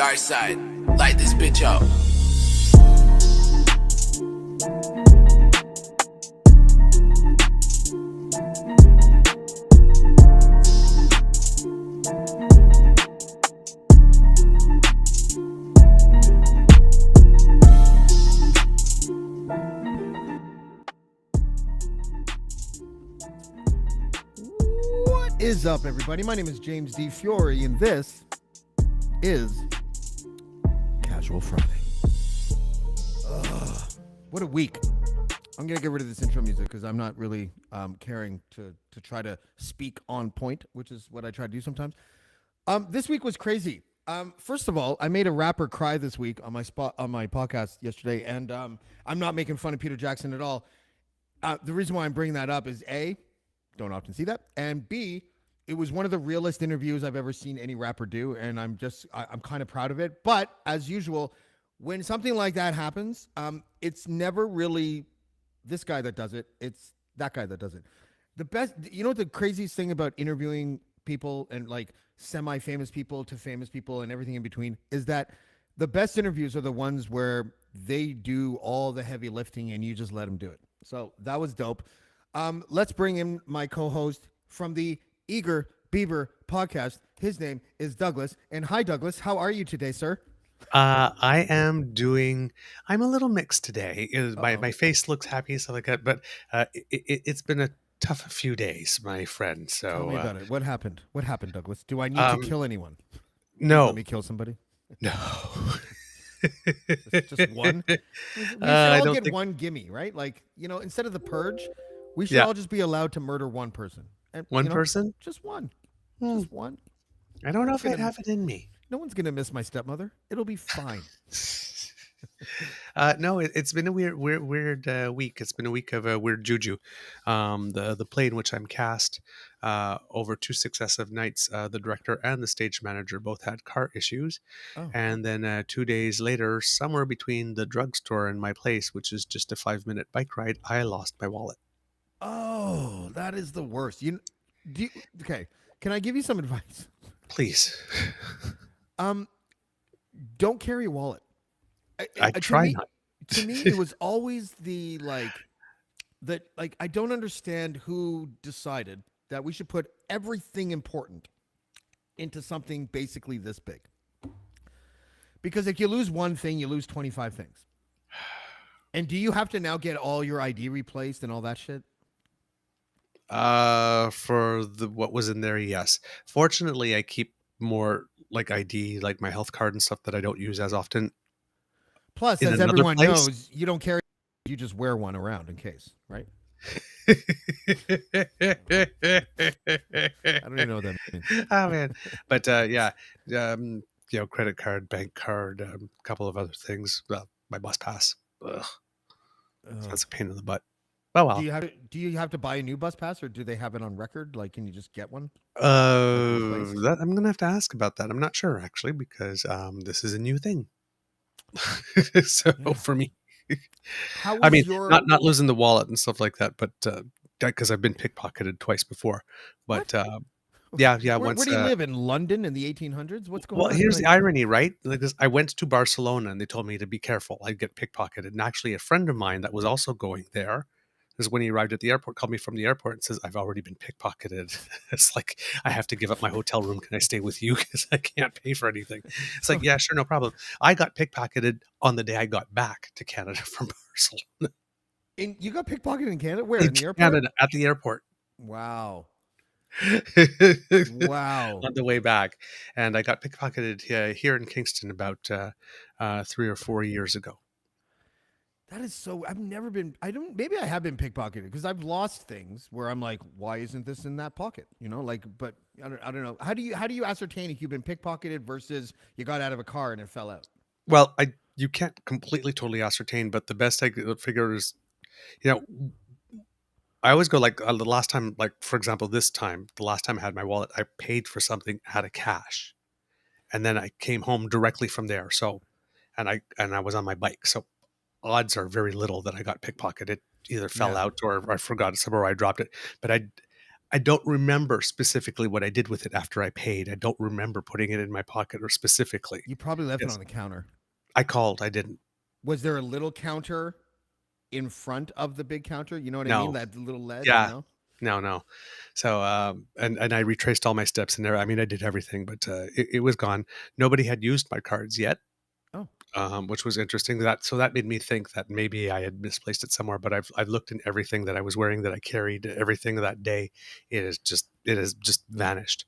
dark side. Light this bitch up. What is up, everybody? My name is James D. Fiore, and this is Casual Friday. What a week. I'm going to get rid of this intro music because I'm not really caring to try to speak on point, which is what I try to do sometimes. This week was crazy. First of all, I made a rapper cry this week on my podcast yesterday, and I'm not making fun of Peter Jackson at all. The reason why I'm bringing that up is A, don't often see that, and B, it was one of the realest interviews I've ever seen any rapper do, and I'm kind of proud of it. But as usual, when something like that happens, it's never really this guy that does it. It's that guy that does it. The best, you know, what the craziest thing about interviewing people and like semi-famous people to famous people and everything in between is that the best interviews are the ones where they do all the heavy lifting and you just let them do it. So that was dope. Let's bring in my co-host from the Eager Beaver podcast. His name is Douglas. And hi, Douglas. How are you today, sir? I'm a little mixed today. My face looks happy, stuff like that, but it's been a tough few days, my friend. So tell me about it. What happened? What happened, Douglas? Do I need to kill anyone? No. Let me kill somebody? No. Just one? We should all get one gimme, right? Like, you know, instead of the purge, we should all just be allowed to murder one person. And, one person? Just one. Just one. I don't know if I'd have it in me. No one's going to miss my stepmother. It'll be fine. No, it's been a weird week. It's been a week of a weird juju. The play in which I'm cast over 2 successive nights, the director and the stage manager both had car issues. Oh. And then 2 days later, somewhere between the drugstore and my place, which is just a 5-minute bike ride, I lost my wallet. Oh, that is the worst. Okay, can I give you some advice? Please. Don't carry a wallet. I try not. To me, it was always I don't understand who decided that we should put everything important into something basically this big. Because if you lose one thing, you lose 25 things. And do you have to now get all your ID replaced and all that shit? For what was in there, yes. Fortunately, I keep more like ID, like my health card and stuff that I don't use as often. Plus, as everyone knows, you don't carry, you just wear one around in case, right? I don't even know what that means. Oh man, but credit card, bank card, a couple of other things. My bus pass. Ugh. So that's a pain in the butt. Oh well. Do you have to buy a new bus pass, or do they have it on record? Like, can you just get one? That I'm gonna have to ask about that. I'm not sure actually, because this is a new thing. So yeah. For me, not losing the wallet and stuff like that, but because I've been pickpocketed twice before. But yeah. Where do you live, in London in the 1800s? What's going on? Well, here's the irony, right? Like I went to Barcelona and they told me to be careful. I'd get pickpocketed. And actually, a friend of mine that was also going there, is when he arrived at the airport, called me from the airport and says, I've already been pickpocketed. It's like, I have to give up my hotel room. Can I stay with you? Because I can't pay for anything. It's like, yeah, sure, no problem. I got pickpocketed on the day I got back to Canada from Barcelona. And you got pickpocketed in Canada? Where? In the airport? Canada, at the airport. Wow. Wow. On the way back. And I got pickpocketed here in Kingston about 3 or 4 years ago. That is so. Maybe I have been pickpocketed because I've lost things where I'm like, why isn't this in that pocket? You know, like, but I don't know. How do you ascertain if you've been pickpocketed versus you got out of a car and it fell out? Well, you can't completely totally ascertain, but the best I could figure is, you know, I always go like the last time, like for example, the last time I had my wallet, I paid for something out of cash, and then I came home directly from there. So, and I was on my bike, so odds are very little that I got pickpocketed. Either fell out or I forgot it somewhere, or I dropped it. But I don't remember specifically what I did with it after I paid. I don't remember putting it in my pocket or specifically. You probably left it Yes. on the counter. I called. I didn't. Was there a little counter in front of the big counter? You know what I mean? No. That little ledge? Yeah. No? No. So, and I retraced all my steps in there. I mean, I did everything, but it was gone. Nobody had used my cards yet. Oh. Which was interesting. That made me think that maybe I had misplaced it somewhere. But I've looked in everything that I was wearing, that I carried, everything that day. It has just vanished.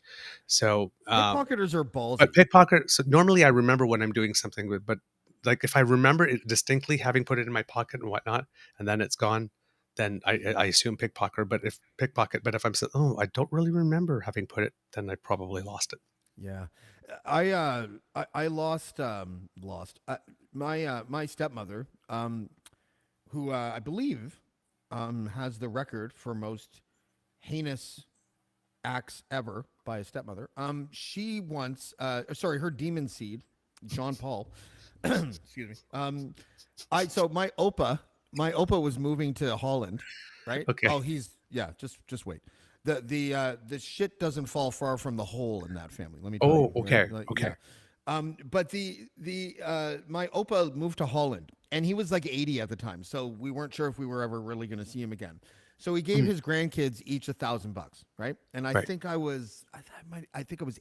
So, Pickpocketers are ballsy. but pickpocket. So normally I remember when I'm doing something with, but like if I remember it distinctly, having put it in my pocket and whatnot, and then it's gone, then I assume pickpocket. But if I'm saying, oh, I don't really remember having put it, then I probably lost it. Yeah, I lost my stepmother, who I believe has the record for most heinous acts ever by a stepmother. She once, her demon seed, John Paul. Excuse me. So my opa was moving to Holland, right? Okay. Oh, just wait. The shit doesn't fall far from the hole in that family. Let me tell you. Oh, okay. Right? Like, Okay. yeah. But my opa moved to Holland, and he was like 80 at the time, so we weren't sure if we were ever really going to see him again. So he gave his grandkids each $1,000, right? And I Right. think I was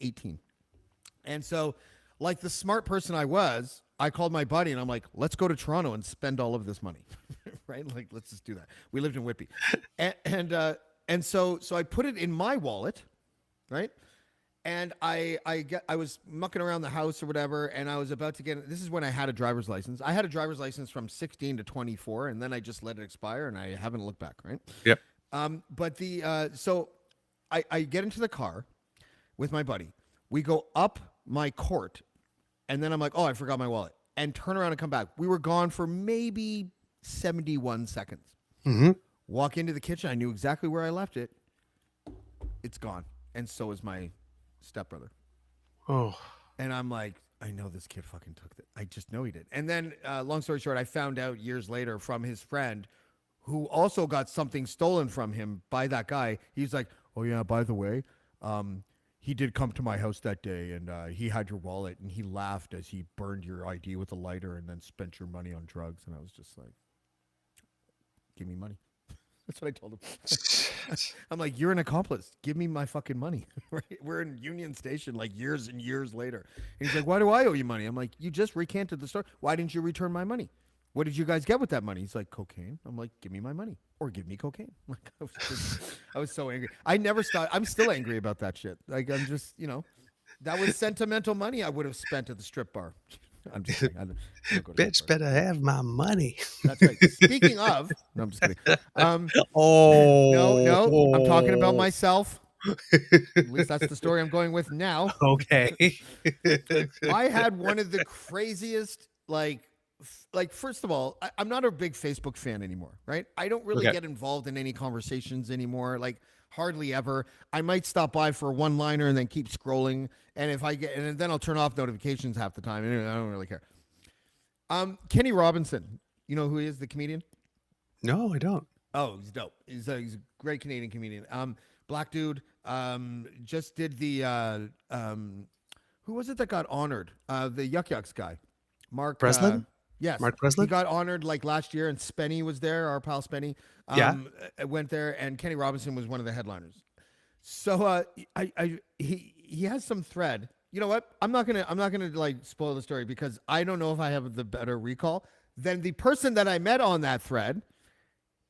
18, and so, like the smart person I was, I called my buddy and I'm like, let's go to Toronto and spend all of this money, right? Like, let's just do that. We lived in Whitby, and so I put it in my wallet, right? And I was mucking around the house or whatever, and I was about to get. This is when I had a driver's license. I had a driver's license from 16 to 24, and then I just let it expire, and I haven't looked back, right? Yep. So I get into the car with my buddy. We go up my court, and then I'm like, oh, I forgot my wallet, and turn around and come back. We were gone for maybe 71 seconds. Mm-hmm. Walk into the kitchen. I knew exactly where I left it. It's gone, and so is my stepbrother. Oh. And I'm like, I know this kid fucking took it. I just know he did. And then, long story short, I found out years later from his friend who also got something stolen from him by that guy. He's like, oh, yeah, by the way, he did come to my house that day, and he had your wallet, and he laughed as he burned your ID with a lighter and then spent your money on drugs. And I was just like, give me money. That's what I told him. I'm like, you're an accomplice. Give me my fucking money. Right? We're in Union Station like years and years later. And he's like, why do I owe you money? I'm like, you just recanted the story. Why didn't you return my money? What did you guys get with that money? He's like, cocaine. I'm like, give me my money or give me cocaine. Like, I was so angry. I never stopped. I'm still angry about that shit. Like, I'm just, that was sentimental money I would have spent at the strip bar. I'm just kidding. I don't go to Bitch strip bars. better have my money. That's right. Speaking of, no, I'm just kidding. Oh. No, I'm talking about myself. At least that's the story I'm going with now. Okay. I had one of the craziest, like first of all, I'm not a big Facebook fan anymore, right? I don't really Okay. get involved in any conversations anymore, like hardly ever. I might stop by for a one-liner and then keep scrolling, and and then I'll turn off notifications half the time, and I don't really care. Kenny Robinson, you know who he is, the comedian? No, I don't. Oh, he's dope. He's a great Canadian comedian. Black dude. Just did the who was it that got honored? The Yuck Yucks guy, Mark Breslin? Yes, Mark Breslin? He got honored like last year, and Spenny was there. Our pal Spenny. Yeah. Went there, and Kenny Robinson was one of the headliners. So he has some thread. You know what? I'm not gonna like spoil the story because I don't know if I have the better recall than the person that I met on that thread.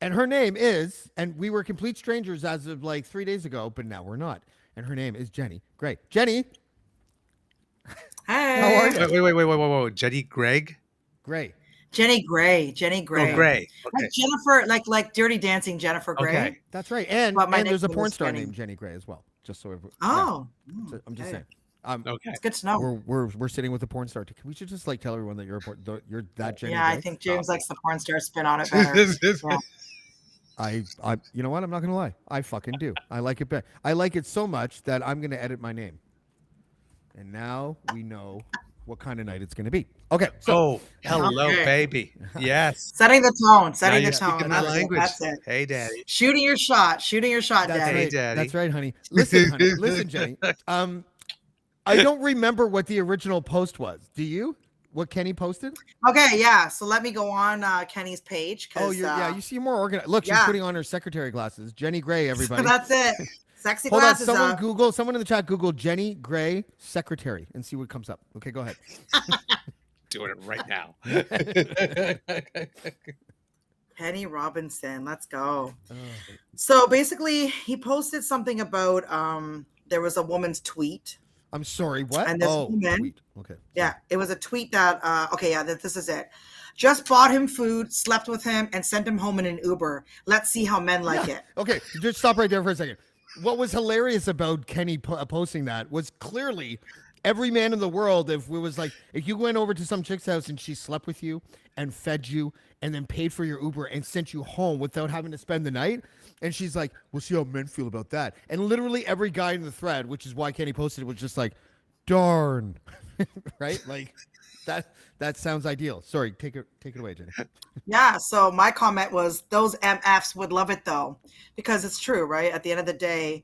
And her name is, and we were complete strangers as of like 3 days ago, but now we're not. And her name is Jenny. Great. Jenny. Hi. How are you? Wait. Jetty Greg? Great. Jenny Gray. Oh, Gray. Okay. Like Jennifer, like Dirty Dancing Jennifer Gray. Okay. That's right. And But my there's a name porn was star Jenny. named Jenny Gray as well. Just so Oh. I'm just okay. saying. Okay. It's good to know. We're sitting with a porn star. We should just like tell everyone that you're that Jenny Yeah, Gray. I think James likes the porn star spin on it better. Yeah. I you know what? I'm not gonna lie. I fucking do. I like it better. I like it so much that I'm gonna edit my name. And now we know what kind of night it's gonna be. Okay, so Oh, hello, Okay. baby. Yes. Setting the tone. Now Setting you're the tone. speaking my That's it. language. That's it. Hey, daddy. Shooting your shot. Shooting your shot, that's Daddy. Hey, right. daddy. That's right, honey. Listen, honey. Listen, Jenny. I don't remember what the original post was. Do you? What Kenny posted? Okay, yeah. So let me go on Kenny's page. Oh, you seem more organized. Look, she's yeah. putting on her secretary glasses. Jenny Gray, everybody. That's it. Sexy Hold on, glasses someone in the chat Google Jenny Gray secretary and see what comes up. Okay, go ahead. Doing it right now. Kenny Robinson. Let's go. So basically, he posted something about there was a woman's tweet. I'm sorry, what? And this woman, tweet. Okay. Yeah, it was a tweet that this is it. Just bought him food, slept with him, and sent him home in an Uber. Let's see how men like it. Okay, just stop right there for a second. What was hilarious about Kenny posting that was clearly every man in the world, if you went over to some chick's house and she slept with you and fed you and then paid for your Uber and sent you home without having to spend the night, and she's like, we'll see how men feel about that. And literally every guy in the thread, which is why Kenny posted it, was just like, darn. Right? Like that sounds ideal. Sorry, take it away, Jenny. Yeah, so my comment was those MFs would love it though, because it's true, right? At the end of the day,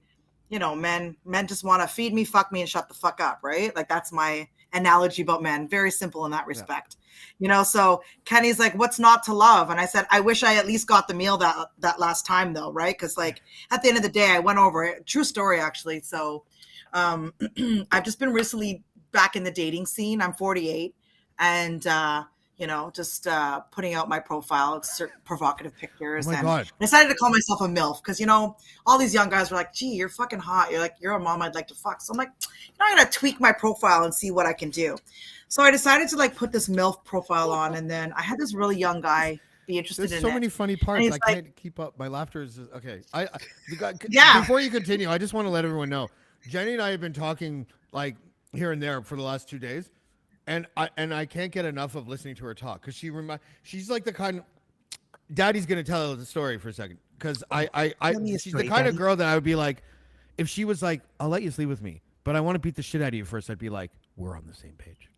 men just want to feed me, fuck me, and shut the fuck up, right? Like that's my analogy about men. Very simple in that respect. Yeah. So Kenny's like, what's not to love? And I said, I wish I at least got the meal that last time though, right? Because like at the end of the day, I went over it. True story, actually. So I've just been recently back in the dating scene. I'm 48 and just putting out my profile, provocative pictures. Oh my and God. I decided to call myself a MILF because, all these young guys were like, gee, you're fucking hot. You're like, you're a mom I'd like to fuck. So I'm like, I'm going to tweak my profile and see what I can do. So I decided to put this MILF profile on. And then I had this really young guy be interested in it. There's so many funny parts. I can't keep up. My laughter is okay. Before you continue, I just want to let everyone know, Jenny and I have been talking like here and there for the last 2 days. And I can't get enough of listening to her talk because she's like the kind. Daddy's gonna tell the story for a second because she's the kind of girl that I would be like, if she was like, I'll let you sleep with me, but I want to beat the shit out of you first. I'd be like, we're on the same page.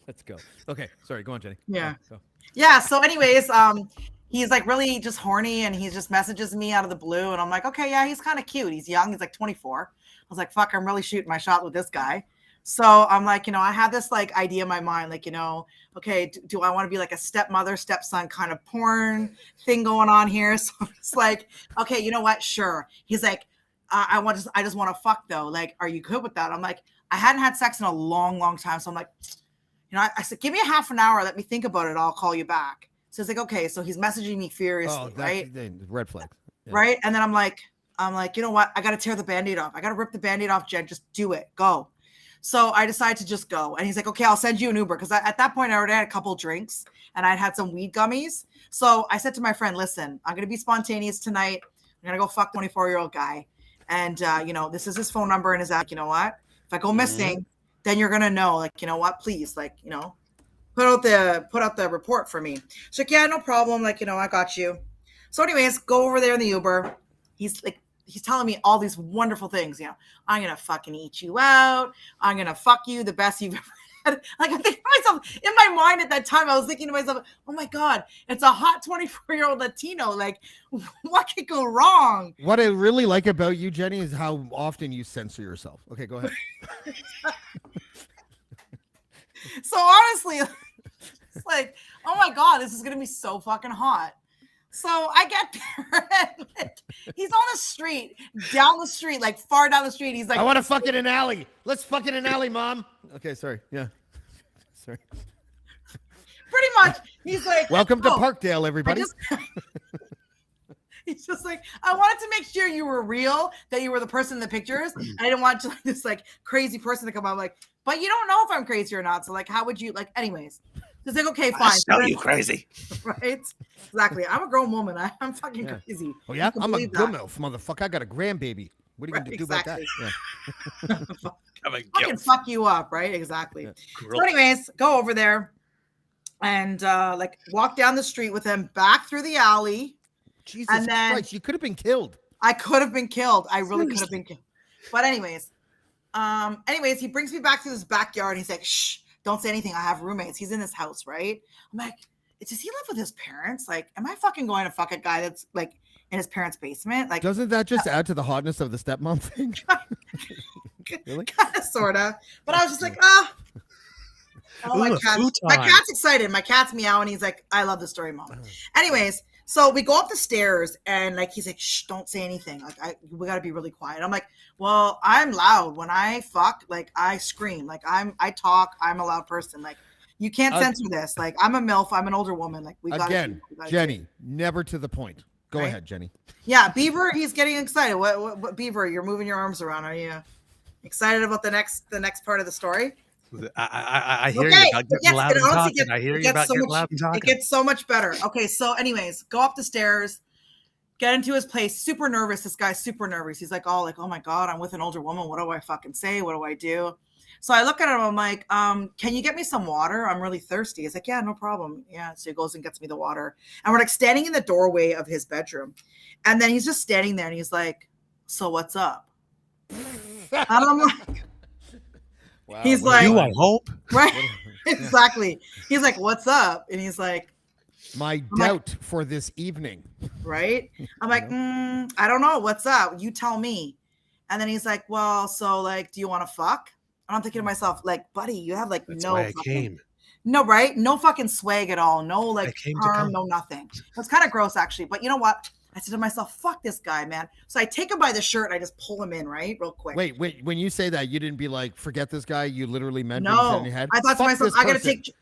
Let's go. Okay, sorry, go on, Jenny. Yeah. Go. Yeah. So, anyways, he's like really just horny and he just messages me out of the blue, and I'm like, okay, yeah, he's kind of cute. He's young. He's like 24. I was like, fuck, I'm really shooting my shot with this guy. So I'm like, I have this like idea in my mind, like, okay, do I want to be like a stepmother, stepson kind of porn thing going on here? So it's like, okay, you know what? Sure. He's like, I just want to fuck though. Like, are you good with that? I'm like, I hadn't had sex in a long, long time. So I'm like, I said, give me a half an hour. Let me think about it. I'll call you back. So it's like, okay. So he's messaging me furiously, right? Red flag. Yeah. Right. And then I'm like, you know what? I got to tear the Band-Aid off. I got to rip the Band-Aid off, Jen. Just do it. Go. So I decided to just go. And he's like, okay, I'll send you an Uber. Because at that point, I already had a couple drinks and I'd had some weed gummies. So I said to my friend, listen, I'm going to be spontaneous tonight. I'm going to go fuck 24-year-old guy. And, this is his phone number and his app. You know what? If I go missing, then you're going to know, like, you know what, please, like, put out the report for me. She's like, yeah, no problem. Like, I got you. So anyways, go over there in the Uber. He's telling me all these wonderful things. I'm going to fucking eat you out. I'm going to fuck you the best you've ever had. Like, I think to myself, in my mind at that time, I was thinking to myself, oh my God, it's a hot 24-year-old Latino. Like, what could go wrong? What I really like about you, Jenny, is how often you censor yourself. Okay, go ahead. So honestly, it's like, oh my God, this is going to be so fucking hot. So I get there, and like, he's on the street, down the street, like far down the street. He's like, I want to fuck in an alley. Let's fuck in an alley, Mom. Okay, sorry. Yeah. Sorry. Pretty much. He's like, welcome to Parkdale, everybody. He's just like, I wanted to make sure you were real, that you were the person in the pictures. I didn't want this like crazy person to come out. I'm like, but you don't know if I'm crazy or not. So like, how would you like, anyways? It's like, okay, fine. I'll show you crazy. Right? Exactly. I'm a grown woman. I'm fucking crazy. Oh yeah? I'm a good MILF, motherfucker. I got a grandbaby. What are you going to do about that? Yeah. Fucking fuck you up, right? Exactly. Yeah. So anyways, go over there and like walk down the street with him back through the alley. Jesus and then, Christ, you could have been killed. I could have been killed. I really could have been killed. But anyways, he brings me back to this backyard. And he's like, shh, don't say anything. I have roommates. He's in this house, right? I'm like, does he live with his parents? Like, am I fucking going to fuck a guy that's like in his parents' basement? Like, Doesn't that just add to the hotness of the stepmom thing? Really? kind of, sort of. But I was just like, oh, my cat's excited. My cat's meowing. He's like, I love the story, Mom. Anyways, so we go up the stairs and like, he's like, shh, don't say anything. Like, we got to be really quiet. I'm like, well, I'm loud when I fuck. Like, I scream. Like, I talk. I'm a loud person. Like, you can't censor this. Like, I'm a MILF. I'm an older woman. Like, we got again, Jenny, never to the point. Go ahead, Jenny. Yeah, Beaver, he's getting excited. What Beaver? You're moving your arms around. Are you excited about the next part of the story? I hear you about getting loud and talking. I hear you about getting loud and talking. It gets so much better. Okay, so anyways, go up the stairs, get into his place. Super nervous. This guy's super nervous. He's like, oh my God, I'm with an older woman. What do I fucking say? What do I do? So I look at him. I'm like, can you get me some water? I'm really thirsty. He's like, yeah, no problem. Yeah. So he goes and gets me the water. And we're like standing in the doorway of his bedroom. And then he's just standing there and he's like, so what's up? And I'm like, wow, he's like, I hope. Right. Exactly. He's like, what's up? And he's like, my doubt for this evening. Right. I'm like, I don't know. What's up? You tell me. And then he's like, well, so like, do you want to fuck? And I'm thinking to myself, like, buddy, you have like That's no why I fucking, came. no, right? No fucking swag at all. No like came to charm, come. no nothing. It's kind of gross actually. But you know what? I said to myself, fuck this guy, man. So I take him by the shirt and I just pull him in, right? Real quick. Wait. When you say that, you didn't be like, forget this guy. You literally meant what you said No. in your head. I thought to myself, I gotta take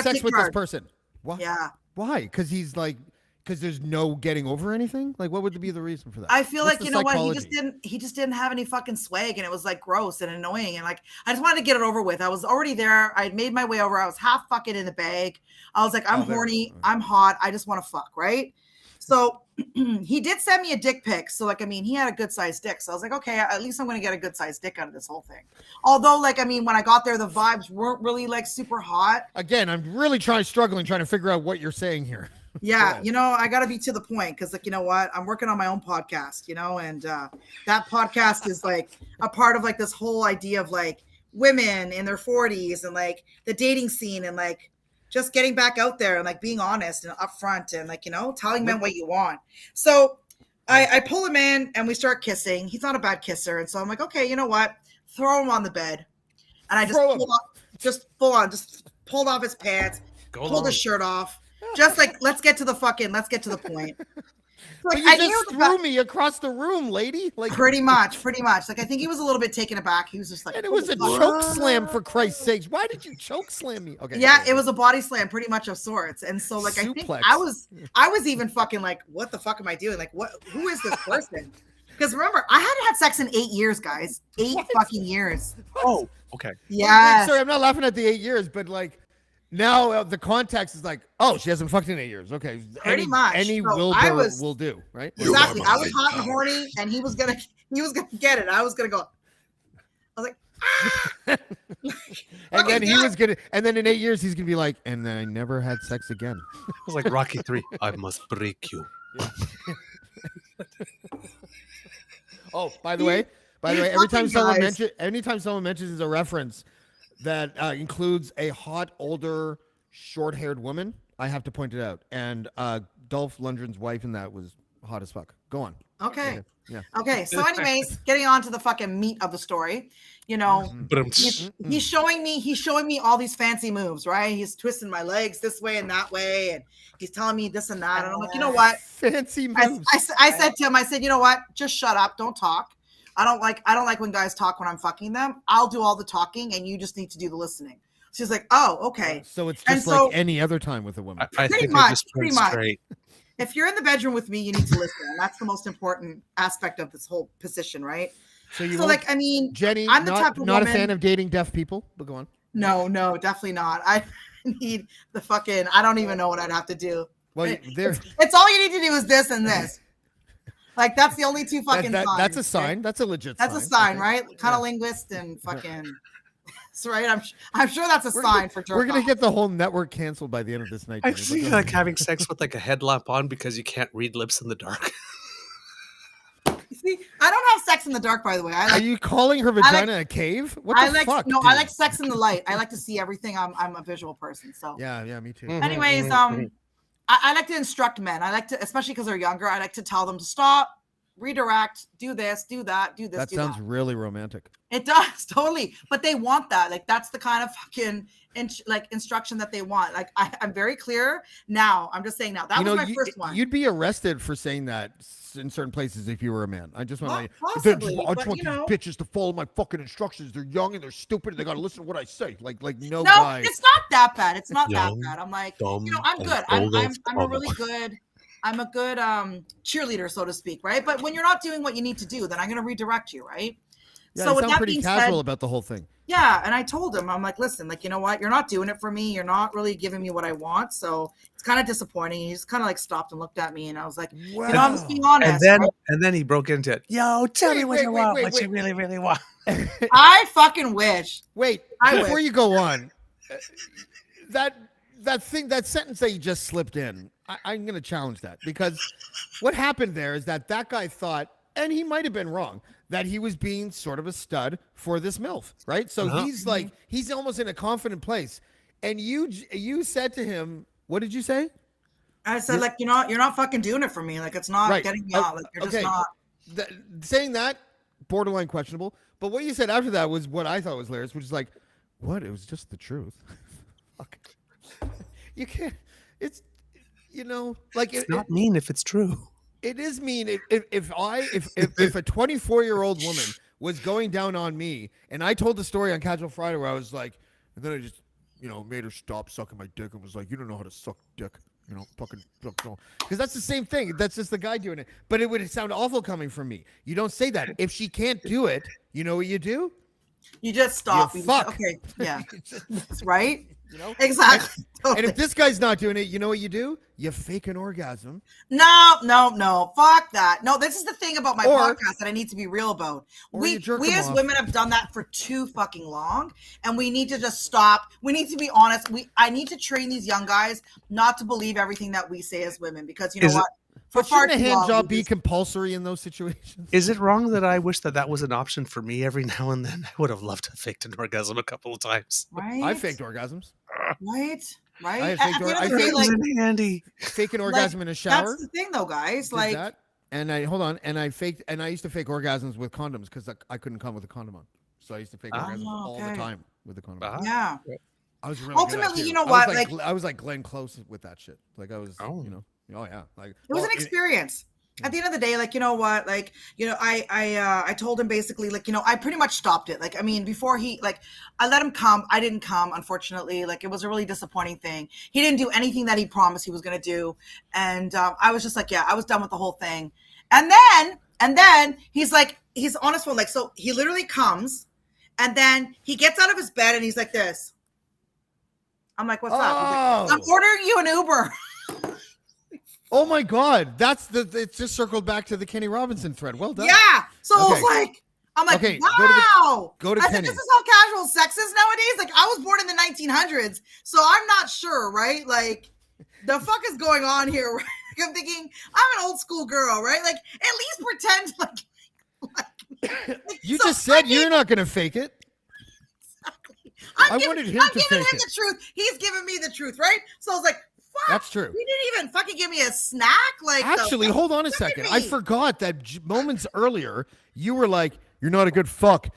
sex with this person. Why? Yeah. Why? Because he's like, because there's no getting over anything? Like, what would be the reation for that? I feel What's like, the you know what? psychology? He just didn't have any fucking swag and it was like gross and annoying. And like, I just wanted to get it over with. I was already there. I had made my way over. I was half fucking in the bag. I was like, I'm horny. I'm hot. I just want to fuck. Right. So he did send me a dick pic. So like, I mean, he had a good sized dick. So I was like, okay, at least I'm going to get a good sized dick out of this whole thing. Although like, I mean, when I got there, the vibes weren't really like super hot. Again, I'm really struggling trying to figure out what you're saying here. Yeah, you know, I got to be to the point because, like, you know what? I'm working on my own podcast, you know, and that podcast is like a part of like this whole idea of like women in their 40s and like the dating scene and like just getting back out there and like being honest and upfront and like, you know, telling men what you want. So I pull him in and we start kissing. He's not a bad kisser. And so I'm like, okay, you know what? Throw him on the bed. And I just pulled off his pants, pulled his shirt off. Just like, let's get to the point. Like, But you just threw me across the room, lady. Like pretty much. Like, I think he was a little bit taken aback. He was just like, and it was a choke slam, for Christ's sakes. Why did you choke slam me? Okay. Yeah, it was a body slam, pretty much of sorts. And so, like, I think I was even fucking like, what the fuck am I doing? Like, who is this person? Because remember, I hadn't had sex in 8 years, guys. 8 fucking years. Oh, okay. Yeah. Sorry, I'm not laughing at the 8 years, but like. Now the context is like, oh, she hasn't fucked in 8 years. Okay, pretty much. Any so Wilbur will do, right? Exactly. I was hot and horny, and he was gonna get it. I was gonna go. I was like, ah! And then he was gonna, and then in 8 years he's gonna be like, and then I never had sex again. It was like Rocky 3. I must break you. Oh, by the way, anytime someone mentions a reference that includes a hot, older, short-haired woman, I have to point it out. And Dolph Lundgren's wife in that was hot as fuck. Go on. Okay. Yeah. Okay. So, anyways, getting on to the fucking meat of the story. You know, he's showing me all these fancy moves, right? He's twisting my legs this way and that way, and he's telling me this and that. And I'm like, you know what? Fancy moves. I said to him, you know what? Just shut up. Don't talk. I don't like when guys talk when I'm fucking them. I'll do all the talking and you just need to do the listening. She's like, oh, okay. So it's just like any other time with a woman. Pretty much. If you're in the bedroom with me, you need to listen. And that's the most important aspect of this whole position, right? So like, I mean, Jenny, I'm the type of not woman, a fan of dating deaf people, but go on. No, definitely not. I need the fucking, I don't even know what I'd have to do. Well, it's all you need to do is this and this. Like, that's the only two fucking signs. That's a sign. Right? That's a legit sign. That's a sign, right? Kind of linguist and fucking. That's right. I'm sure that's a sign for jerk. We're going to get the whole network canceled by the end of this night. I see like having sex with like a headlamp on because you can't read lips in the dark. I don't have sex in the dark, by the way. Are you calling her vagina a cave? What the fuck? No, dude? I like sex in the light. I like to see everything. I'm a visual person, so Yeah, me too. anyways, I like to instruct men. I like to, especially because they're younger, I like to tell them to stop, redirect, do this, do that, do this. That sounds really romantic. It does totally, but they want that. Like that's the kind of fucking instruction that they want. Like I'm very clear now. I'm just saying now. That was my first one. You'd be arrested for saying that in certain places if you were a man. I just want to possibly, I just want these bitches to follow my fucking instructions. They're young and they're stupid and they gotta listen to what I say. Like no guy. It's not that bad. It's not Young, that bad. I'm like, dumb, I'm good. and I'm a really good. I'm a good cheerleader, so to speak, right? But when you're not doing what you need to do, then I'm going to redirect you, right? Yeah, so you with sound that pretty being casual said, about the whole thing. Yeah, and I told him, I'm like, listen, like, you know what? You're not doing it for me. You're not really giving me what I want. So it's kind of disappointing. He just kind of like stopped and looked at me, and I was like, wow. you know, I'm just being honest. And then he broke into it. Yo, tell me what you want, what you really, really want. I fucking wish. Before you go on, that sentence that you just slipped in, I'm going to challenge that because what happened there is that guy thought, and he might have been wrong, that he was being sort of a stud for this MILF, right? So he's almost in a confident place. And you said to him, what did you say? I said, like, you're not fucking doing it for me. Like, it's not getting me out. Like, you're just not. Saying that, borderline questionable. But what you said after that was what I thought was hilarious, which is like, what? It was just the truth. You can't. It's, like it's not mean if it's true. It is mean if a 24-year-old woman was going down on me, and I told the story on Casual Friday where I was like, and then I just made her stop sucking my dick and was like, you don't know how to suck dick, fucking, because that's the same thing. That's just the guy doing it. But it would sound awful coming from me. You don't say that. If she can't do it, you know what you do? You just stop. You fuck. Okay, yeah, that's right. Exactly. And if this guy's not doing it, you know what you do? You fake an orgasm. No. Fuck that. No, this is the thing about my podcast that I need to be real about. We as women have done that for too fucking long, and we need to just stop. We need to be honest. I need to train these young guys not to believe everything that we say as women, because you know what? Shouldn't a hand job be compulsory in those situations? Is it wrong that I wish that was an option for me every now and then? I would have loved to have faked an orgasm a couple of times. Right? I faked orgasms. Right? I faked an orgasm in a shower. That's the thing, though, guys. Like that, and I used to fake orgasms with condoms because I couldn't come with a condom on. So I used to fake orgasms all the time with the condom on. Yeah. I was really ultimately, you know what? I was like Glenn Close with that shit. Like I was, Oh yeah, like it was an experience. At the end of the day, like, you know what, like, I told him basically, like, I pretty much stopped it. Like, I mean, before I let him come. I didn't come, unfortunately. Like, it was a really disappointing thing. He didn't do anything that he promised he was going to do. And I was just like, yeah, I was done with the whole thing. And then he's on his phone. Like, so he literally comes and then he gets out of his bed and he's like this. I'm like, what's up? I'm ordering you an Uber. Oh my God, it's just circled back to the Kenny Robinson thread. Well done. Yeah. So I was like, okay, wow. Go to I Kenny. This is how casual sex is nowadays. Like, I was born in the 1900s, so I'm not sure, right? Like, the fuck is going on here? Right? Like, I'm thinking I'm an old school girl, right? Like, at least pretend like you just said you're not gonna fake it. Exactly. I'm giving him the truth. He's giving me the truth, right? So I was like, that's true. You didn't even fucking give me a snack. Like, actually, hold on a second. I forgot that moments earlier you were like, "You're not a good fuck,"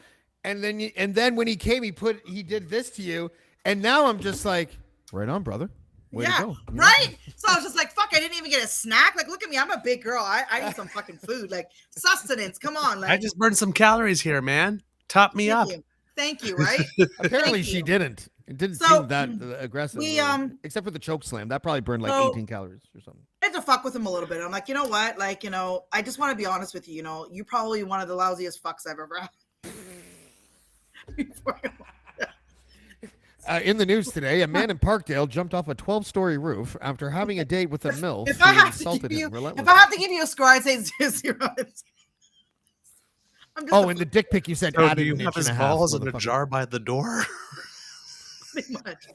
and then when he came, he did this to you, and now I'm just like, "Right on, brother. Way to go." Right. So I was just like, "Fuck! I didn't even get a snack. Like, look at me. I'm a big girl. I need some fucking food. Like, sustenance. Come on. Like, I just burned some calories here, man. Top me up." Thank you. Right. Apparently, she didn't. It didn't seem that aggressive. Except for the choke slam. That probably burned like 18 calories or something. I had to fuck with him a little bit. I'm like, you know what? Like, I just want to be honest with you. You're probably one of the lousiest fucks I've ever had. In the news today, a man in Parkdale jumped off a 12-story roof after having a date with a MILF. If I have to give you a score, I'd say 0. In the dick pic you said, so do you have his balls in a jar by the door? Pretty much.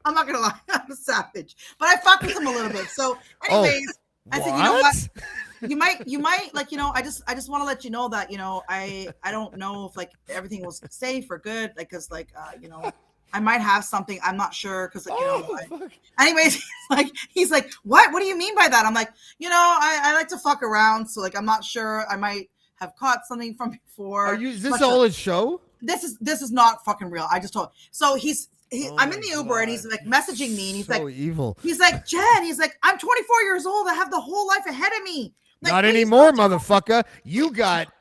I'm not gonna lie, I'm a savage, but I fucked with him a little bit. So, anyways, I said, you know what? you might like, I just want to let you know that, I don't know if like everything was safe or good, like, cause like, I might have something. I'm not sure. Cause like, anyways, he's like, what do you mean by that? I'm like, I like to fuck around. So like, I'm not sure. I might have caught something from before. Is this all his show? This is not fucking real. I just told. So I'm in the Uber and he's like messaging me and he's so like, evil. He's like, Jen, he's like, I'm 24 years old. I have the whole life ahead of me. Like, not anymore, motherfucker. You got,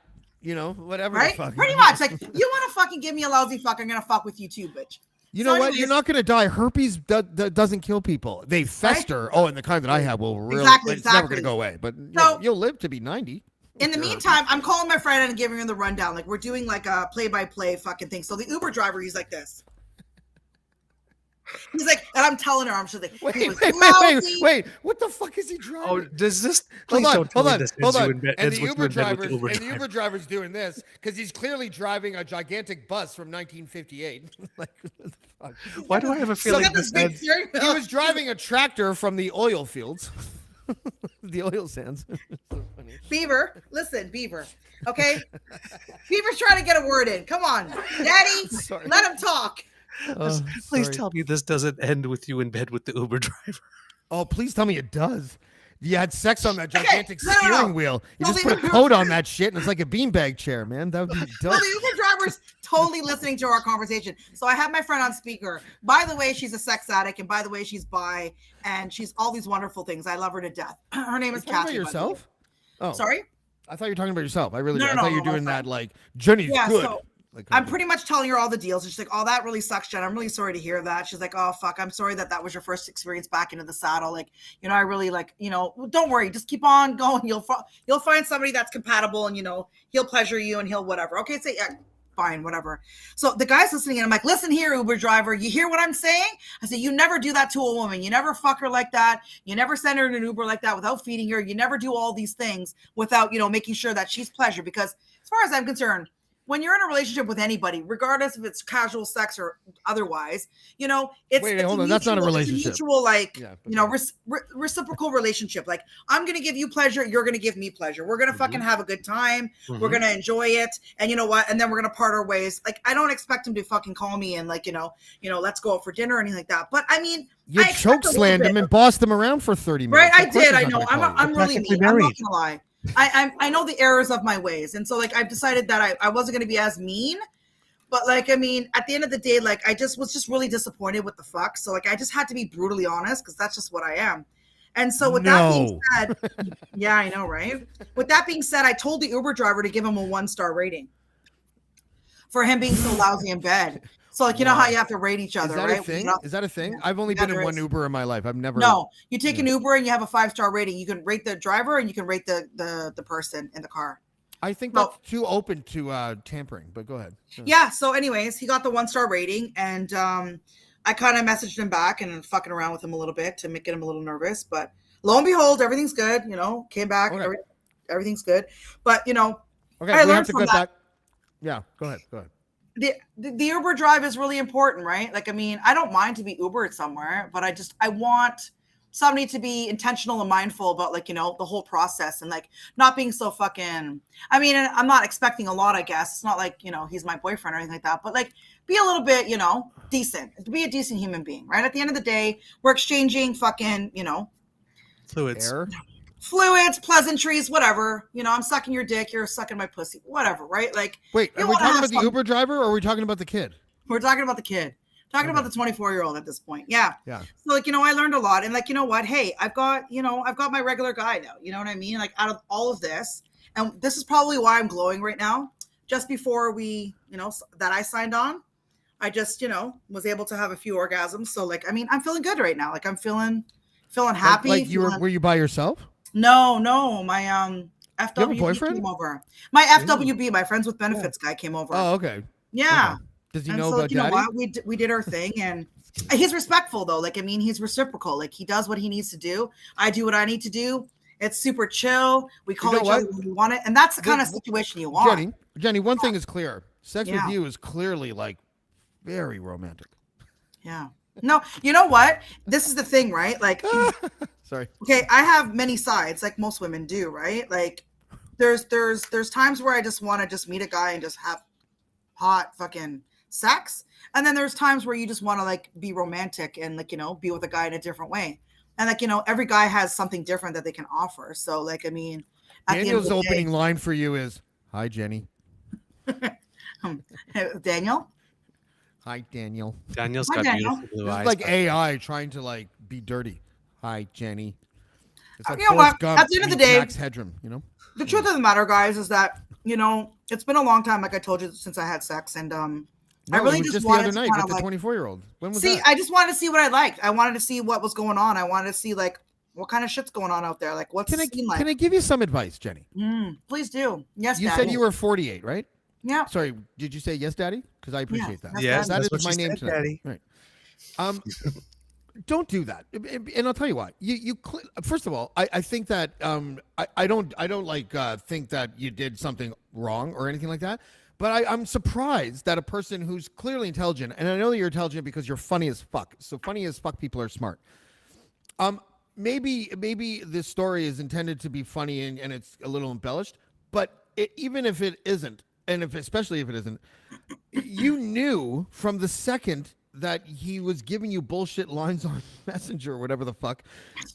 whatever. Right? Pretty much. Like, you want to fucking give me a lousy fuck, I'm going to fuck with you too, bitch. You know what? You're not going to die. Herpes doesn't kill people. They fester. Right? Oh, and the kind that I have will really, it's never going to go away. But you'll live to be 90. In the meantime, I'm calling my friend and giving him the rundown. Like, we're doing like a play-by-play fucking thing. So the Uber driver, he's like this. He's like, and I'm telling her, I'm just like, wait, what the fuck is he driving? Oh, does this? Hold on. And the Uber driver's doing this because he's clearly driving a gigantic bus from 1958. Like, what the fuck? Why do I have a feeling he was driving a tractor from the oil fields, the oil sands? So funny. Beaver, listen, Beaver. Okay, Beaver's trying to get a word in. Come on, Daddy, let him talk. Please tell me this doesn't end with you in bed with the Uber driver. Oh, please tell me it does. You had sex on that gigantic steering wheel. You well, just put a coat on that shit, and it's like a beanbag chair, man. That would be dope. Well, the Uber driver's totally listening to our conversation. So I have my friend on speaker. By the way, she's a sex addict, and by the way, she's bi, and she's all these wonderful things. I love her to death. Her name is Kathy. About yourself? Oh, sorry. I thought you were talking about yourself. I really no, did. No, I thought you were doing that like Jenny's good. So, I'm pretty much telling her all the deals. She's like, oh, that really sucks, Jen. I'm really sorry to hear that. She's like, oh, fuck. I'm sorry that was your first experience back into the saddle. Like, I really like, don't worry. Just keep on going. You'll find somebody that's compatible and, he'll pleasure you and he'll whatever. Okay, so yeah, fine, whatever. So the guy's listening and I'm like, listen here, Uber driver. You hear what I'm saying? I said, you never do that to a woman. You never fuck her like that. You never send her in an Uber like that without feeding her. You never do all these things without, making sure that she's pleasure. Because as far as I'm concerned, when you're in a relationship with anybody, regardless if it's casual sex or otherwise, it's hold on. That's not a relationship. It's a mutual, reciprocal relationship. Like, I'm going to give you pleasure. You're going to give me pleasure. We're going to fucking have a good time. Mm-hmm. We're going to enjoy it. And you know what? And then we're going to part our ways. Like, I don't expect him to fucking call me and like, let's go out for dinner or anything like that. But I mean, you choke slammed him and bossed him around for 30 minutes. Right. I did. I know. I'm really mean. I'm not going to lie. I know the errors of my ways. And so like, I've decided that I wasn't going to be as mean, but like, I mean, at the end of the day, like I was just really disappointed with the fuck. So like, I just had to be brutally honest because that's just what I am. And so with that being said, yeah, I know. Right. With that being said, I told the Uber driver to give him a 1-star rating for him being so lousy in bed. So like, you know how you have to rate each other, right? Is that a thing? Yeah. I've only been in one Uber in my life. I've never. No, you take an Uber and you have a 5-star rating. You can rate the driver and you can rate the person in the car. I think that's too open to tampering, but go ahead. Yeah. So anyways, he got the 1-star rating and I kind of messaged him back and fucking around with him a little bit to get him a little nervous, but lo and behold, everything's good. Came back, everything's good. But okay, I learned from that. Back. Yeah, go ahead. The Uber drive is really important, right? Like, I mean, I don't mind to be Ubered somewhere, but I want somebody to be intentional and mindful about like, the whole process and like not being so fucking, I mean, I'm not expecting a lot, I guess. It's not like, he's my boyfriend or anything like that, but like be a little bit, decent, be a decent human being, right? At the end of the day, we're exchanging fucking, fluids, pleasantries, whatever. I'm sucking your dick, you're sucking my pussy, whatever, right? Like, wait, are we talking about the Uber driver or are we talking about the kid? We're talking about the kid. Talking about the 24-year-old at this point. Yeah. So like, I learned a lot and like, you know what? Hey, I've got my regular guy now. You know what I mean? Like out of all of this, and this is probably why I'm glowing right now. Just before we, that I signed on, I just, was able to have a few orgasms. So like, I mean, I'm feeling good right now. Like I'm feeling happy. Like were you by yourself? No, my FWB came over. My FWB, my friends with benefits guy came over. Oh, okay. Yeah. Okay. Does he know about Daddy? What? We did our thing and he's respectful though. Like, I mean, he's reciprocal. Like he does what he needs to do. I do what I need to do. It's super chill. We call each other when we want it. And that's the kind of situation you want. Jenny, one thing is clear. Sex with you is clearly like very romantic. Yeah. No, you know what? This is the thing, right? Like, Sorry. okay, I have many sides, like most women do, right? Like, there's times where I just want to just meet a guy and just have hot fucking sex, and then there's times where you just want to like be romantic and like be with a guy in a different way, and like every guy has something different that they can offer. So like I mean, at Daniel's the end of the opening line for you is, "Hi, Jenny." day, Daniel. Hi, Daniel. Daniel's Hi, got Daniel. beautiful blue This is eyes. like AI trying to like be dirty. Hi, Jenny. It's like You know Forrest what? Gump At the end of the meets day- Max Headroom. The truth of the matter, guys, is that it's been a long time, like I told you, since I had sex, and I No, really it was just the wanted other to night kind with of the like 24-year-old. When was see. that? I just wanted to see what I liked. I wanted to see what was going on. I wanted to see like what kind of shit's going on out there. Like what's Can the I scene like? can I give you some advice, Jenny? Please do. Yes, You Daddy. said you were 48, right? Yeah. Sorry, did you say yes, Daddy? Because I appreciate that. Yes, Yes, That that's is what my she name said, tonight. Daddy. Right. Don't do that. And I'll tell you why. First of all, I think that I don't like think that you did something wrong or anything like that. But I'm surprised that a person who's clearly intelligent, and I know that you're intelligent because you're funny as fuck. So funny as fuck people are smart. Maybe this story is intended to be funny and it's a little embellished, but even if it isn't, and especially if it isn't, you knew from the second that he was giving you bullshit lines on Messenger or whatever the fuck,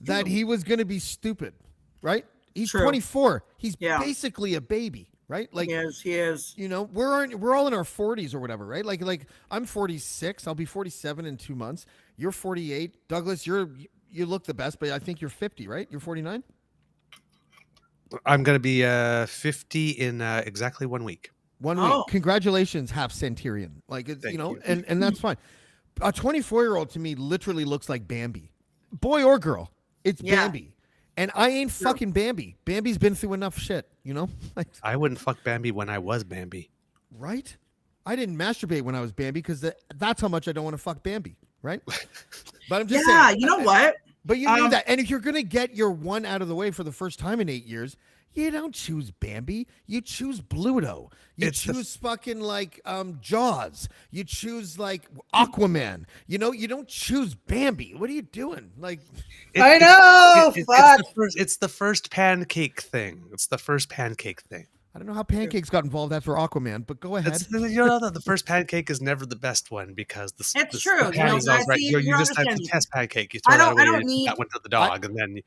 that he was going to be stupid, right? He's True. 24. He's Yeah. basically a baby, right? Like, He is. we're all in our 40s or whatever, right? Like I'm 46. I'll be 47 in 2 months. You're 48. Douglas, you look the best, but I think you're 50, right? You're 49. I'm going to be 50 in exactly 1 week. 1 Oh. week. Congratulations, half centurion. Like it's, Thank you. and that's fine. A 24-year-old to me literally looks like Bambi, boy or girl. It's Yeah. Bambi, and I ain't fucking Bambi. Bambi's been through enough shit, like I wouldn't fuck Bambi when I was Bambi. right. I didn't masturbate when I was Bambi because that's how much I don't want to fuck Bambi, right? But I'm just Yeah. saying. You know what? But you knew that, and if you're gonna get your one out of the way for the first time in 8 years, you don't choose Bambi. You choose Bluto. You choose fucking like Jaws. You choose like Aquaman. You don't choose Bambi. What are you doing? Like, I know. Fuck. It's the first pancake thing. It's the first pancake thing. I don't know how pancakes got involved after Aquaman, but go ahead. The first pancake is never the best one because It's true. the pan is always right. see, You you're just have to understanding. test pancake. You I throw that don't- I away. don't You need- that one to the dog, and then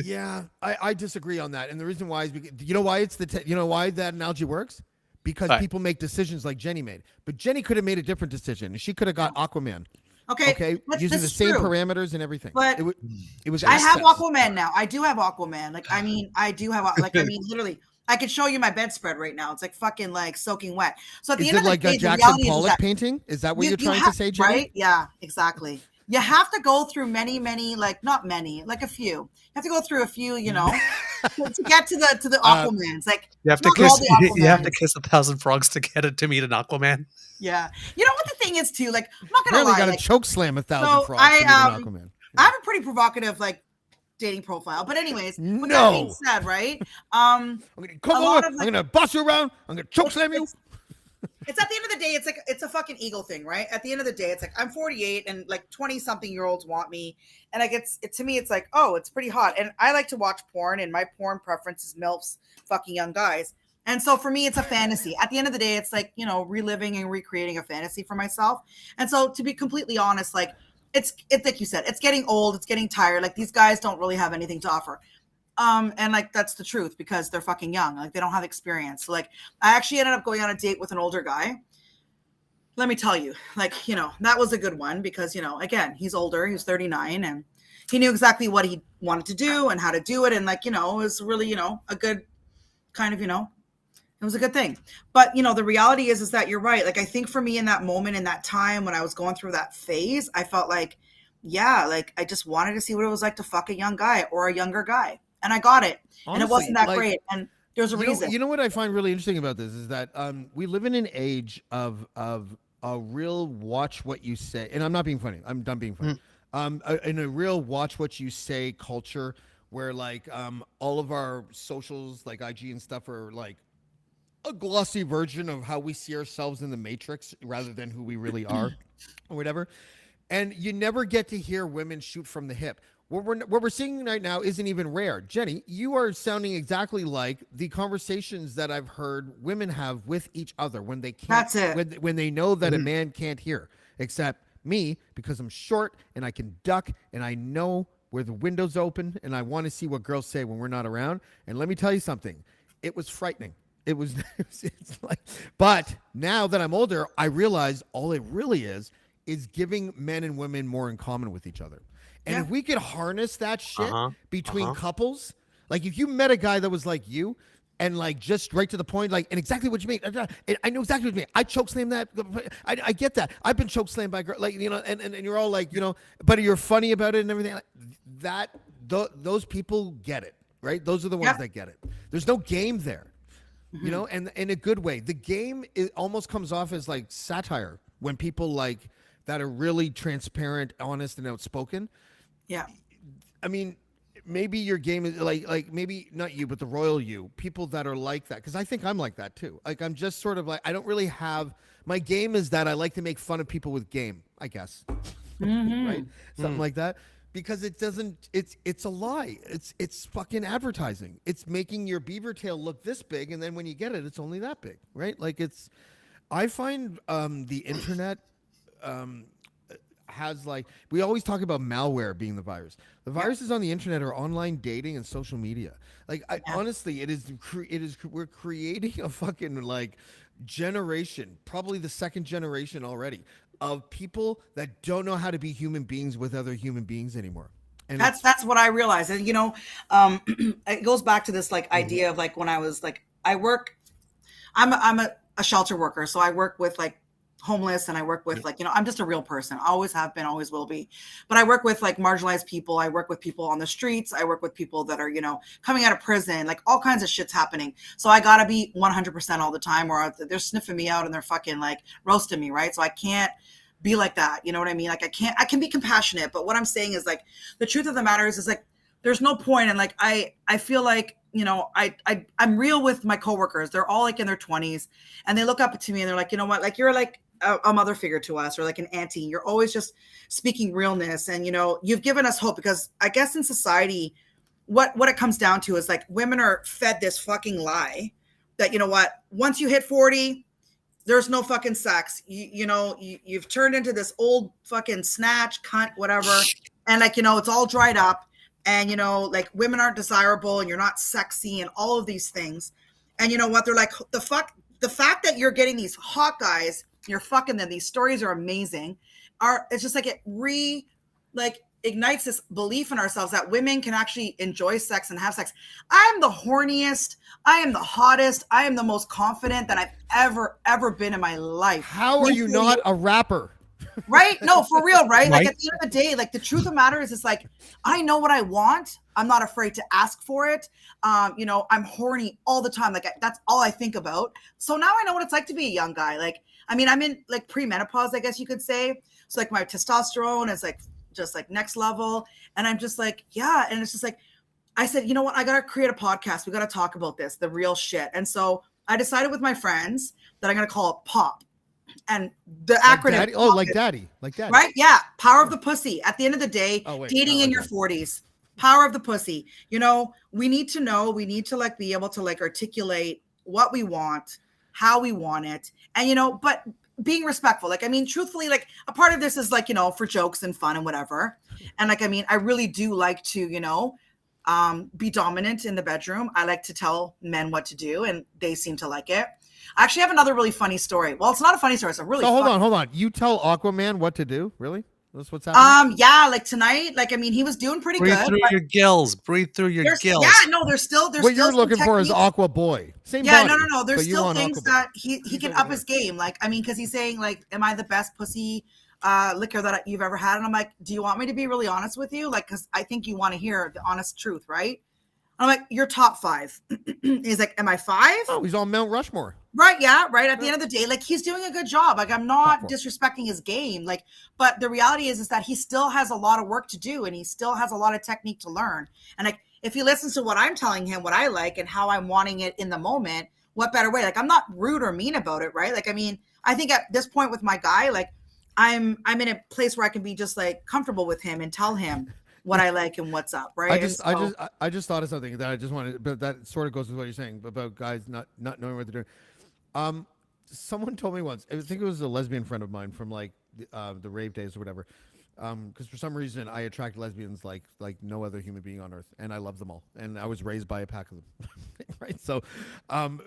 Yeah, I disagree on that, and the reason why is because, you know why why that analogy works? Because Why? people make decisions like Jenny made, but Jenny could have made a different decision. She could have got Aquaman. Okay. Using this the is same true. parameters and everything. But it was. I have access. Aquaman now. I do have Aquaman. Like, I mean, I do have, like, I mean, literally, I could show you my bedspread right now. It's like fucking like soaking wet. So at the Is end it of the like day, a the Jackson reality is Pollock that painting? Is that what you you're trying have- to say, Jenny? Right? Yeah, exactly. You have to go through many, like not many, like a few. You have to go through a few, to get to the Aquaman. It's like you have to not all kiss. the You have to Aquamans. kiss 1,000 frogs to get it to meet an Aquaman. Yeah. You know what the thing is too? Like, I'm not gonna Apparently, lie. got to Like, choke slam 1,000 so frogs I, to meet an Aquaman. I have a pretty provocative like dating profile. But anyways, with that No. being said, right? I'm gonna come a lot over. of, like- I'm gonna boss you around. I'm gonna choke slam you. It's at the end of the day, it's like it's a fucking ego thing, right? At the end of the day, it's like I'm 48 and like 20-something-year-olds want me, and like to me, it's like, oh, it's pretty hot, and I like to watch porn, and my porn preference is milfs fucking young guys, and so for me, it's a fantasy. At the end of the day, it's like reliving and recreating a fantasy for myself, and so to be completely honest, like it's like you said, it's getting old, it's getting tired. Like these guys don't really have anything to offer. And like that's the truth because they're fucking young. Like they don't have experience. So like I actually ended up going on a date with an older guy. Let me tell you, like, that was a good one because, again, he's older, he's 39 and he knew exactly what he wanted to do and how to do it. And like, it was really, a good kind of, it was a good thing. But, the reality is that you're right. Like, I think for me in that moment, in that time when I was going through that phase, I felt like, yeah, like I just wanted to see what it was like to fuck a young guy or a younger guy. And I got it. Honestly, and it wasn't that like, great. And there's a reason. You know what I find really interesting about this is that we live in an age of a real watch what you say. And I'm not being funny. I'm done being funny. In a real watch what you say culture where like all of our socials like IG and stuff are like a glossy version of how we see ourselves in the Matrix rather than who we really are or whatever. And you never get to hear women shoot from the hip. What we're seeing right now isn't even rare. Jenny, you are sounding exactly like the conversations that I've heard women have with each other when they can't. That's it. When they know that a man can't hear, except me, because I'm short and I can duck and I know where the window's open and I want to see what girls say when we're not around. And let me tell you something. It was frightening. It was, it's like, but now that I'm older, I realize all it really is giving men and women more in common with each other. And if we could harness that shit between couples, like if you met a guy that was like you and like just right to the point, like, and exactly what you mean. I know exactly what you mean. I choke slam that. I get that. I've been choke slammed by girls, like, you know, and you're all like, you know, but you're funny about it and everything. Like that, those people get it, right? Those are the ones that get it. There's no game there, you know, and in a good way. The game, it almost comes off as like satire when people like that are really transparent, honest, and outspoken. Yeah. I mean, maybe your game is like maybe not you, but the royal you, people that are like that. Because I think I'm like that too. Like I'm just sort of like, I don't really have, my game is that I like to make fun of people with game, I guess. Right? Something like that. Because it doesn't, it's a lie. It's fucking advertising. It's making your beaver tail look this big. And then when you get it, it's only that big, right? Like I find the internet, has like, we always talk about malware being the virus. The viruses on the internet are online dating and social media. Like honestly, we're creating a fucking like generation, probably the second generation already, of people that don't know how to be human beings with other human beings anymore. And that's what I realized. And you know, it goes back to this like idea of like when I was like, I'm a shelter worker, so I work with like homeless and I work with like, you know, I'm just a real person. Always have been, always will be. But I work with like marginalized people. I work with people on the streets. I work with people that are, you know, coming out of prison, like all kinds of shit's happening. So I gotta be 100% all the time or they're sniffing me out and they're fucking like roasting me, right? So I can't be like that. You know what I mean? Like I can be compassionate, but what I'm saying is like, the truth of the matter is like, there's no point. And like, I feel like, you know, I'm real with my coworkers. They're all like in their 20s and they look up to me and they're like, you know what, like you're like a mother figure to us or like an auntie. You're always just speaking realness. And, you know, you've given us hope because I guess in society, what it comes down to is like women are fed this fucking lie that, you know what, once you hit 40, there's no fucking sex. You've turned into this old fucking snatch, cunt, whatever. And like, you know, it's all dried up and, you know, like women aren't desirable and you're not sexy and all of these things. And you know what? They're like, the fact that you're getting these hot guys, you're fucking them. These stories are amazing. It's just like it ignites this belief in ourselves that women can actually enjoy sex and have sex. I'm the horniest. I am the hottest. I am the most confident that I've ever been in my life. How are you not a rapper? Right? No, for real, right? Like at the end of the day, like the truth of the matter is, it's like, I know what I want. I'm not afraid to ask for it. You know, I'm horny all the time. Like that's all I think about. So now I know what it's like to be a young guy. Like, I mean, I'm in like premenopause, I guess you could say. So like my testosterone is like just like next level. And I'm just like, yeah. And it's just like, I said, you know what? I got to create a podcast. We got to talk about this, the real shit. And so I decided with my friends that I'm going to call it POP. And the acronym. Daddy? Oh, like daddy. Right? Yeah. Power of the pussy. At the end of the day, dating in your that. 40s. Power of the pussy. You know, we need to know, we need to like be able to like articulate what we want, how we want it. And, you know, but being respectful. Like, I mean, truthfully, like a part of this is like, you know, for jokes and fun and whatever. And like, I mean, I really do like to, you know, be dominant in the bedroom. I like to tell men what to do and they seem to like it. I actually have another really funny story. Well, it's not a funny story. It's a really hold on. You tell Aquaman what to do? Really? That's what's happening? Yeah, like tonight, like, I mean, he was doing pretty Breathe good. Through your gills. Breathe through your gills. Yeah, no, there's still what you're looking for is Aqua Boy. Same yeah, body, no. There's still things that he can up over his game. Like, I mean, because he's saying, like, am I the best pussy liquor that you've ever had? And I'm like, do you want me to be really honest with you? Like, because I think you want to hear the honest truth, right? I'm like, you're top 5. He's like, am I 5? Oh, he's on Mount Rushmore. Right, yeah, right. At the end of the day, like, he's doing a good job. Like, I'm not disrespecting his game. Like, but the reality is that he still has a lot of work to do and he still has a lot of technique to learn. And like, if he listens to what I'm telling him, what I like and how I'm wanting it in the moment, what better way? Like, I'm not rude or mean about it, right? Like, I mean, I think at this point with my guy, like, I'm in a place where I can be just like comfortable with him and tell him what I like and what's up, right? I just thought of something that I just wanted, but that sort of goes with what you're saying about guys not knowing what they're doing. Someone told me once, I think it was a lesbian friend of mine from like the rave days or whatever. Because for some reason I attract lesbians like no other human being on earth, and I love them all, and I was raised by a pack of them, right? So,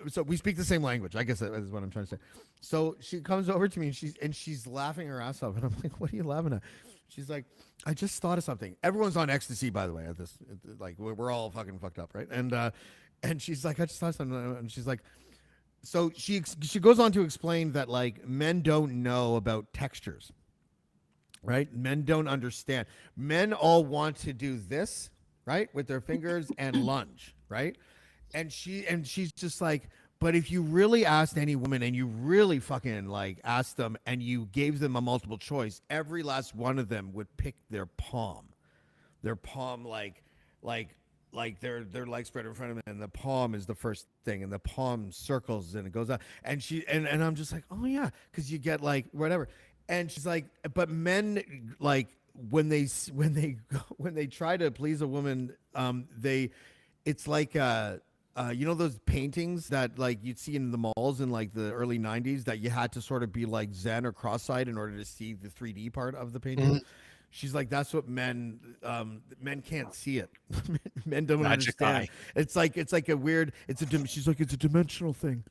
so we speak the same language. I guess that is what I'm trying to say. So she comes over to me and she's laughing her ass off, and I'm like, "What are you laughing at?" She's like, "I just thought of something." Everyone's on ecstasy, by the way. At this, like, we're all fucking fucked up, right? And she's like, "I just thought of something," and she's like. So she goes on to explain that like men don't know about textures. Right? Men don't understand. Men all want to do this, right? With their fingers and lunge, right? And she's just like, but if you really asked any woman and you really fucking like asked them and you gave them a multiple choice, every last one of them would pick their palm. Their palm like their legs spread in front of them, and the palm is the first thing, and the palm circles and it goes out. And I'm just like, oh yeah, because you get like whatever. And she's like, but men like when they try to please a woman, it's like you know those paintings that like you'd see in the malls in like the early 90s that you had to sort of be like Zen or cross-eyed in order to see the 3D part of the painting. Mm-hmm. She's like, that's what men can't see it. Men don't Magic understand. eye. It's like a weird. She's like, it's a dimensional thing.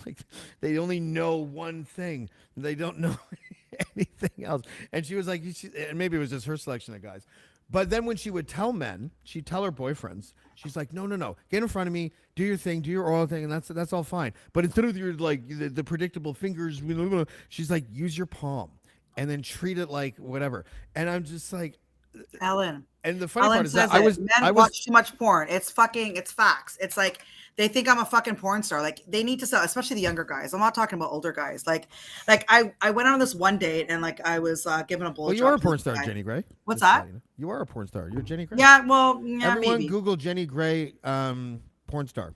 Like they only know one thing. They don't know anything else. And she was like, and maybe it was just her selection of guys. But then when she would tell men, she'd tell her boyfriends, she's like, no, get in front of me, do your thing, do your oral thing, and that's all fine. But instead of your like the predictable fingers, she's like, use your palm. And then treat it like whatever. And I'm just like, Ellen. And the funny part is that men watch too much porn. It's facts. It's like they think I'm a fucking porn star. Like they need to sell, especially the younger guys. I'm not talking about older guys. Like I went on this one date and like I was given a blowjob. Well, you are a porn star, Jenny Gray. What's that? You are a porn star. You're Jenny Gray. Yeah, well, yeah, everyone maybe. Google Jenny Gray porn star.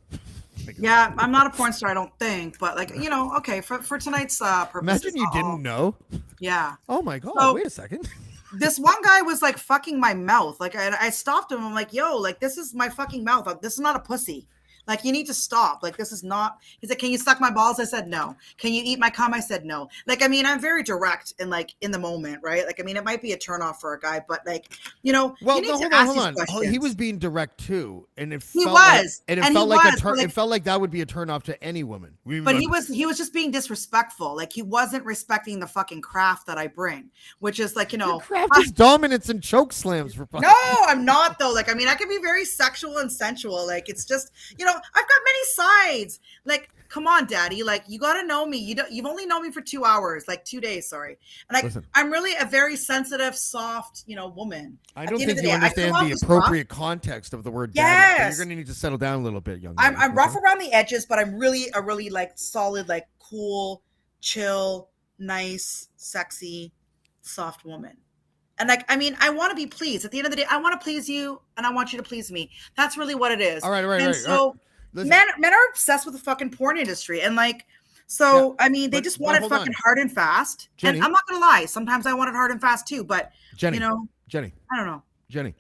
Yeah, I'm not a porn star, I don't think, but like, you know, okay, for tonight's purposes. Imagine you didn't know. Yeah. Oh my God, wait a second. This one guy was like fucking my mouth. Like I stopped him. I'm like, yo, like this is my fucking mouth. This is not a pussy. Like you need to stop. Like this is not. He said, can you suck my balls? I said no. Can you eat my cum? I said no. Like I mean, I'm very direct and like in the moment, right? Like I mean, it might be a turnoff for a guy, but like you know, well, you need no, to hold on. He was being direct too, and it felt like that would be a turnoff to any woman. But he was just being disrespectful. Like he wasn't respecting the fucking craft that I bring, which is like, you know, your craft is dominance and choke slams for fucking. No, I'm not though. Like I mean, I can be very sexual and sensual. Like it's just, you know, I've got many sides. Like, come on, daddy. Like, you got to know me. You've only known me for 2 hours, like 2 days. Sorry. And like, listen, I'm really a very sensitive, soft, you know, woman. I don't think you understand the appropriate context of the word daddy. Yes. You're going to need to settle down a little bit, young lady. I'm rough around the edges, but I'm really a really like solid, like cool, chill, nice, sexy, soft woman. And like, I mean, I want to be pleased. At the end of the day, I want to please you, and I want you to please me. That's really what it is. All right. So men are obsessed with the fucking porn industry, and like, so yeah, I mean, they just want it fucking hard and fast. Jenny, and I'm not gonna lie, sometimes I want it hard and fast too. But Jenny, you know, Jenny, I don't know. Jenny,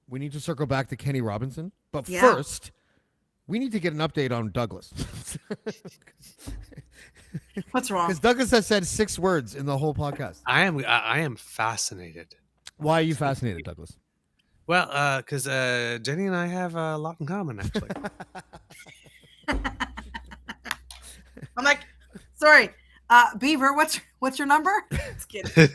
we need to circle back to Kenny Robinson, but first, we need to get an update on Douglas. What's wrong? Because Douglas has said 6 words in the whole podcast. I am fascinated. Why are you fascinated, Douglas? Well, because Jenny and I have a lot in common, actually. I'm like, sorry, Beaver, what's your number? Just kidding. Hey,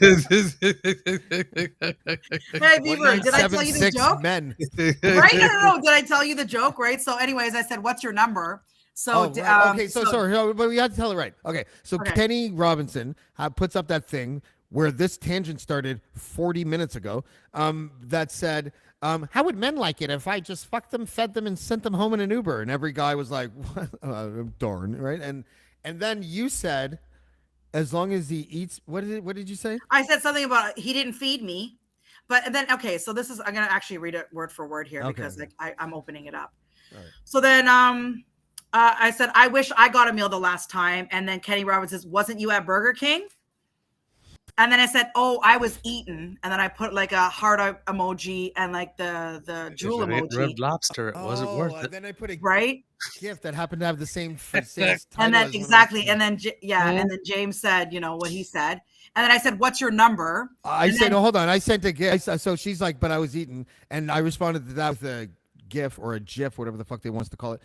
Beaver, did I tell you the joke? Men. Right? No. Did I tell you the joke? Right. So, anyways, I said, "What's your number?" So, okay. So sorry, but we had to tell it right. Okay. So Kenny Robinson puts up that thing where this tangent started 40 minutes ago. That said, how would men like it if I just fucked them, fed them, and sent them home in an Uber? And every guy was like, darn, right? And then you said, as long as he eats, what did you say? I said something about he didn't feed me. But then, okay, so this is, I'm going to actually read it word for word here because like I'm opening it up. Right. So then I said, I wish I got a meal the last time. And then Kenny Robbins says, wasn't you at Burger King? And then I said, "Oh, I was eaten." And then I put like a heart emoji and like the drool If it ain't emoji, Red Lobster, it wasn't worth it. Then I put a right? gift that happened to have the same title. And then as one exactly, of and then and then James said, what he said, and then I said, "What's your number?" I And said, then- "No, hold on." I sent a gift. So she's like, "But I was eaten," and I responded to that with a GIF or a GIF, whatever the fuck they want us to call it.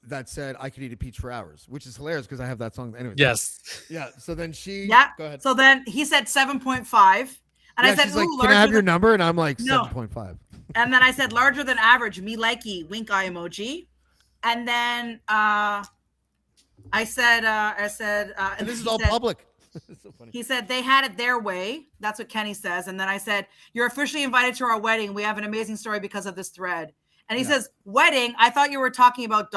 That said, "I could eat a peach for hours," which is hilarious because I have that song. Anyway, Yes. yeah. So then she, yeah. go ahead. So then he said 7.5, and Yeah, I said, she's like, "Ooh, "Can I have larger your than-" number?" And I'm like, No. 7.5. And then I said, "Larger than average, me likey, wink eye emoji," and then I said, And this is he all said- public. It's so funny. He said they had it their way. That's what Kenny says. And then I said, "You're officially invited to our wedding. We have an amazing story because of this thread." And he says, "Wedding? I thought you were talking about ...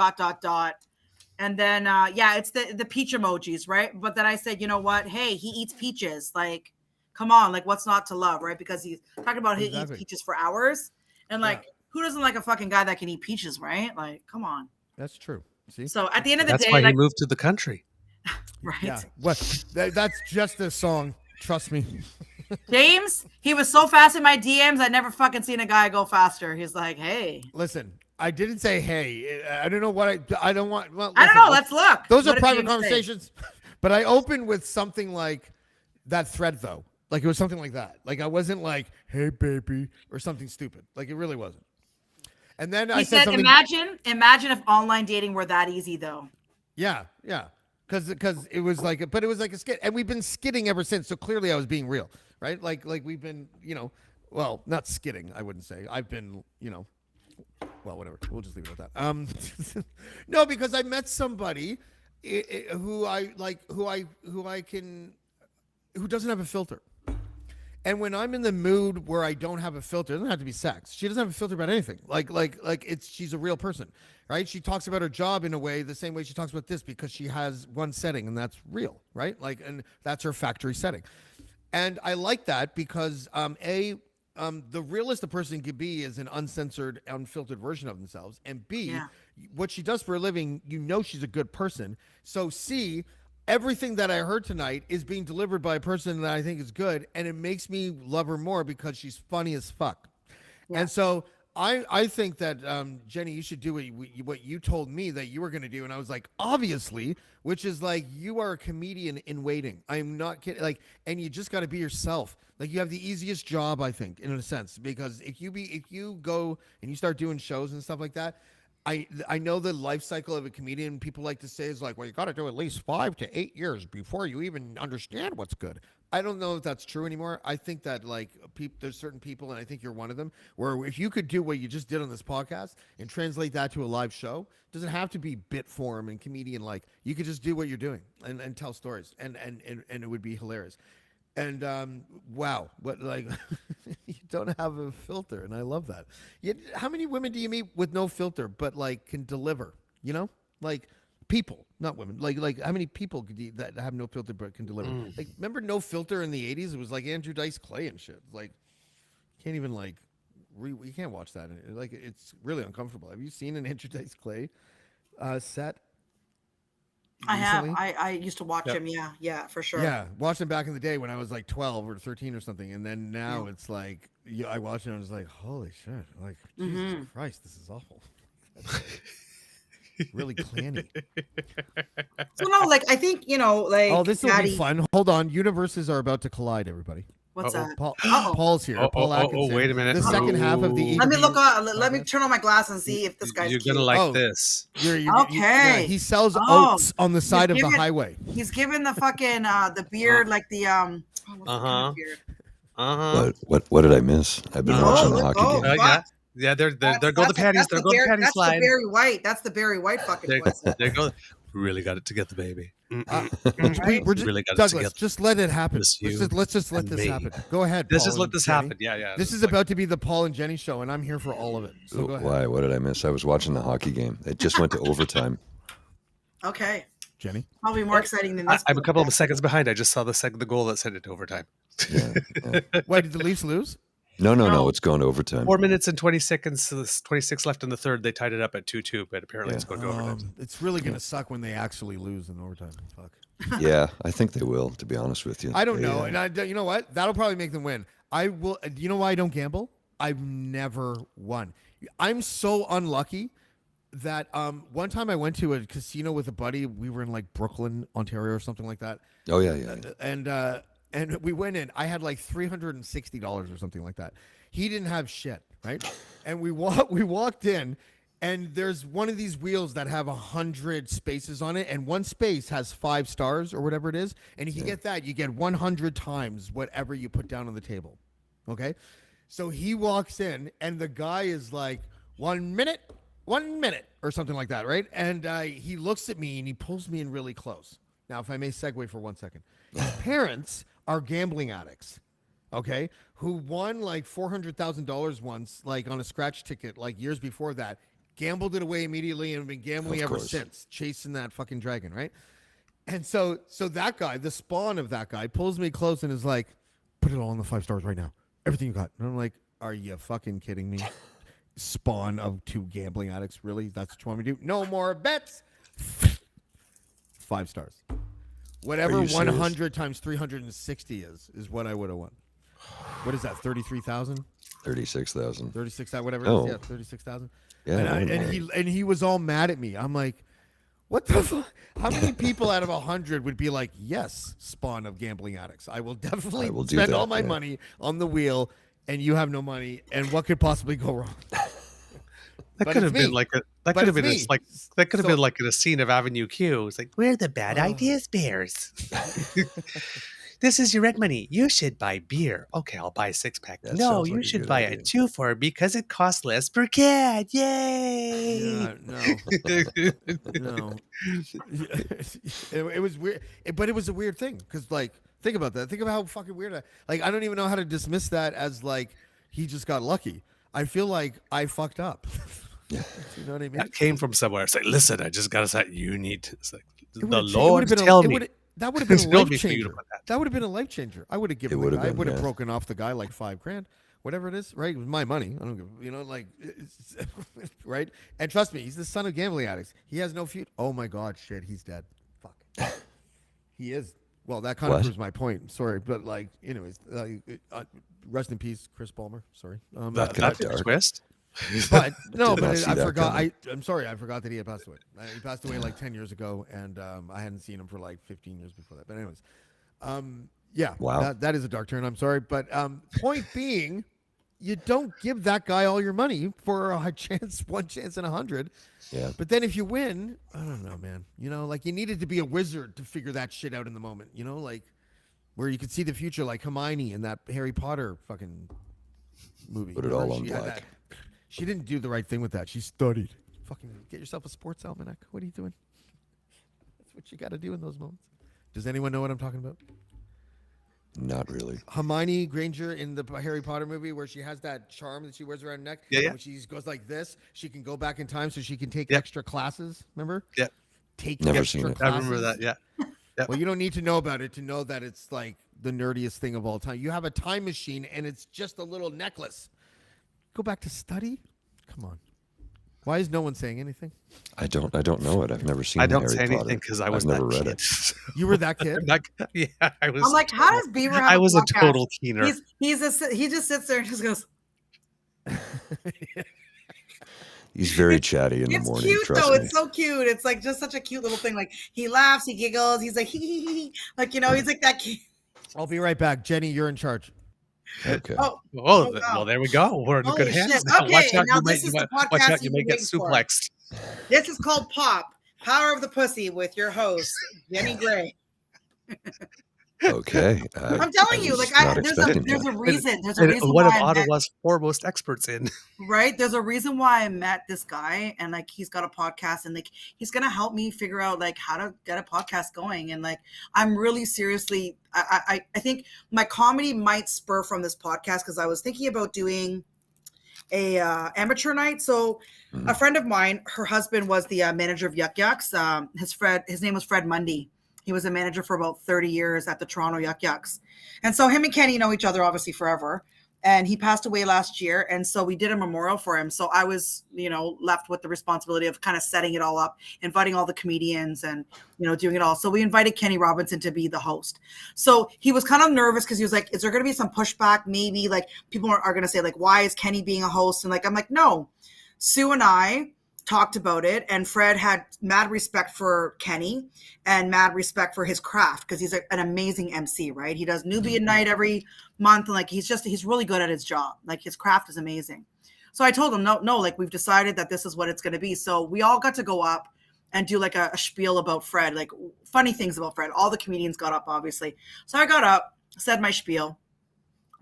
And then it's the peach emojis, right? But then I said, "You know what? Hey, he eats peaches. Like, come on, like what's not to love, right?" Because he's talking about he eats peaches for hours. And like, who doesn't like a fucking guy that can eat peaches, right? Like, come on. That's true. See? So at the end of the That's day, why like, he moved to the country. right. Yeah. What? That's just a song. Trust me. James, he was so fast in my DMs. I never fucking seen a guy go faster. He's like, "Hey." Listen, I didn't say hey. I don't know what I don't want. Well, I don't listen, know. Let's look. Those What are did private James say? conversations. But I opened with something like that thread, though. Like it was something like that. Like I wasn't like, "Hey, baby," or something stupid. Like it really wasn't. And then I He said said, something. imagine if online dating were that easy, though. Yeah, yeah. Because it was like, but it was like a skit, and we've been skidding ever since. So clearly, I was being real, right? Like we've been, well, not skidding. I wouldn't say I've been, well, whatever. We'll just leave it at that. No, because I met somebody who I like, who doesn't have a filter. And when I'm in the mood where I don't have a filter, it doesn't have to be sex. She doesn't have a filter about anything. Like she's a real person, right? She talks about her job in a way, the same way she talks about this, because she has one setting and that's real, right? And that's her factory setting. And I like that because the realest a person can be is an uncensored, unfiltered version of themselves. And B, what she does for a living, she's a good person. So C, everything that I heard tonight is being delivered by a person that I think is good, and it makes me love her more because she's funny as fuck. Yeah. And so I think that Jenny, you should do what you told me that you were going to do, and I was like, obviously, which is like you are a comedian in waiting. I'm not kidding. Like, and you just got to be yourself. Like you have the easiest job, I think, in a sense, because if you go and you start doing shows and stuff like that. I know the life cycle of a comedian. People like to say is like, well, you got to do at least 5 to 8 years before you even understand what's good. I don't know if that's true anymore. I think that like there's certain people, and I think you're one of them, where if you could do what you just did on this podcast and translate that to a live show, it doesn't have to be bit form and comedian like. You could just do what you're doing and tell stories, and it would be hilarious. And wow, what like you don't have a filter, and I love that. How many women do you meet with no filter but like can deliver? Like people, not women. Like how many people that have no filter but can deliver? Like remember No Filter in the '80s? It was like Andrew Dice Clay and shit. Like can't even like you can't watch that. Like it's really uncomfortable. Have you seen an Andrew Dice Clay set? I have. Recently? I used to watch him. Yeah, for sure. Yeah, watched him back in the day when I was like 12 or 13 or something, and then now it's like I watch it and I was like, holy shit! Like Jesus Christ, this is awful. Really clanny. So no, like I think like. Oh, this will be fun. Hold on, universes are about to collide, everybody. What's that? Paul's here. Paul Atkinson. Wait a minute. The second half of the. Let me look on. Let me turn on my glass and see if this guy's. You're cute. gonna like this. Okay. He sells oats on the side of the highway. He's giving the fucking the beard like the What did I miss? I've been watching the hockey game. Yeah, there go the panties. There go the panty slide. That's the Barry White. That's the Barry White fucking voice. There go. Really got it together, baby. We're just, really got Douglas, it together. just let it happen. Let's just let this happen. Go ahead. Let's Paul just let and this Jenny. happen. Yeah. This is about to be the Paul and Jenny show, and I'm here for all of it. So go ahead. Why? What did I miss? I was watching the hockey game. It just went to overtime. Okay. Jenny? Probably more exciting than this. I'm a couple of seconds behind. I just saw the goal that sent it to overtime. Yeah. Why did the Leafs lose? No. It's going to overtime. 4 minutes and 20 seconds. 26 left in the third. They tied it up at 2-2, but apparently it's going to overtime. It's really going to suck when they actually lose in overtime. Fuck. Yeah, I think they will, to be honest with you. I don't know. And you know what? That'll probably make them win. I will. You know why I don't gamble? I've never won. I'm so unlucky that one time I went to a casino with a buddy. We were in like Brooklyn, Ontario, or something like that. Oh yeah. And we went in. I had like $360 or something like that. He didn't have shit, right? And we walked in, and there's one of these wheels that have 100 spaces on it, and one space has 5 stars or whatever it is. And if you get that, you get 100 times whatever you put down on the table. Okay, so he walks in, and the guy is like, 1 minute or something like that, right? And he looks at me and he pulls me in really close. Now, if I may segue for 1 second, his parents are gambling addicts, okay, who won like $400,000 once, like on a scratch ticket, like years before that, gambled it away immediately, and been gambling ever since, chasing that fucking dragon, right? And so that guy, the spawn of that guy, pulls me close and is like, put it all on the 5 stars right now, everything you got. And I'm like, are you fucking kidding me? Spawn of 2 gambling addicts, really? That's what you want me to do? No more bets. 5 stars. Whatever 100 times 360 is what I would have won. What is that? 33,000? 36,000. 36,000, whatever. Oh. It is. Yeah, 36,000. Yeah. And he was all mad at me. I'm like, what the fuck? How many people out of 100 would be like, yes, spawn of gambling addicts? I will definitely spend all my money on the wheel, and you have no money. And what could possibly go wrong? That could have been like in a scene of Avenue Q. It's like, we're the bad ideas bears. This is your rent money. You should buy beer. Okay, I'll buy a 6-pack. No, you should buy a 2-for because it costs less per cat. Yay! Yeah, no. It was weird, but it was a weird thing because, like, think about that. Think about how fucking weird. I don't even know how to dismiss that as like he just got lucky. I feel like I fucked up. You know what I mean? That came from somewhere. It's like, listen, I just gotta say, you need to. It's like, the would've Lord been tell me. That would have been a Tell life me for you to changer. put that. That would have been a life changer. I would have given. I would have broken off the guy like $5,000, whatever it is. Right? It was my money. I don't give. Like, right? And trust me, he's the son of gambling addicts. He has no future. Oh my God, shit, he's dead. Fuck. He is. Well, that kind of proves my point. Sorry, but like, anyways, rest in peace, Chris Palmer. Sorry. That's a twist. But no, but see I that forgot. coming. I'm sorry, I forgot that he had passed away. He passed away like 10 years ago, and I hadn't seen him for like 15 years before that. But anyways, yeah, Wow. that is a dark turn. I'm sorry, but point being, you don't give that guy all your money for a chance, 1 chance in 100. Yeah. But then if you win, I don't know, man. You know, like you needed to be a wizard to figure that shit out in the moment. You know, like where you could see the future, like Hermione in that Harry Potter fucking movie. Put it all on black. She didn't do the right thing with that. She studied. Fucking get yourself a sports almanac. What are you doing? That's what you got to do in those moments. Does anyone know what I'm talking about? Not really. Hermione Granger in the Harry Potter movie where she has that charm that she wears around her neck. Yeah. When she goes like this, she can go back in time so she can take extra classes. Remember? Yeah. Take Never extra seen it. classes. I remember that. Yeah. Well, you don't need to know about it to know that it's like the nerdiest thing of all time. You have a time machine and it's just a little necklace. Go back to study? Come on. Why is no one saying anything? I don't know it. I've never seen. I don't Harry say Potter. anything because I was I've never that read kid. it. You were that kid? Yeah, I was. I'm like, how does Beaver have I was a podcast? total keener. He just sits there and just goes. He's very chatty in the It's morning. cute Trust though. me. It's so cute. It's like just such a cute little thing. Like he laughs, he giggles. He's like, hee. Like, you know, he's like that kid. I'll be right back. Jenny, you're in charge. Okay. Oh, Oh, wow. Well, there we go. We're in Holy good hands shit. now. Okay, Watch out, now you this might, is you the might, watch podcast out, you you've may been get waiting for. suplexed. This is called Pop, Power of the Pussy with your host, Jenny Gray. Okay. I'm telling you, was like not there's expecting a that. reason. There's a And reason one of why I met, Ottawa's foremost experts in. right? There's a reason why I met this guy, and like he's got a podcast, and like he's gonna help me figure out like how to get a podcast going. And like I'm really seriously, I think my comedy might spur from this podcast because I was thinking about doing a amateur night. So a friend of mine, her husband was the manager of Yuck Yucks. His name was Fred Mundy. He was a manager for about 30 years at the Toronto Yuck Yucks. And so him and Kenny know each other obviously forever. and he passed away last year. And so we did a memorial for him. So I was, left with the responsibility of kind of setting it all up, inviting all the comedians and, doing it all. So we invited Kenny Robinson to be the host. So he was kind of nervous because he was like, is there going to be some pushback? Maybe like people are going to say like, why is Kenny being a host? And like, I'm like, no, Sue and I talked about it, and Fred had mad respect for Kenny and mad respect for his craft because he's an amazing MC, right? He does Nubian Night every month, and like he's really good at his job. Like his craft is amazing. So I told him, no, like we've decided that this is what it's going to be. So we all got to go up and do like a spiel about Fred, like funny things about Fred. All the comedians got up, obviously. So I got up, said my spiel,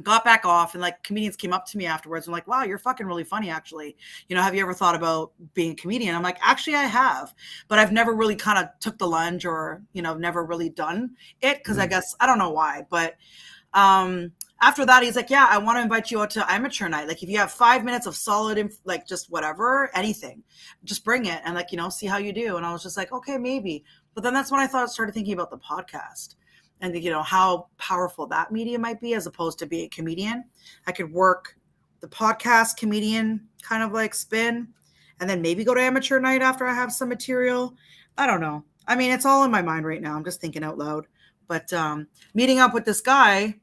got back off, and like comedians came up to me afterwards and like, wow, you're fucking really funny, actually. Have you ever thought about being a comedian? I'm like, actually I have, but I've never really kind of took the lunge or, never really done it because I guess I don't know why. But after that, he's like, yeah, I want to invite you out to amateur night. Like if you have 5 minutes of solid, like just whatever, anything, just bring it and like, see how you do. And I was just like, okay, maybe. But then that's when I started thinking about the podcast. And how powerful that media might be as opposed to being a comedian. I could work the podcast comedian kind of like spin and then maybe go to amateur night after I have some material. I don't know. I mean, it's all in my mind right now. I'm just thinking out loud. But meeting up with this guy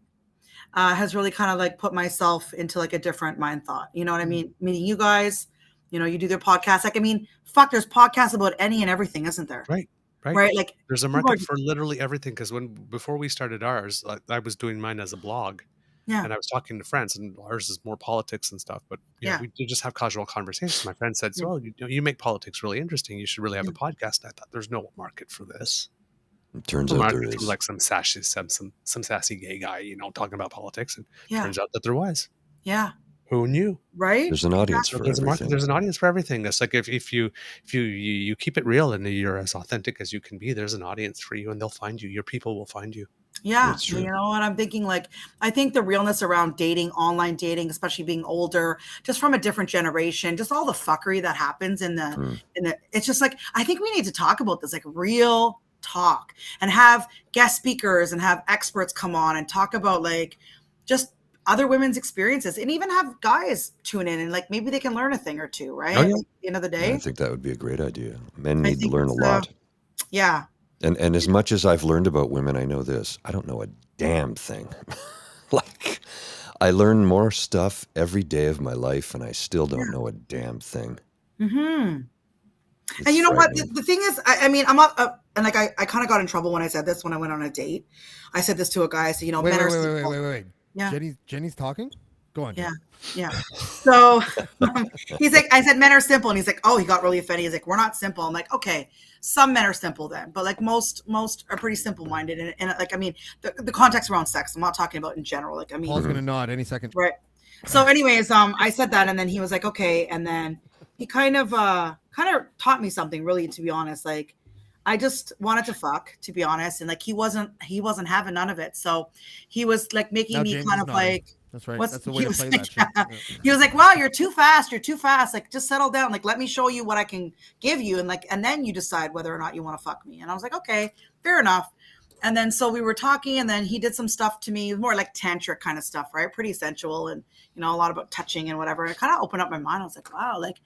has really kind of like put myself into like a different mind thought. You know what I mean? Meeting you guys, you do their podcast. Like, I mean, fuck, there's podcasts about any and everything, isn't there? Right. Like there's a market for literally everything. Because before we started ours, I was doing mine as a blog, and I was talking to friends, and ours is more politics and stuff. But we just have casual conversations. My friend said, "So, you make politics really interesting. You should really have a podcast." And I thought, "There's no market for this." It turns out there For is. like some sassy gay guy, talking about politics, and Yeah. turns out that there was. Yeah. Who knew? Right. There's an audience for There's a market. everything. There's an audience for everything. It's like if you keep it real and you're as authentic as you can be, there's an audience for you, and they'll find you. Your people will find you. Yeah. That's true. You know what I'm thinking? Like, I think the realness around dating, online dating, especially being older, just from a different generation, just all the fuckery that happens in the it's just like, I think we need to talk about this, like real talk, and have guest speakers and have experts come on and talk about like just other women's experiences, and even have guys tune in and like maybe they can learn a thing or two, right? Oh, yeah. At the end of the day. I think that would be a great idea. Men I need to think learn a it's, lot. Yeah. And as much as I've learned about women, I know this. I don't know a damn thing. Like, I learn more stuff every day of my life, and I still don't know a damn thing. Mm-hmm. It's And you know what? frightening. The thing is, I mean, I'm not, and like I kind of got in trouble when I said this when I went on a date. I said this to a guy. I said, Wait, men are wait, simple. wait. Yeah. Jenny's talking? Go on. Yeah. Yeah. So he's like, I said, men are simple. And he's like, oh, he got really offended. He's like, we're not simple. I'm like, okay, some men are simple then, but like most are pretty simple minded. And like, I mean, the context around sex, I'm not talking about in general. Like, I mean, Paul's gonna nod any second. right. So anyways, I said that, and then he was like, okay. And then he kind of taught me something, really, to be honest. Like, I just wanted to fuck, to be honest. And like, he wasn't having none of it. So he was like making Now me James kind is of nodding. like, That's right. what's- That's the way he to was play like, that yeah. shit. He was like, wow, you're too fast. You're too fast. Like, just settle down. Like, let me show you what I can give you. And then you decide whether or not you want to fuck me. And I was like, okay, fair enough. And then, so we were talking, and then he did some stuff to me, more like tantric kind of stuff, right? Pretty sensual, and, a lot about touching and whatever. And it kind of opened up my mind. I was like, wow, like,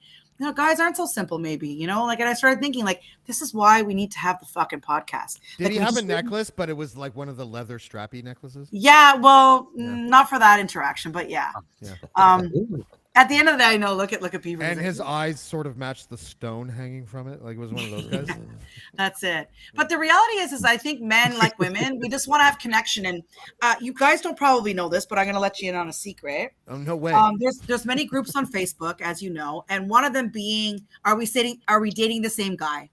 guys aren't so simple, maybe, like, and I started thinking, like, this is why we need to have the fucking podcast. Did Like, he we have a just- necklace, but it was like one of the leather strappy necklaces? Yeah, well, Yeah. not for that interaction, but yeah. Yeah. Ooh. At the end of the day, I know, look at Beaver. And He's his like, eyes sort of matched the stone hanging from it. Like it was one of those guys. that's it. But the reality is I think men, like women, we just want to have connection. And you guys don't probably know this, but I'm going to let you in on a secret. Oh, no way. There's many groups on Facebook, as you know, and one of them being, are we dating the same guy?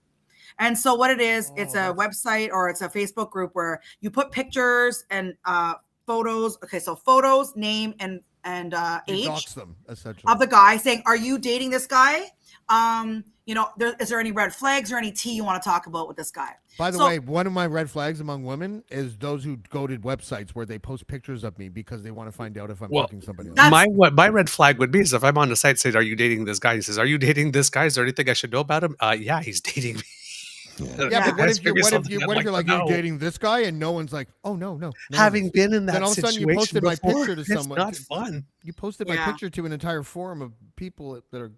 And so what it is, it's a website or it's a Facebook group where you put pictures and photos. Okay, so photos, name, and You age dox them, essentially. of the guy, saying, are you dating this guy? Is there any red flags or any tea you want to talk about with this guy? By the So- way, one of my red flags among women is those who go to websites where they post pictures of me because they want to find out if I'm Well, fucking somebody else. That's- What my red flag would be is if I'm on the site saying, "Are you dating this guy?" He says, "Are you dating this guy? Is there anything I should know about him?" Yeah, he's dating me. Yeah, but what Guys, if you figure what if something you out, what if you're like no. you're dating this guy and no one's like, oh no no. no Having one's. been in that Then all of a sudden you situation posted my before, picture to it's someone. not fun. You posted my Yeah. picture to an entire forum of people that are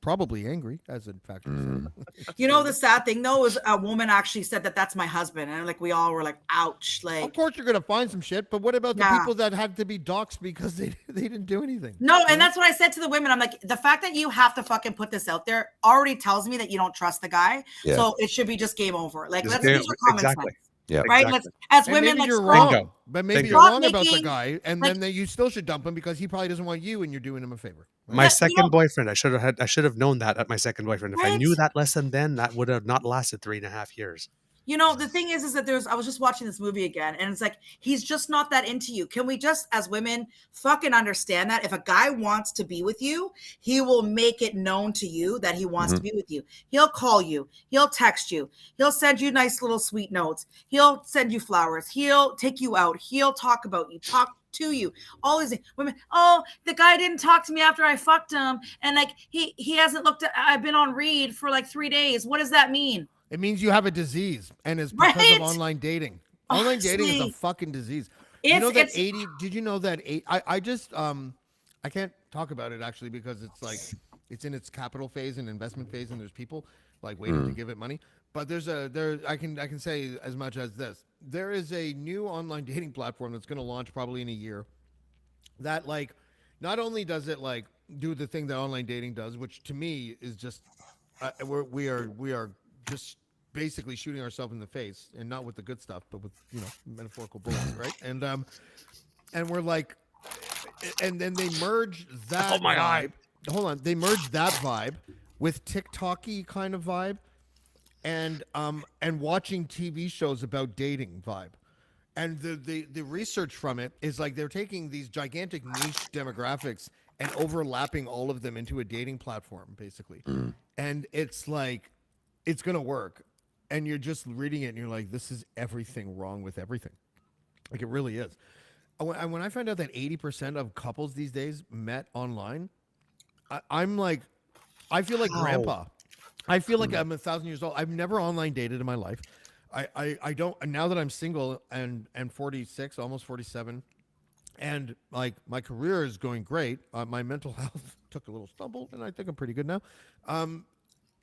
probably angry, as in fact. You know, the sad thing though is a woman actually said that that's my husband, and like we all were like, ouch. Of Like, course you're gonna find some shit, but what about the Yeah. people that had to be doxxed because they didn't do anything? no, and that's what I said to the women. I'm like, the fact that you have to fucking put this out there already tells me that you don't trust the guy. Yeah. So it should be just game over. Like, Just let's game- use your common exactly. sense. Yeah. Right? Exactly. Let's, as And women, maybe like, you're stop- wrong, but maybe Bingo. you're wrong Stop about the making, guy, and like- then you still should dump him because he probably doesn't want you, and you're doing him a favor. My Yeah, second boyfriend, I should have known that at my second boyfriend. If I Right? knew that lesson then, that would have not lasted 3.5 years. You know, the thing is that I was just watching this movie again, and it's like, he's just not that into you. Can we just, as women, fucking understand that if a guy wants to be with you, he will make it known to you that he wants to be with you. He'll call you, he'll text you, he'll send you nice little sweet notes, he'll send you flowers, he'll take you out, he'll talk about you, talk to you. All these women, oh, the guy didn't talk to me after I fucked him, and like he hasn't looked at, I've been on read for like 3 days. What does that mean? It means you have a disease, and it's because Right? of online dating. Online dating is a Honestly. fucking disease. It's- You know that it's- 80? Did you know that I just I can't talk about it actually because it's like it's in its capital phase and investment phase, and there's people like waiting to give it money. But I can say as much as this. There is a new online dating platform that's going to launch probably in a year. That like not only does it like do the thing that online dating does, which to me is just we are just basically shooting ourselves in the face, and not with the good stuff, but with metaphorical bullets, right? And we're like, and then they merge that Oh my vibe. God. Hold on, they merge that vibe with TikTok-y kind of vibe, and watching TV shows about dating vibe. And the research from it is like they're taking these gigantic niche demographics and overlapping all of them into a dating platform, basically. And it's like, it's going to work. And you're just reading it and you're like, this is everything wrong with everything. Like, it really is. When I found out that 80% of couples these days met online, I'm like, I feel like grandpa. I feel like I'm 1,000 years old. I've never online dated in my life. I don't, now that I'm single and 46, almost 47, and like my career is going great. My mental health took a little stumble, and I think I'm pretty good now.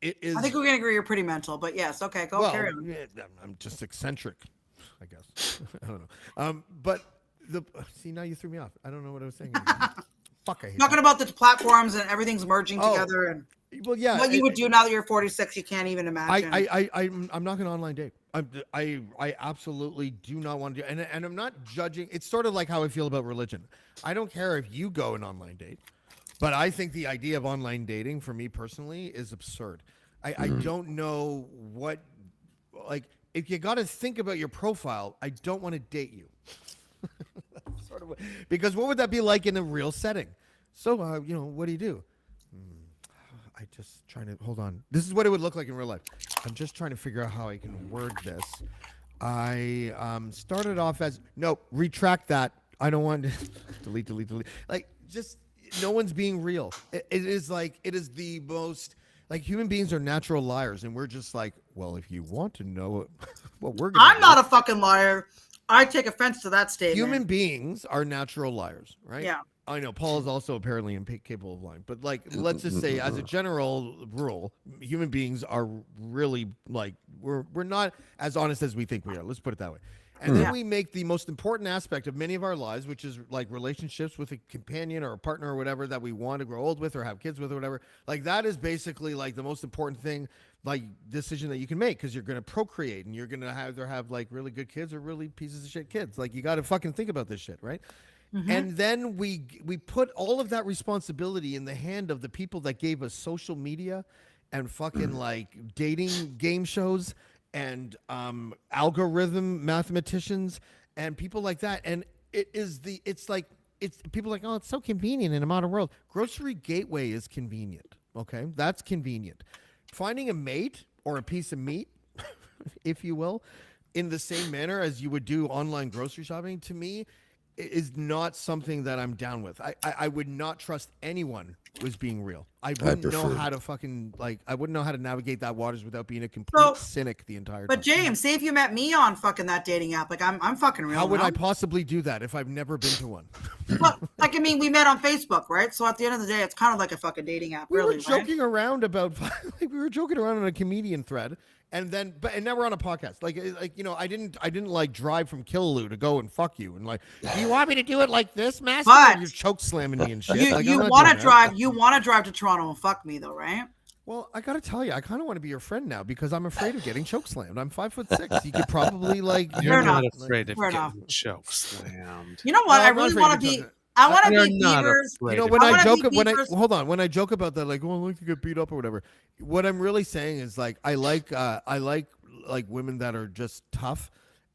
It is. I think we're gonna agree you're pretty mental, but yes, okay, carry on. Yeah, I'm just eccentric, I guess. I don't know. But see, now you threw me off. I don't know what I was saying. Fuck, I hate Talking that. about the platforms and everything's merging together, and Well, yeah. what you would do now that you're 46, you can't even imagine. I'm not going to online date. I absolutely do not want to do, and I'm not judging. It's sort of like how I feel about religion. I don't care if you go an online date, but I think the idea of online dating for me personally is absurd. I don't know what, like, if you got to think about your profile, I don't want to date you. Sort of, because what would that be like in a real setting? So, what do you do? I just trying to hold on. This is what it would look like in real life. I'm just trying to figure out how I can word this. I started off as retract that. I don't want to delete. Like, just no one's being real. It is the most, like, human beings are natural liars, and we're just like, well, if you want to know what we're gonna I'm do, not a fucking liar. I take offense to that statement. human beings are natural liars, right? Yeah. I know Paul is also apparently incapable of lying, but like, let's just say as a general rule, human beings are really like, we're not as honest as we think we are. Let's put it that way. And then we make the most important aspect of many of our lives, which is like relationships with a companion or a partner or whatever that we want to grow old with or have kids with or whatever. Like, that is basically like the most important thing, like, decision that you can make, because you're going to procreate and you're going to either have like really good kids or really pieces of shit kids. Like, you got to fucking think about this shit, right? And then we put all of that responsibility in the hand of the people that gave us social media and fucking like dating game shows and algorithm mathematicians and people like that. And it's people like, oh, it's so convenient in a modern world. Grocery Gateway is convenient. Okay, that's convenient. Finding a mate or a piece of meat, if you will, in the same manner as you would do online grocery shopping, to me, is not something that I'm down with. I would not trust anyone was being real. I wouldn't know prefer- how to fucking like. I wouldn't know how to navigate that waters without being a complete So- cynic the entire time. But James, say if you met me on fucking that dating app, like I'm fucking real. How would now. I possibly do that if I've never been to one? Well, like I mean, we met on Facebook, right? So at the end of the day, it's kind of like a fucking dating app, We really. were joking around about like we were joking around on a comedian thread, and now we're on a podcast. Like I didn't like drive from Killaloe to go and fuck you, and like, do you want me to do it like this, Master? But- You're choke slamming me and shit. You Like, you I'm not want doing to that. drive? You want to drive to Toronto and fuck me though, right? Well, I gotta tell you, I kind of want to be your friend now because I'm afraid of getting choke slammed. I'm 5'6". You could probably like. You're enough. not afraid of Fair getting choke slammed. You know what? No, I I'm not really afraid want of to be. choking. I want to You're be not Beavers. afraid You know, of when I I wanna joke, be when I Beavers. hold on, when I joke about that, like, well, I like to get beat up or whatever. What I'm really saying is like, I like women that are just tough,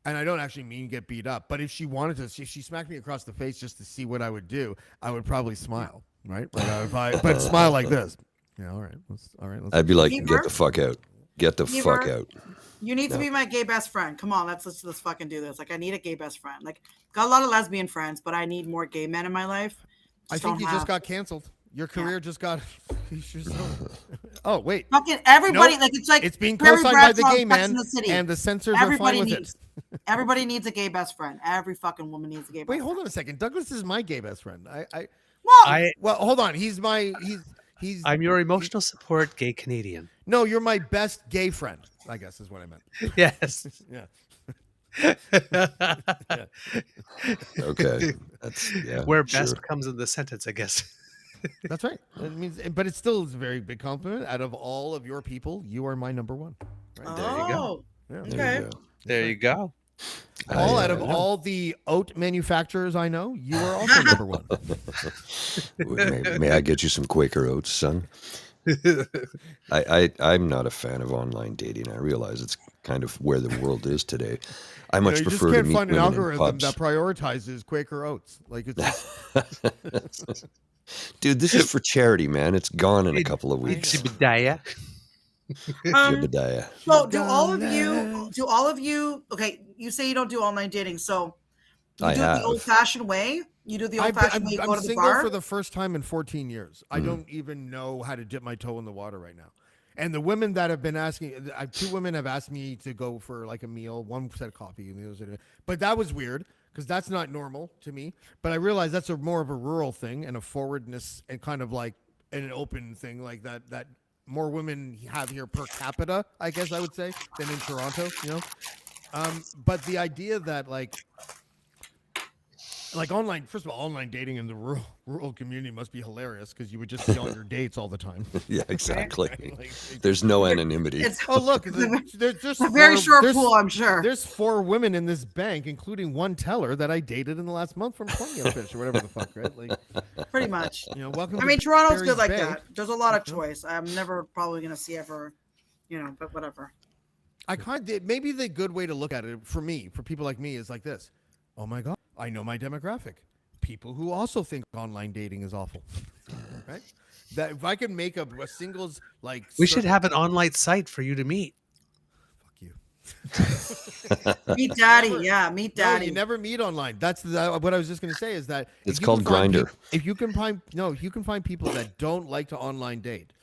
and I don't actually mean get beat up. But if she wanted to, if she smacked me across the face just to see what I would do, I would probably smile, right? But smile like this. Yeah, all right. Let's. I'd be like, Beaver? get the fuck out. Get the fuck Beaver? out. You need to be my gay best friend. Come on, let's fucking do this. Like I need a gay best friend. Like got a lot of lesbian friends, but I need more gay men in my life. I think you just got canceled. Your career just got. Oh wait. fucking everybody. Nope. Like it's like It's being Terry co-signed by the Bradshaw gay in Sex man, and the City. and the censors are fine with it. Everybody needs a gay best friend. Every fucking woman needs a gay. Wait, best hold friend. on a second. Douglas is my gay best friend. Well, Well, hold on. He's I'm your emotional support gay Canadian. No, you're my best gay friend, I guess is what I meant. Yes. Yeah. Okay. That's Where sure. best comes in the sentence, I guess. That's right. It means, but it still is a very big compliment. Out of all of your people, you are my number one. Right? There you go. Yeah. There you Okay. go. There you go. Out of all the oat manufacturers I know, you are also number one. May I get you some Quaker Oats, son? I'm not a fan of online dating. I realize it's kind of where the world is today. I much You just prefer to can't meet find an women in algorithm pubs. that prioritizes Quaker Oats. Like it's just, Dude, this is for charity, man. It's gone in a couple of weeks. Jebediah. Jebediah. So do all of you? Okay, you say you don't do online dating, so you I do it have. the old-fashioned way. You do the old-fashioned way. You go I'm to the single bar. for the first time in 14 years. I don't even know how to dip my toe in the water right now. And the women that have been asking, two women have asked me to go for like a meal. One said coffee, but that was weird because that's not normal to me. But I realize that's more of a rural thing and a forwardness and kind of like an open thing like that more women have here per capita, I guess I would say, than in Toronto, you know? But the idea that like online, first of all, online dating in the rural community must be hilarious because you would just see all your dates all the time. Yeah, exactly. Like, There's no anonymity. It's oh look, there's just a very short there's- pool, I'm sure. There's 4 women in this bank, including one teller that I dated in the last month from Plenty of Fish or whatever the fuck, right? Like, Pretty much. welcome. I to mean, Toronto's Barry's good like Bay. that. There's a lot of choice. I'm never probably gonna see ever, but whatever. Maybe the good way to look at it for me, for people like me, is like this. Oh my God, I know my demographic. People who also think online dating is awful, right? That if I could make a singles like We should have an online site for you to meet. Fuck you. Meet Daddy, yeah, meet No, Daddy. you never meet online. That's what I was just going to say is that if It's you called can find Grindr. if you can find people that don't like to online date,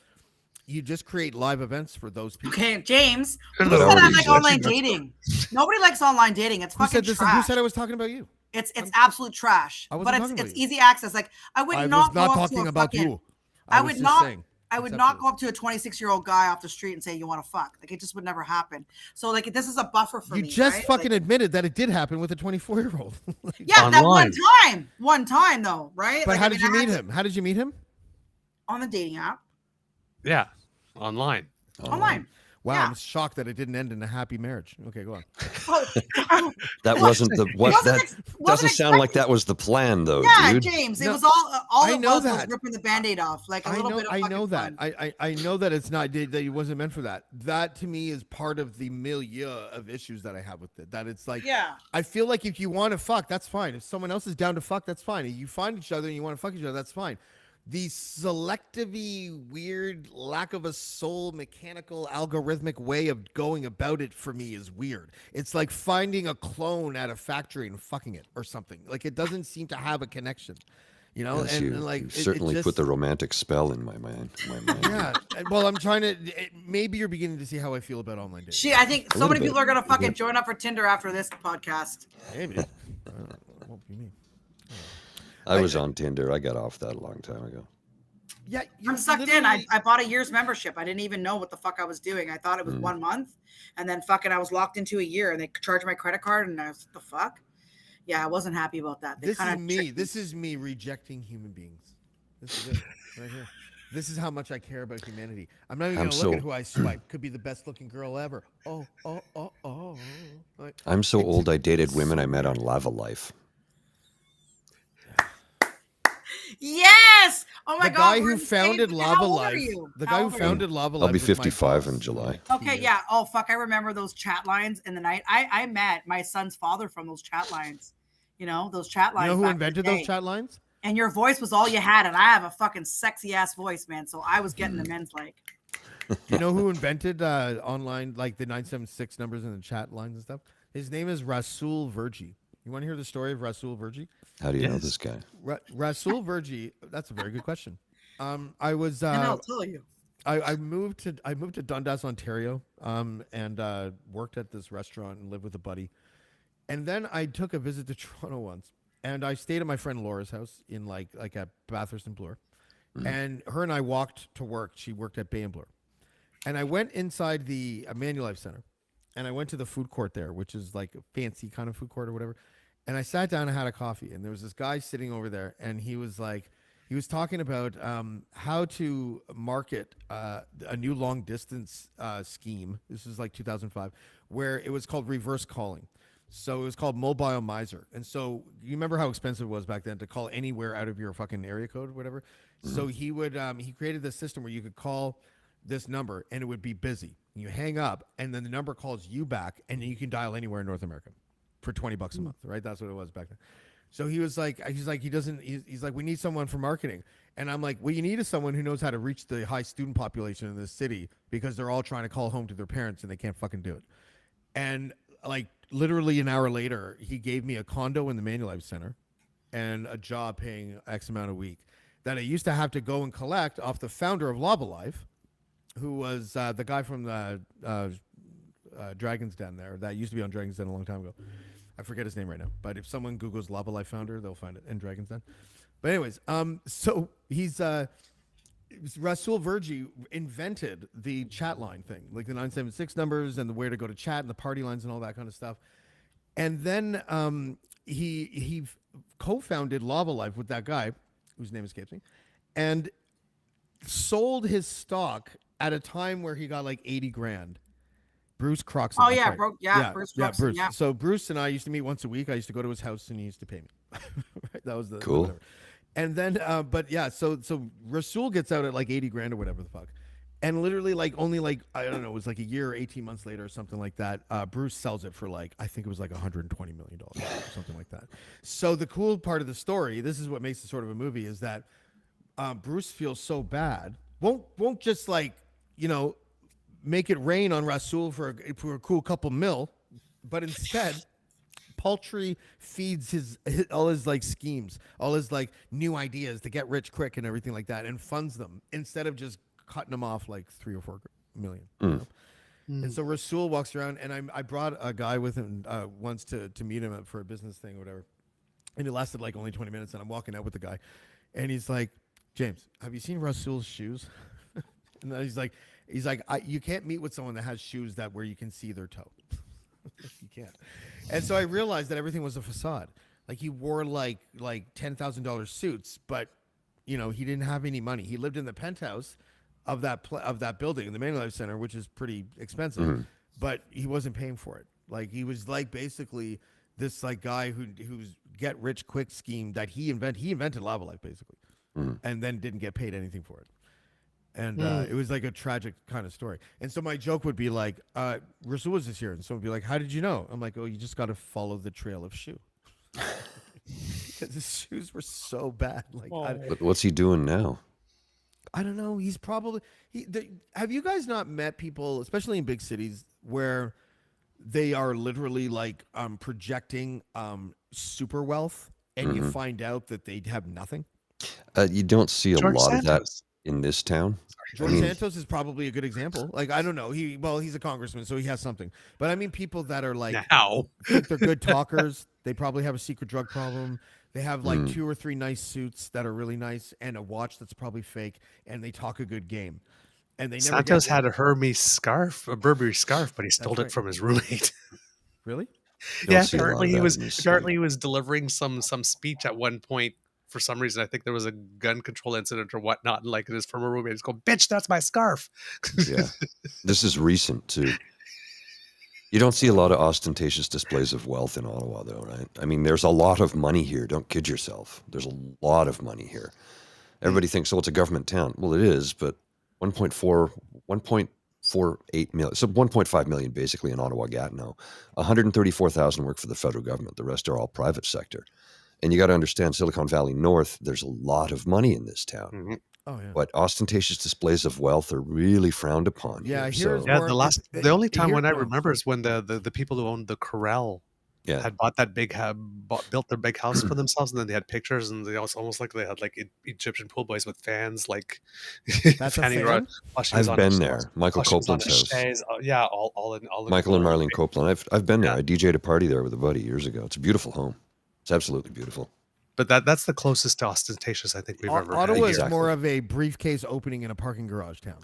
you just create live events for those people. Okay, James. Who That said I already like exists. online dating? Nobody likes online dating. It's Who fucking said this? Who trash. said I was talking about you? It's absolute trash. I wasn't But talking it's about you. easy access. Like I would I not was not go up talking to a about fucking, you. I was would just not. saying. I would Accept not it. go up to a 26-year-old guy off the street and say you want to fuck. Like it just would never happen. So like this is a buffer for You me. just right? fucking Like, admitted that it did happen with a 24-year-old. yeah, that Online. one time though, right? But Like, how I did mean, you I meet had him? How did you meet him? on the dating app? Yeah. Online. Online. Wow, Yeah. I'm shocked that it didn't end in a happy marriage. Okay, go on. Oh, That wasn't the what wasn't that ex- doesn't wasn't sound like that was the plan though, yeah, dude. James. It No, was all I it know was that. ripping the Band-Aid off. Like a little bit of I fucking know that. fun. I know that it's not that it wasn't meant for that. That to me is part of the milieu of issues that I have with it. That it's like Yeah. I feel like if you want to fuck, that's fine. If someone else is down to fuck, that's fine. If you find each other and you want to fuck each other, that's fine. The selectively weird, lack of a soul, mechanical, algorithmic way of going about it for me is weird. It's like finding a clone at a factory and fucking it or something. Like it doesn't seem to have a connection. You know, Yes, and you, like you it certainly just, put the romantic spell in my mind. yeah. Well, I'm trying to. Maybe you're beginning to see how I feel about online dating. I think A so little many bit, people are gonna a little fucking bit. join up for Tinder after this podcast. Maybe. Won't be me. I was on Tinder. I got off that a long time ago. Yeah, I'm sucked in. I bought a year's membership. I didn't even know what the fuck I was doing. I thought it was 1 month, and then fucking I was locked into a year, and they charged my credit card, and I was, what the fuck? Yeah, I wasn't happy about that. They This is kinda me. tricked me. This is me rejecting human beings. This is it right here. This is how much I care about humanity. I'm not even I'm gonna look so- at who I swipe. Could be the best looking girl ever. Oh. Like, I'm so it's old. I dated women so I met on weird. Lava Life. Yes. Oh my The god. guy we're who in the same- founded How Lava old are Life. you? The How guy who old are you? founded Lava Life. I'll be was my 55 boss in for, July. like, 2 Okay, years. yeah. Oh fuck, I remember those chat lines in the night. I met my son's father from those chat lines. You know, those chat You lines. know who back in the invented those day. chat lines? And your voice was all you had, and I have a fucking sexy ass voice, man. So I was getting the men's like. You know who invented online, like the 976 numbers in the chat lines and stuff? His name is Rasul Verji. You want to hear the story of Rasul Verji? How do you know Yes. this guy? Rasul Verji. That's a very good question. I was And I'll tell you. I moved to Dundas, Ontario, and worked at this restaurant and lived with a buddy. And then I took a visit to Toronto once, and I stayed at my friend Laura's house in like at Bathurst and Bloor. And her and I walked to work. She worked at Bay and Bloor. And I went inside the Manulife Center, and I went to the food court there, which is like a fancy kind of food court or whatever. And I sat down and had a coffee, and there was this guy sitting over there, and he was talking about how to market a new long distance scheme. This is like 2005, where it was called reverse calling. So it was called Mobile Miser. And so you remember how expensive it was back then to call anywhere out of your fucking area code or whatever. So he created this system where you could call this number and it would be busy. You hang up, and then the number calls you back, and then you can dial anywhere in North America for $20 a month, right? That's what it was back then. So he's like, we need someone for marketing. And I'm like, what you need is someone who knows how to reach the high student population in this city, because they're all trying to call home to their parents and they can't fucking do it. And like literally an hour later, he gave me a condo in the Manulife Center and a job paying X amount a week that I used to have to go and collect off the founder of Lava Life, who was the guy from the Dragon's Den there that used to be on Dragon's Den a long time ago. I forget his name right now, but if someone Googles Lava Life founder, they'll find it in Dragon's Den. But anyways, so he's Rasul Verji invented the chat line thing, like the 976 numbers and the where to go to chat and the party lines and all that kind of stuff. And then he co-founded Lava Life with that guy whose name escapes me, and sold his stock at a time where he got like 80 grand. Bruce Croxon. Oh that's yeah, right. bro. Yeah, Bruce Croxon, Bruce. yeah. So Bruce and I used to meet once a week. I used to go to his house and he used to pay me. Right? That was the Cool. whatever. And then, but yeah, so Rasul gets out at like 80 grand or whatever the fuck. And literally like only like, I don't know, it was like a year or 18 months later or something like that. Bruce sells it for like, I think it was like $120 million or something like that. So the cool part of the story, this is what makes it sort of a movie, is that Bruce feels so bad. Won't just like, you know, make it rain on Rasul for a cool couple mil, but instead paltry feeds all his like schemes, all his like new ideas to get rich quick and everything like that, and funds them instead of just cutting them off like 3 or 4 million. You know? And so Rasul walks around, and I brought a guy with him once to meet him for a business thing or whatever, and it lasted like only 20 minutes, and I'm walking out with the guy, and he's like, James, have you seen Rasul's shoes? And then he's like, you can't meet with someone that has shoes that where you can see their toe. You can't. And so I realized that everything was a facade. Like he wore like $10,000 suits, but you know he didn't have any money. He lived in the penthouse of that building in the Manulife Center, which is pretty expensive, but he wasn't paying for it. Like he was like basically this like guy who's get rich quick scheme that he invented Lava Life basically, and then didn't get paid anything for it. And it was like a tragic kind of story. And so my joke would be like, Rasul was just here. And someone would be like, how did you know? I'm like, oh, you just got to follow the trail of shoe. Because his shoes were so bad. Like, But what's he doing now? I don't know. He's probably... have you guys not met people, especially in big cities, where they are literally like projecting super wealth and you find out that they have nothing? You don't see a George lot of that Santos. in this town. George mean- Santos is probably a good example. Like, I don't know. He's a congressman, so he has something. But I mean, people that are like Now. think they're good talkers. They probably have a secret drug problem. They have like Mm. 2 or 3 nice suits that are really nice and a watch that's probably fake, and they talk a good game. And they never Santos get had a Hermes scarf, a Burberry scarf, but he stole right. it from his roommate. really. You don't Yeah, see a lot of apparently he that was in this city. apparently he was delivering some speech at one point. For some reason, I think there was a gun control incident or whatnot, and like his former roommate is going, "Bitch, that's my scarf." Yeah. This is recent too. You don't see a lot of ostentatious displays of wealth in Ottawa, though, right? I mean, there's a lot of money here. Don't kid yourself. There's a lot of money here. Everybody thinks, oh, it's a government town. Well, it is, but 1.48 million, so 1.5 million basically in Ottawa-Gatineau. 134,000 work for the federal government. The rest are all private sector. And you got to understand, Silicon Valley North, there's a lot of money in this town. Mm-hmm. Oh yeah. But ostentatious displays of wealth are really frowned upon. Yeah, here. here's So, Yeah, Or the only time here- when I no. remember is when the people who owned the corral yeah. had bought that built their big house for themselves, and then they had pictures, and they also almost like they had like Egyptian pool boys with fans, like That's a fanning fan? around. while she was I've on been a- there. Michael while she was on Copeland's a house. chaise. Yeah, all in Michael and Marlene Copeland. I've been there. Yeah. I DJ'd a party there with a buddy years ago. It's a beautiful home. It's absolutely beautiful. But that's the closest to ostentatious I think we've ever had. Ottawa is Exactly. more of a briefcase opening in a parking garage town.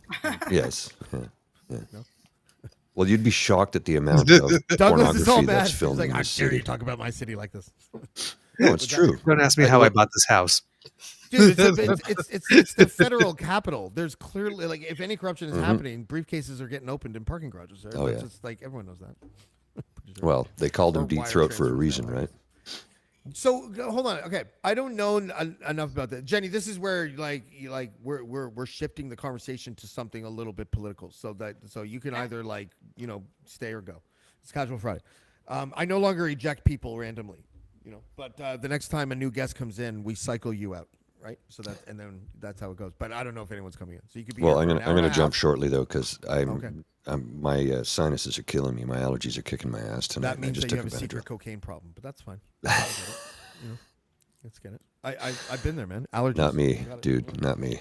Yes. Yeah. No? Well, you'd be shocked at the amount of Douglas is all pornography bad. that's He's filmed like, in I this dare you city. talk about my city like this. No, it's true. Don't ask me how I bought this house. Dude, it's the federal capital. There's clearly, like, if any corruption is happening, briefcases are getting opened in parking garages. There. Oh, That's yeah. just like everyone knows that. Well, they called him Or Deep wire Throat for a transfers reason, that way. right? So hold on. Okay, I don't know enough about that, Jenny. This is where we're shifting the conversation to something a little bit political, so you can either stay or go. It's Casual Friday. I no longer eject people randomly, but the next time a new guest comes in, we cycle you out, right? So then that's how it goes. But I don't know if anyone's coming in, so you could be. Well, here I'm for gonna an hour and a jump half. shortly though, because Okay. my sinuses are killing me. My allergies are kicking my ass tonight. That and I means just that you took have a Benadryl. secret cocaine problem, but that's fine. I get it. Let's get it. I've been there, man. Allergies. Not me, You got it. dude. Not me.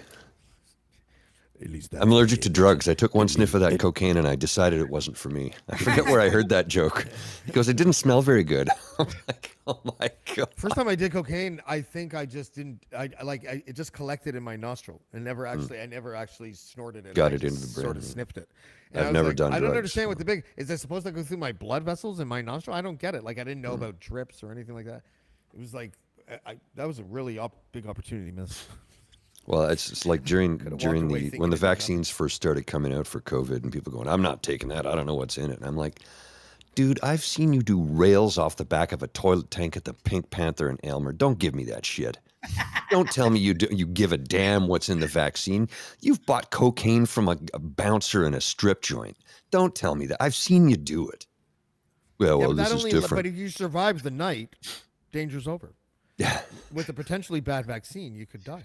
At least I'm allergic to drugs. I took one sniff of that cocaine and I decided it wasn't for me. I forget where I heard that joke. He goes, "It didn't smell very good." I'm like, oh my god. First time I did cocaine, I think I just didn't. It just collected in my nostril and never actually. I never actually snorted it. Got I it into just the Sort of brain. sniffed it. I've I was never like, done I don't drugs, understand what so- the big is. That supposed to go through my blood vessels in my nostril? I don't get it. Like I didn't know about drips or anything like that. It was like that was a really big opportunity miss. Well, it's like during walked away the thinking when the it was nothing. vaccines first started coming out for COVID, and people going, "I'm not taking that. I don't know what's in it." And I'm like, dude, I've seen you do rails off the back of a toilet tank at the Pink Panther in Aylmer. Don't give me that shit. Don't tell me you give a damn what's in the vaccine. You've bought cocaine from a bouncer in a strip joint. Don't tell me that. I've seen you do it. Well, Yeah, well, but this that is only. different. But if you survive the night, danger's over. Yeah. With a potentially bad vaccine, you could die.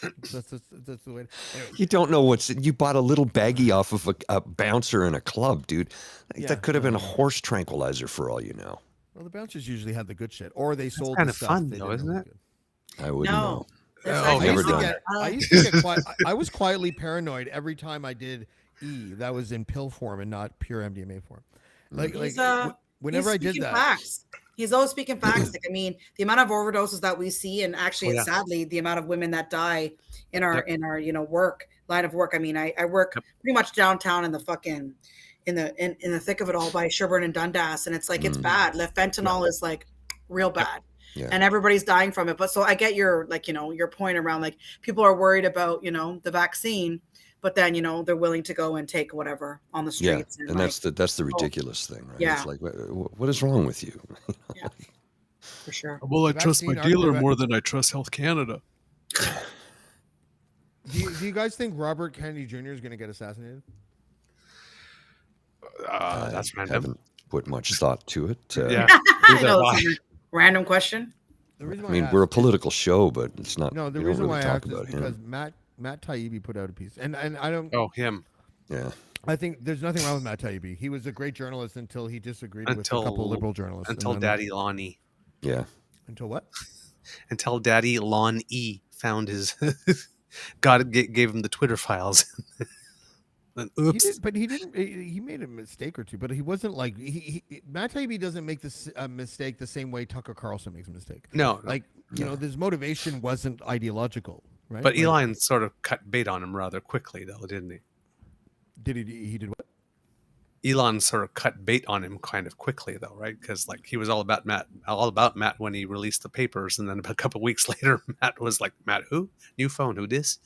that's the way. Anyway, You don't know what's. You bought a little baggie off of a bouncer in a club, dude. Yeah, That could have been a horse tranquilizer for all you know. well, the bouncers usually had the good shit, or they sold kinda the stuff fun, they though, didn't isn't know it? was good. I wouldn't No. know. There's Oh, I actually never used to done some- get. I used to get I was quietly paranoid every time I did E. That was in pill form and not pure MDMA form. Whenever he's I did speaking that, facts. He's always speaking facts. Like, I mean, the amount of overdoses that we see, and actually, yeah. sadly, the amount of women that die in our work line of work. I mean, I work pretty much downtown in the fucking in the thick of it all by Sherburne and Dundas, and it's like it's bad. Fentanyl is like real bad. Yeah. And everybody's dying from it. But so I get your your point around like people are worried about, the vaccine, but then, they're willing to go and take whatever on the Yeah, streets. and that's the ridiculous thing, right? Yeah. It's like, what is wrong with you? Yeah, for sure. Well, I The trust my vaccine dealer argument- more than I trust Health Canada. do you guys think Robert Kennedy Jr. is going to get assassinated? That's I random. haven't put much thought to it. Yeah. I know why? this is a random question. The reason I why mean, asked we're a is- political show, but it's not. No, the we don't reason really why I talk asked is about because him. Matt Taibbi put out a piece, and I don't. Oh, him. Yeah, I think there's nothing wrong with Matt Taibbi. He was a great journalist until he disagreed with a Until- couple of liberal journalists. Until and then- Daddy Lonnie. yeah. Until what? Until Daddy Lon E found his God gave him the Twitter files. And He oops. did, but he didn't. He made a mistake or two, but he wasn't like Matt Taibbi doesn't make this mistake the same way Tucker Carlson makes a mistake. No, Like his motivation wasn't ideological, right? but Like, Elon sort of cut bait on him rather quickly, though, didn't he? did he? He did what? Elon sort of cut bait on him kind of quickly, though, right? Because like he was all about Matt when he released the papers, and then a couple of weeks later, Matt was like, "Matt, who? New phone? Who this?"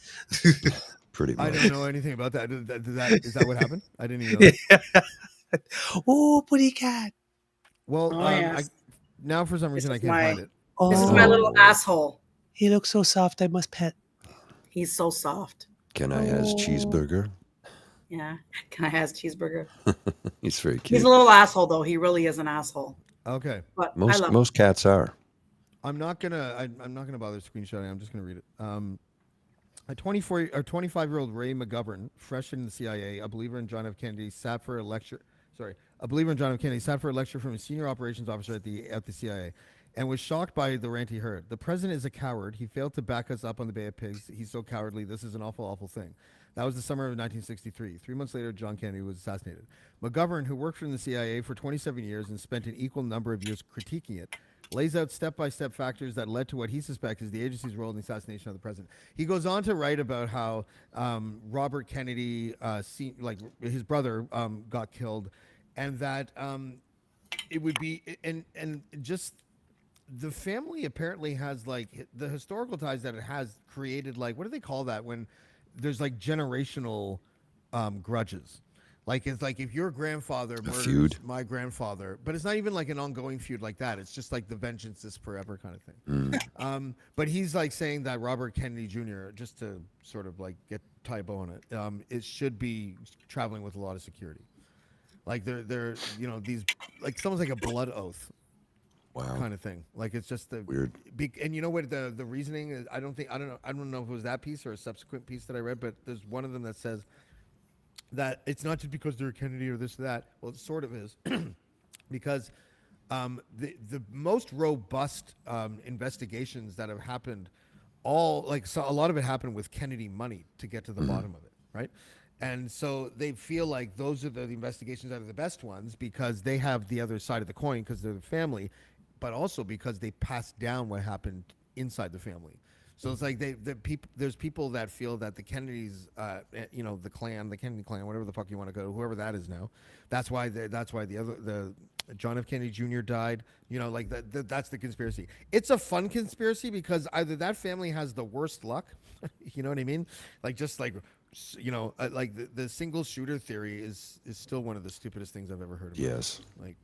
Pretty much. I don't know anything about that. Is that what happened? I didn't even know. That. Oh, pretty cat. Well, Oh, yes. now for some reason I is can't my- find it. This is my little asshole. He looks so soft. I must pet. He's so soft. Can I has cheeseburger? Yeah. Can I have cheeseburger? He's very cute. He's a little asshole, though. He really is an asshole. Okay, But I love him. Most cats are. I'm not gonna bother screenshotting. I'm just gonna read it. A 25-year-old Ray McGovern, fresh in the CIA, a believer in John F. Kennedy, sat for a lecture. A believer in John F. Kennedy sat for a lecture from a senior operations officer at the CIA, and was shocked by the rant he heard. The president is a coward. He failed to back us up on the Bay of Pigs. He's so cowardly. This is an awful, awful thing. That was the summer of 1963. 3 months later, John Kennedy was assassinated. McGovern, who worked for the CIA for 27 years and spent an equal number of years critiquing it, lays out step-by-step factors that led to what he suspects is the agency's role in the assassination of the president. He goes on to write about how Robert Kennedy, his brother, got killed, and that it would be and just the family apparently has like the historical ties that it has created. Like, what do they call that when there's like generational grudges? Like, it's like if your grandfather murders feud. my grandfather, but it's not even like an ongoing feud like that. It's just like the vengeance is forever kind of thing. But he's like saying that Robert Kennedy Jr., just to sort of like get tie a bow on it, it should be traveling with a lot of security. Like they're these, like someone's like a blood oath. Wow. Kind of thing. Like, it's just the Weird. And you know what the reasoning is? I don't know if it was that piece or a subsequent piece that I read, but there's one of them that says that it's not just because they're Kennedy or this or that. Well, it sort of is, because the most robust investigations that have happened, a lot of it happened with Kennedy money to get to the bottom of it, right? And so they feel like those are the investigations that are the best ones because they have the other side of the coin because they're the family, but also because they passed down what happened inside the family. So it's like there's people that feel that the Kennedys, the Kennedy clan, whatever the fuck you want to go, whoever that is now, that's why the John F. Kennedy Jr. died. That's the conspiracy. It's a fun conspiracy because either that family has the worst luck, you know what I mean? Like, just like, like the single shooter theory is still one of the stupidest things I've ever heard of. Yes. Like,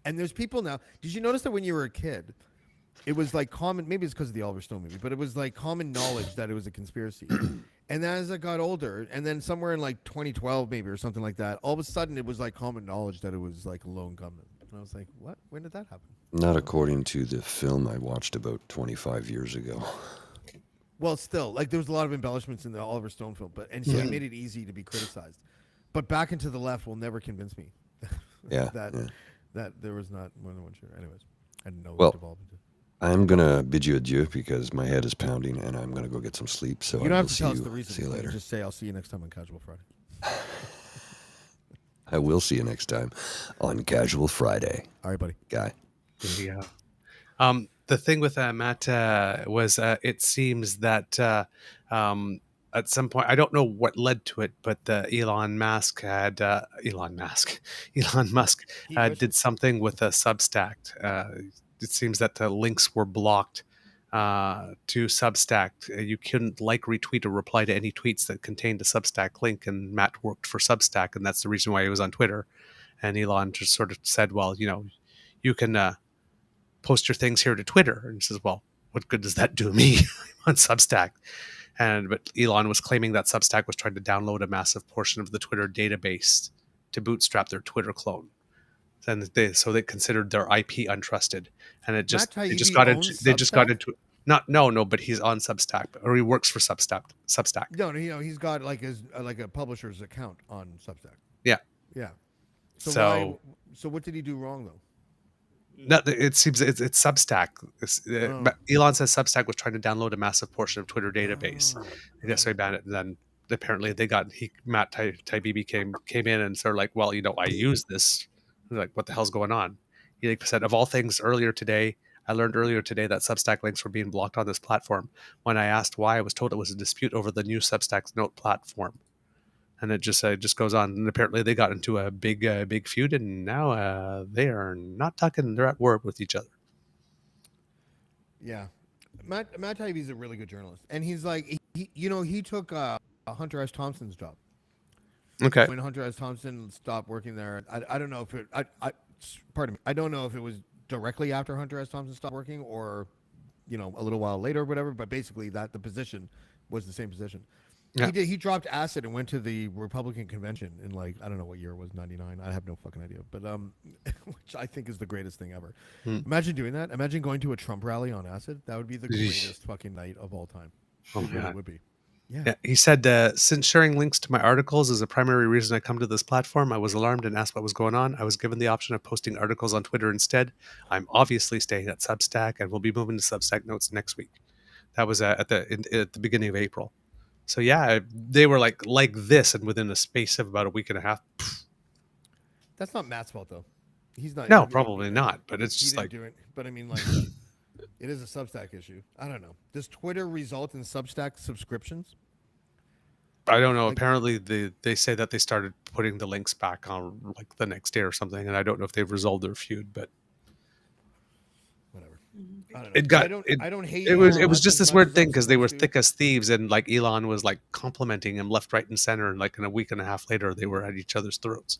and there's people now. Did you notice that when you were a kid, it was like common, maybe it's because of the Oliver Stone movie, but it was like common knowledge that it was a conspiracy. And then as I got older, and then somewhere in like 2012 maybe or something like that, all of a sudden it was like common knowledge that it was like a lone gunman. And I was like, what? When did that happen? Not according to the film I watched about 25 years ago. Well, still, like, there was a lot of embellishments in the Oliver Stone film, and so it made it easy to be criticized. But Back and to the Left will never convince me that there was not more than one shooter. Anyways, I didn't know what it evolved into. I'm going to bid you adieu because my head is pounding and I'm going to go get some sleep. So You don't I have will to see tell us you. the reason. See you You can later. just say, I'll see you next time on Casual Friday. I will see you next time on Casual Friday. All right, buddy. Guy. Yeah. The thing with Matt was it seems that at some point, I don't know what led to it, but Elon Musk did something with a Substack. It seems that the links were blocked to Substack. You couldn't retweet, or reply to any tweets that contained a Substack link, and Matt worked for Substack, and that's the reason why he was on Twitter. And Elon just sort of said, well, you can post your things here to Twitter. And he says, well, what good does that do me on Substack? But Elon was claiming that Substack was trying to download a massive portion of the Twitter database to bootstrap their Twitter clone. And so they considered their IP untrusted. And they just got into but he's on Substack, or he works for Substack. No, he's got like a publisher's account on Substack. Yeah. Yeah. So what did he do wrong though? No, it seems it's Substack. Oh. Elon says Substack was trying to download a massive portion of Twitter database. Oh. I guess they banned it. And then apparently Matt Taibbi came in and sort of like, well, I use this. Like, what the hell's going on? He like said, of all things, I learned earlier today that Substack links were being blocked on this platform. When I asked why, I was told it was a dispute over the new Substack's note platform. And it just goes on. And apparently they got into a big feud, and now they are not talking. They're at war with each other. Yeah, Matt Taibbi's a really good journalist, and he's like he took Hunter S. Thompson's job. Okay. When Hunter S. Thompson stopped working there, I don't know if it pardon me, I don't know if it was directly after Hunter S. Thompson stopped working or a little while later or whatever, but basically that the position was the same position. Yeah. He dropped acid and went to the Republican convention in I don't know what year it was, 99. I have no fucking idea. But which I think is the greatest thing ever. Imagine doing that. Imagine going to a Trump rally on acid. That would be the greatest fucking night of all time. Oh, it really would be. Yeah. He said, since sharing links to my articles is a primary reason I come to this platform, I was alarmed and asked what was going on. I was given the option of posting articles on Twitter instead. I'm obviously staying at Substack and will be moving to Substack Notes next week. That was at the beginning of April. So yeah, they were like this, and within the space of about a week and a half. That's not Matt's fault though. He's not. No, probably not. But it's just like, do it. But I mean, it is a Substack issue. I don't know. Does Twitter result in Substack subscriptions? I don't know. Apparently, they say that they started putting the links back on like the next day or something, and I don't know if they've resolved their feud, but whatever. I don't know. I don't hate it. Was just this weird thing because they were thick as thieves, and like Elon was like complimenting him left, right, and center, and like in a week and a half later, they were at each other's throats.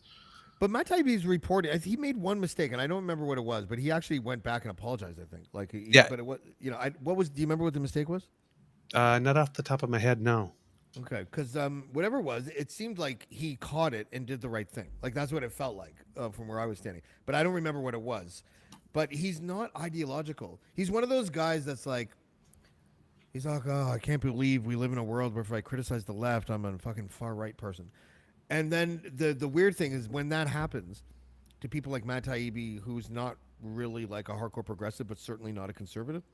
But Matt Taibbi's reporting, he made one mistake, and I don't remember what it was, but he actually went back and apologized. I think, But it was, what was? Do you remember what the mistake was? Not off the top of my head, no. Okay, because whatever it was, it seemed like he caught it and did the right thing. Like that's what it felt like from where I was standing. But I don't remember what it was. But he's not ideological. He's one of those guys that's like, he's like, oh, I can't believe we live in a world where if I criticize the left, I'm a fucking far right person. And then the weird thing is when that happens to people like Matt Taibbi, who's not really like a hardcore progressive, but certainly not a conservative,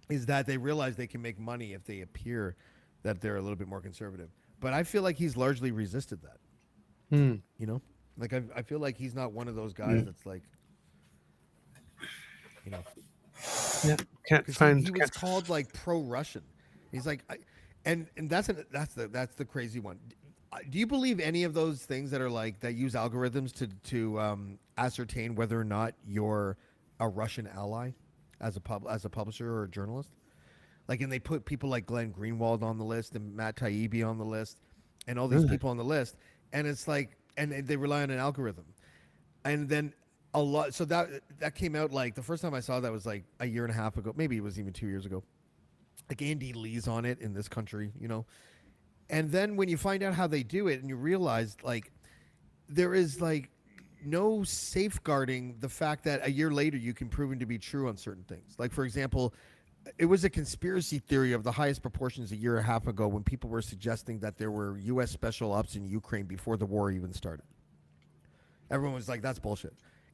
is that they realize they can make money if they appear that they're a little bit more conservative. But I feel like he's largely resisted that. Like I feel like he's not one of those guys that's like, yeah, can't find. He was called like pro-Russian. He's like, and that's the crazy one. Do you believe any of those things that are like that use algorithms to ascertain whether or not you're a Russian ally as a publisher or a journalist? Like, and they put people like Glenn Greenwald on the list and Matt Taibbi on the list, and all these people on the list, and it's like, and they rely on an algorithm, and then a lot. So that came out like the first time I saw that was like a year and a half ago, maybe it was even 2 years ago. Like Andy Lee's on it in this country, and then when you find out how they do it, and you realize like there is like no safeguarding the fact that a year later you can prove it to be true on certain things. Like for example, it was a conspiracy theory of the highest proportions a year and a half ago when people were suggesting that there were U.S. special ops in Ukraine before the war even started. Everyone was like, that's bullshit.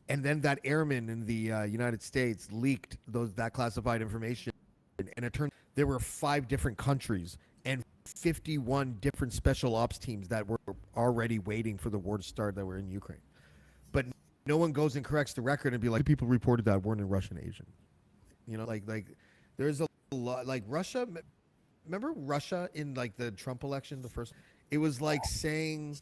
And then that airman in the United States leaked that classified information, and it turned there were 5 different countries and 51 different special ops teams that were already waiting for the war to start that were in Ukraine. But no one goes and corrects the record and be like, people reported that weren't in Russian Asian. Like there's a lot like Russia. Remember Russia in like the Trump election, the first? It was like saying,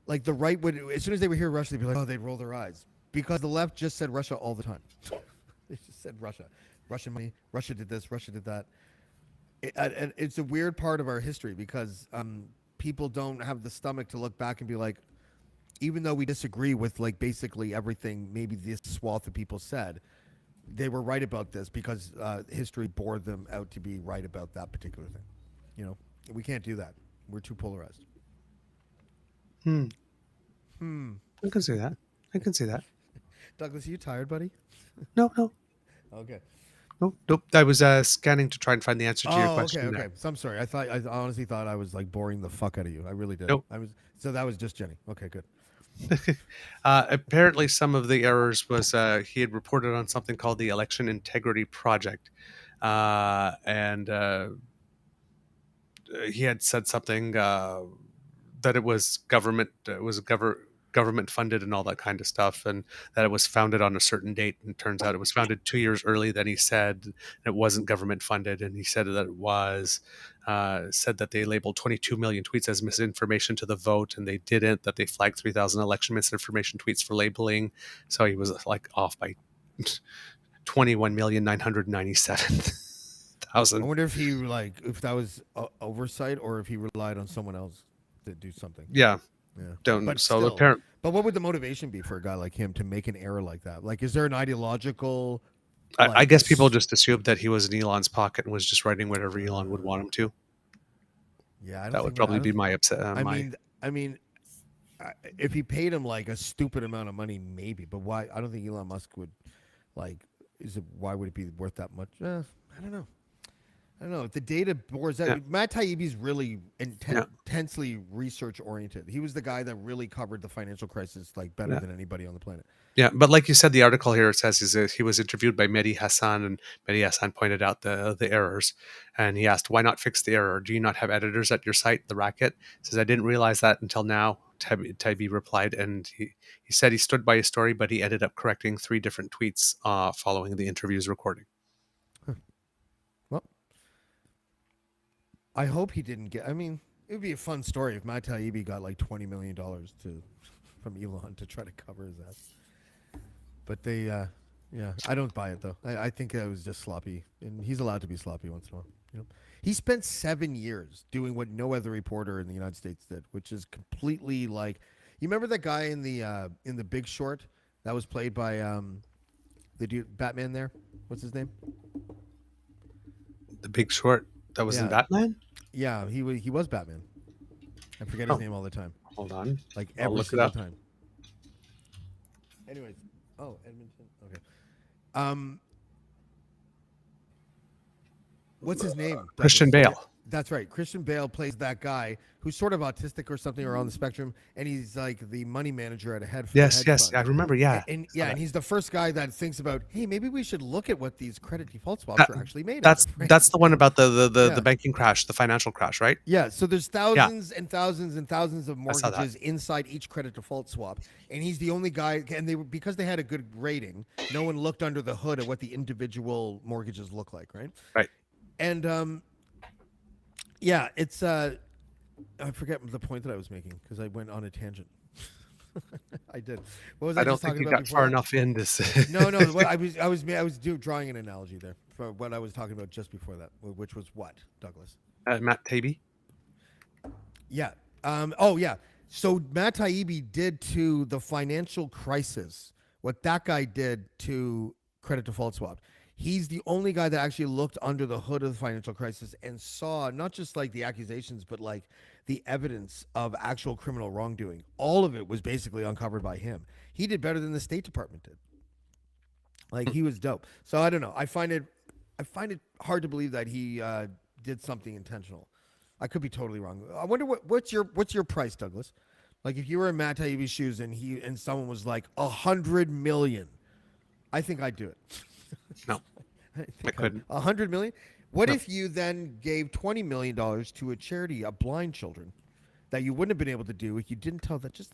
like the right would, as soon as they would hear Russia, they'd be like, oh, they'd roll their eyes because the left just said Russia all the time. They just said Russia, Russian money, Russia did this, Russia did that. And it's a weird part of our history because people don't have the stomach to look back and be like, even though we disagree with like basically everything, maybe this swath of people said, they were right about this because history bore them out to be right about that particular thing. We can't do that. We're too polarized. I can see that. Douglas, are you tired, buddy? No. Okay. Nope. I was scanning to try and find the answer to your question. Okay. So I'm sorry. I honestly thought I was like boring the fuck out of you. I really did. Nope. So that was just Jenny. Okay, good. Apparently, some of the errors was he had reported on something called the Election Integrity Project, and he had said something that it was government funded and all that kind of stuff, and that it was founded on a certain date. And it turns out it was founded 2 years early than he said. It wasn't government funded, and he said that it was. Said that they labeled 22 million tweets as misinformation to the vote, and they didn't. That they flagged 3,000 election misinformation tweets for labeling. So he was like off by 21,997,000. I wonder if he if that was oversight or if he relied on someone else to do something. Yeah, Yeah. don't. But So still, apparent. but what would the motivation be for a guy like him to make an error like that? Like, is there an ideological? I guess people just assumed that he was in Elon's pocket and was just writing whatever Elon would want him to. Yeah, I don't That would think probably I be don't- my upset. I mean, if he paid him like a stupid amount of money, maybe. But why? I don't think Elon Musk would like. Why would it be worth that much? I don't know. I don't know. If the data bores out, Yeah. Matt Taibbi's really Yeah. intensely research oriented. He was the guy that really covered the financial crisis like better Yeah. than anybody on the planet. Yeah, but like you said, the article here it says is that he was interviewed by Mehdi Hassan, and Mehdi Hassan pointed out the errors, and he asked, "Why not fix the error? Do you not have editors at your site?" The Racket says, "I didn't realize that until now." Taibbi replied, and he said he stood by his story, but he ended up correcting 3 different tweets following the interview's recording. Well, I hope he didn't get. I mean, it would be a fun story if Matt Taibbi got like $20 million from Elon to try to cover his ass. But they, yeah, I don't buy it though. I think it was just sloppy, and he's allowed to be sloppy once in a while. You know, he spent 7 years doing what no other reporter in the United States did, which is completely like. You remember that guy in the Big Short that was played by the dude Batman there? What's his name? The Big Short that was in Yeah. Batman? Yeah, he was Batman. I forget his name all the time. Hold on. Like I'll every look it single up. time. Anyways, Edmonton. Okay. What's his name? Christian Douglas? Bale. That's right. Christian Bale plays that guy who's sort of autistic or something or on the spectrum, and he's like the money manager at a hedge Yes, hedge fund. I remember. Yeah, And he's the first guy that thinks about, hey, maybe we should look at what these credit default swaps That- are actually made that's of. Right? that's the one about the Yeah. banking crash, the financial crash, right? Yeah, so there's thousands and thousands and thousands of saw that. mortgages inside each credit default swap, and he's the only guy. And because they had a good rating, no one looked under the hood at what the individual mortgages look like, right? Right. And yeah, it's I forget the point that I was making because I went on a tangent. I did. What was I, I don't just think talking you about got before far that? enough in this. No. What I was drawing an analogy there for what I was talking about just before that, which was what, Douglas? Matt Taibbi. Yeah. Oh, yeah. So Matt Taibbi did to the financial crisis what that guy did to credit default swap. He's the only guy that actually looked under the hood of the financial crisis and saw not just like the accusations, but like the evidence of actual criminal wrongdoing. All of it was basically uncovered by him. He did better than the State Department did. Like he was dope. So I don't know. I find it hard to believe that he did something intentional. I could be totally wrong. I wonder what's your price, Douglas? Like if you were in Matt Taibbi's shoes and someone was like 100 million, I think I'd do it. No, I couldn't. 100 million. What No. if you then gave $20 million to a charity of blind children that you wouldn't have been able to do if you didn't tell that? Just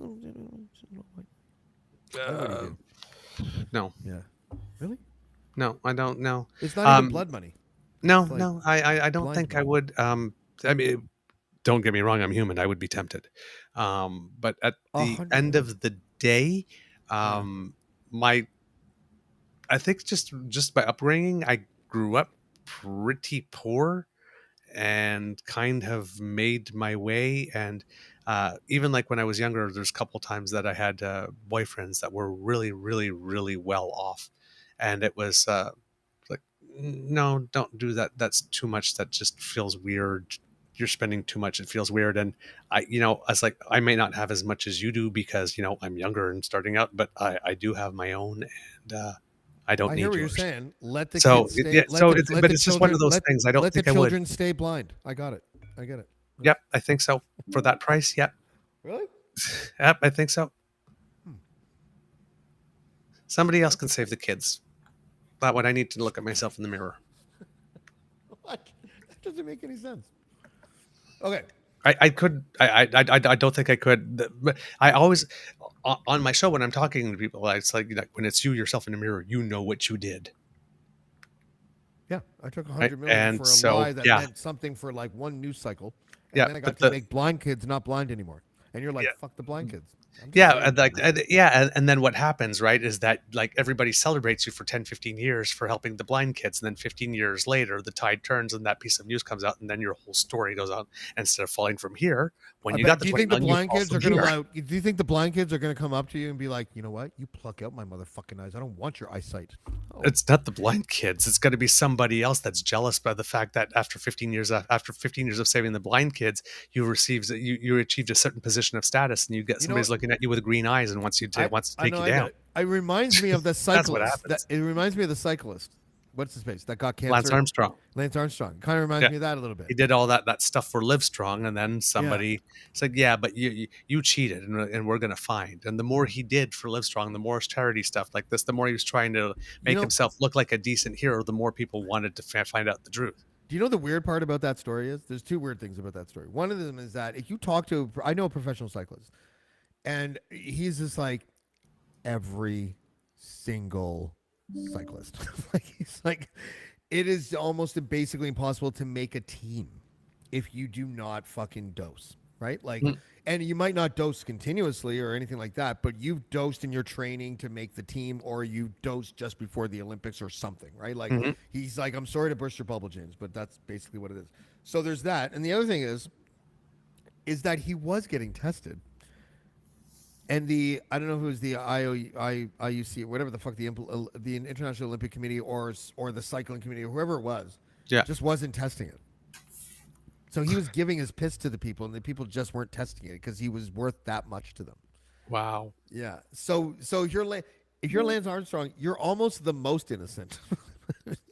No, yeah, really? no, I don't know. It's not even blood money. No, It's like no, I don't blind think I money. would. I mean, don't get me wrong. I'm human. I would be tempted. But at the 100 end million. of the day, I think just by upbringing, I grew up pretty poor and kind of made my way. And even like when I was younger, there's a couple times that I had boyfriends that were really, really, really well off, and it was like, no, don't do that. That's too much. That just feels weird. You're spending too much. It feels weird. And I was like, I may not have as much as you do because I'm younger and starting out, but I do have my own, and I don't I need hear what yours. you're saying. Let the So kids stay. yeah, let so the- it's let but the it's just one of children- those let- things. I don't let think the I would. children stay blind. I got it. Yep, I think so. For that price, yep. Really? Yep, I think so. Somebody else can save the kids. That when I need to look at myself in the mirror. What? That doesn't make any sense. Okay. I could. I don't think I could. But I always on my show when I'm talking to people, it's like when it's you yourself in the mirror, you know what you did. Yeah, I took Right? 100 million And for a so, lie that yeah. meant something for like one news cycle, and Yeah, then I but got to make blind kids not blind anymore. And you're like, Yeah. fuck the blind kids. I'm just Yeah, saying. and then what happens, right, is that like everybody celebrates you for 10, 15 years for helping the blind kids, and then 15 years later, the tide turns and that piece of news comes out, and then your whole story goes on. Instead of falling from here, when I you bet. got the Do you 20 think the million, you blind fall kids from are going to here. allow? Do you think the blind kids are going to come up to you and be like, you know what? You pluck out my motherfucking eyes. I don't want your eyesight. Oh, It's not the blind kids. It's got to be somebody else that's jealous by the fact that after 15 years of saving the blind kids, you achieved a certain position of status, and you get you know, somebody's looking at you with green eyes and wants to I take know you I get down. it. It reminds me of the That's what cyclist. happens. It reminds me of the cyclist. What's his face that got cancer? Lance Armstrong. Lance Armstrong. Kind of reminds Yeah. me of that a little bit. He did all that stuff for Livestrong, and then somebody said, "Yeah, but you cheated, and we're going to find." And the more he did for Livestrong, the more charity stuff like this, the more he was trying to make himself look like a decent hero, the more people wanted to find out the truth. Do you know the weird part about that story is? There's two weird things about that story. One of them is that if you talk to, I know a professional cyclist, and he's just like every single cyclist. Like he's like, it is almost basically impossible to make a team if you do not fucking dose, right? Like, and you might not dose continuously or anything like that, but you've dosed in your training to make the team, or you dose just before the Olympics or something, right? Like, he's like, I'm sorry to burst your bubble, James, but that's basically what it is. So there's that. And the other thing is that he was getting tested. And I don't know who's the IUC, whatever the fuck the International Olympic Committee or the cycling committee or whoever it was, just wasn't testing it. So he was giving his piss to the people, and the people just weren't testing it because he was worth that much to them. Wow. Yeah. So if you're Lance Armstrong, you're almost the most innocent,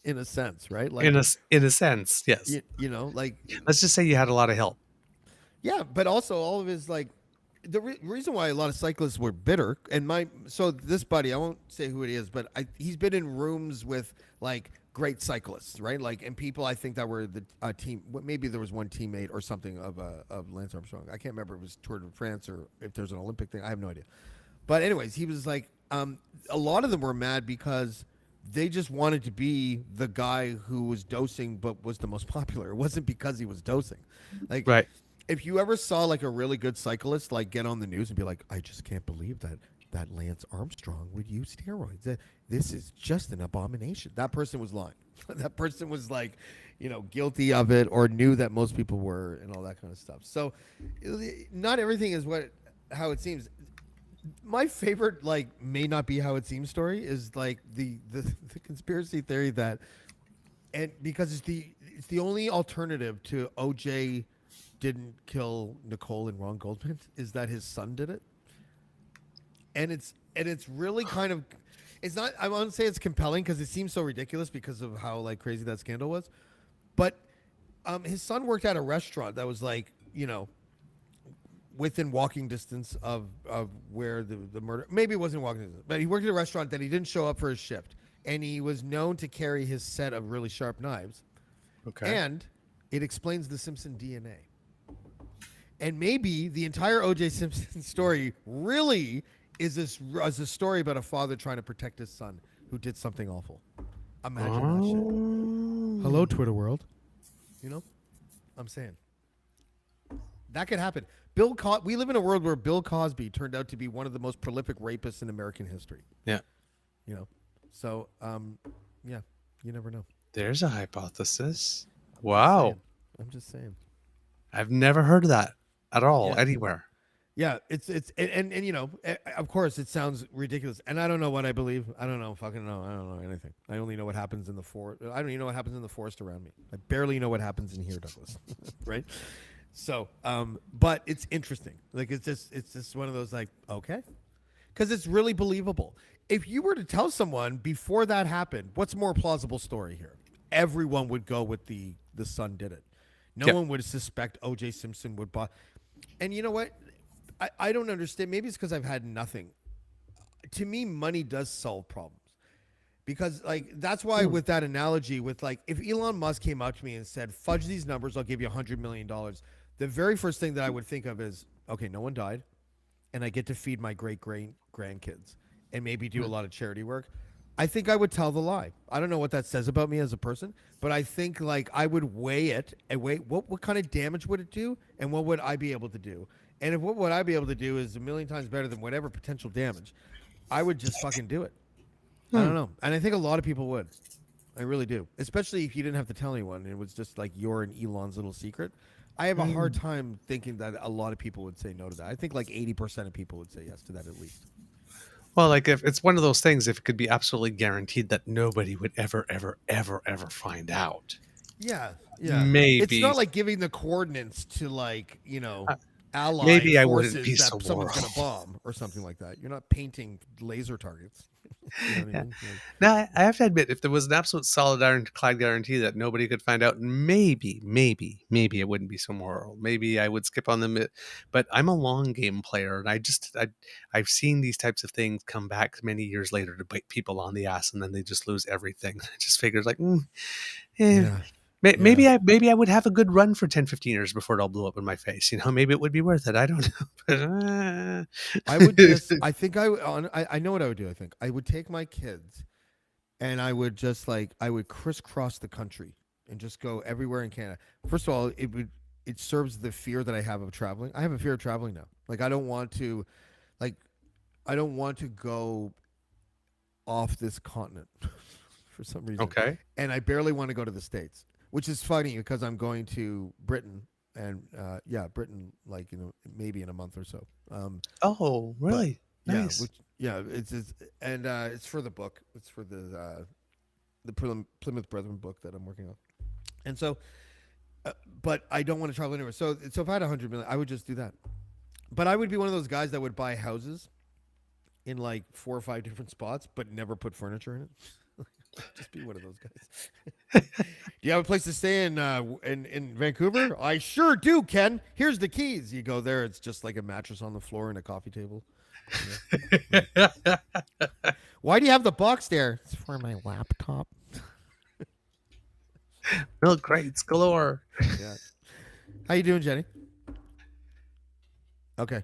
in a sense, right? Like In a sense, yes. you know, like Let's just say you had a lot of help. yeah, but also all of his like. The reason why a lot of cyclists were bitter, and this buddy, I won't say who it is, but he's been in rooms with like great cyclists, right? Like, and people I think that were the team. Maybe there was one teammate or something of Lance Armstrong. I can't remember if it was Tour de France or if there's an Olympic thing. I have no idea. But anyways, he was like, a lot of them were mad because they just wanted to be the guy who was dosing but was the most popular. It wasn't because he was dosing, like Right. If you ever saw like a really good cyclist like get on the news and be like, I just can't believe that Lance Armstrong would use steroids. This is just an abomination. That person was lying. That person was like, guilty of it or knew that most people were and all that kind of stuff. So not everything is how it seems. My favorite may not be how it seems story is like the conspiracy theory that, and because it's the only alternative to OJ didn't kill Nicole and Ron Goldman, is that his son did it. And it's really kind of, it's not, I won't say it's compelling because it seems so ridiculous because of how like crazy that scandal was. But his son worked at a restaurant that was like, within walking distance of where the murder, maybe it wasn't walking distance, but he worked at a restaurant that he didn't show up for his shift. And he was known to carry his set of really sharp knives. Okay. And it explains the Simpson DNA. And maybe the entire O.J. Simpson story really is a story about a father trying to protect his son who did something awful. Imagine that shit. Hello, Twitter world. I'm saying. That could happen. We live in a world where Bill Cosby turned out to be one of the most prolific rapists in American history. Yeah. So, yeah, you never know. There's a hypothesis. Wow. I'm just saying. I've never heard of that at all anywhere. Yeah, it's of course it sounds ridiculous, and I don't know what I believe. I don't know, fucking know. I don't know anything. I only know what happens in the forest. I don't even know what happens in the forest around me. I barely know what happens in here, Douglas. Right? So, but it's interesting. Like it's just one of those like, okay, because it's really believable. If you were to tell someone before that happened, what's a more plausible story here? Everyone would go with the son did it. No one would suspect O.J. Simpson would buy. And you know what? I don't understand. Maybe it's because I've had nothing. to me, money does solve problems. Because like that's why with that analogy, with like if Elon Musk came up to me and said, "Fudge these numbers, I'll give you $100 million," the very first thing that I would think of is, okay, no one died, and I get to feed my great grandkids and maybe do a lot of charity work. I think I would tell the lie. I don't know what that says about me as a person, but I think like I would weigh it and weigh what kind of damage would it do, and what would I be able to do, and if what would I be able to do is a million times better than whatever potential damage, I would just fucking do it. I don't know. And I think a lot of people would. I really do. Especially if you didn't have to tell anyone and it was just like your and Elon's little secret. I have a hard time thinking that a lot of people would say no to that. I think like 80% of people would say yes to that at least. Well, like if it's one of those things, if it could be absolutely guaranteed that nobody would ever, ever, ever, ever find out. Yeah. Yeah. Maybe. It's not like giving the coordinates to like, you know, allied maybe I forces wouldn't be that so someone's going worried. to bomb or something like that. You're not painting laser targets. You know what I mean? Like, Now, I have to admit, if there was an absolute solid ironclad guarantee that nobody could find out, maybe it wouldn't be so moral. Maybe I would skip on them. But I'm a long game player, and I've seen these types of things come back many years later to bite people on the ass, and then they just lose everything. I just figured, like, yeah. maybe I would have a good run for 10, 15 years before it all blew up in my face. You know, maybe it would be worth it. I don't know. But, I would just, I think I know what I would do. I think I would take my kids and I would just like, I would crisscross the country and just go everywhere in Canada. First of all, it serves the fear that I have of traveling. I have a fear of traveling now. Like, I don't want to, like, I don't want to go off this continent for some reason. Okay. And I barely want to go to the States, which is funny because I'm going to Britain and Britain, like, you know, maybe in a month or so. Oh, really? Nice. It's for the book. It's for the Plymouth Brethren book that I'm working on. And so, but I don't want to travel anywhere. So if I had $100 million, I would just do that. But I would be one of those guys that would buy houses in like 4 or 5 different spots, but never put furniture in it. Just be one of those guys. Do you have a place to stay in Vancouver? I sure do, Ken. Here's the keys. You go there, it's just like a mattress on the floor and a coffee table. Yeah. Why do you have the box there? It's for my laptop. Milk crates galore. Yeah. How you doing, Jenny? Okay.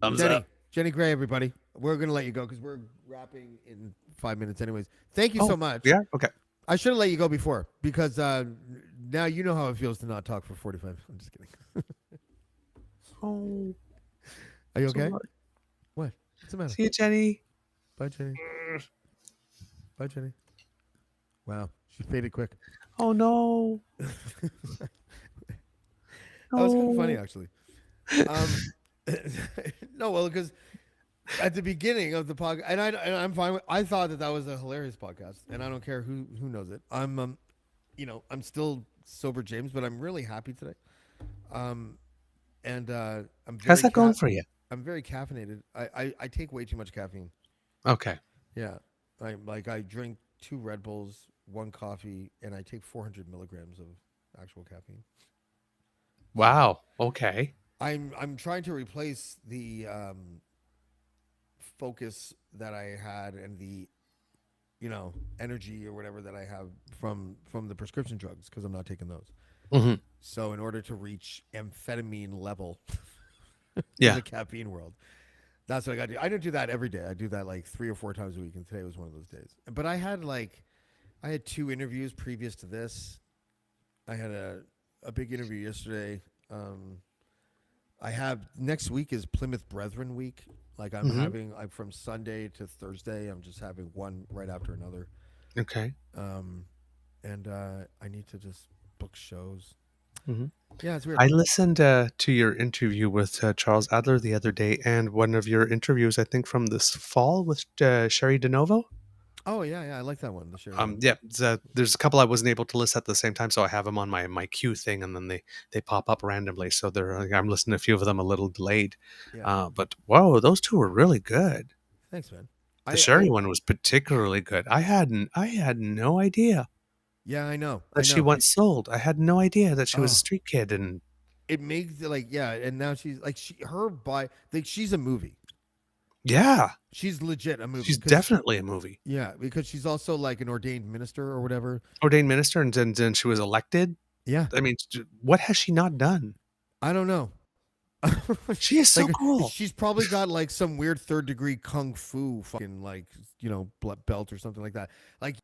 Thumbs Jenny. up. Jenny Gray, everybody. We're gonna let you go because we're wrapping in 5 minutes anyways. Thank you so much. Yeah. Okay. I should have let you go before because now you know how it feels to not talk for 45. I'm just kidding. Oh. Are you okay? Sorry. What? What's the matter? See you, Jenny. Bye, Jenny. Bye, Jenny. Wow, she faded quick. Oh no. That was kind of funny, actually. No, well, because at the beginning of the podcast, and I'm fine with. I thought that was a hilarious podcast, and I don't care who knows it. I'm I'm still sober, James, but I'm really happy today. I'm very How's that going for you? I'm very caffeinated. I take way too much caffeine. Okay. Yeah, I drink 2 Red Bulls, 1 coffee, and I take 400 milligrams of actual caffeine. Wow. Okay. I'm trying to replace the focus that I had and the energy or whatever that I have from the prescription drugs because I'm not taking those. Mm-hmm. So in order to reach amphetamine level Yeah. in the caffeine world, that's what I got to do. I don't do that every day. I do that like 3 or 4 times a week, and today was one of those days. But I had 2 interviews previous to this. I had a big interview yesterday. I have next week is Plymouth Brethren week. Like I'm having from Sunday to Thursday. I'm just having one right after another. Okay. And I need to just book shows. Mm-hmm. Yeah, it's weird. I listened to your interview with Charles Adler the other day, and one of your interviews, I think, from this fall with Sherry DeNovo. Oh yeah, I like that one. The Sherry. Yeah, there's a couple I wasn't able to listen at the same time, so I have them on my queue thing, and then they pop up randomly. So I'm listening to a few of them a little delayed. Yeah. But whoa, those 2 were really good. Thanks, man. The Sherry one was particularly good. I had no idea. Yeah, I know. That she once sold. I had no idea that she was a street kid, and it makes and now she's like she's a movie. Yeah, She's legit a movie. she's 'Cause definitely a movie. yeah, because she's also like an ordained minister or whatever. Ordained minister, and then she was elected. Yeah, I mean, what has she not done? I don't know. She is so Like cool. she's probably got like some weird third degree kung fu fucking like belt or something like that. Like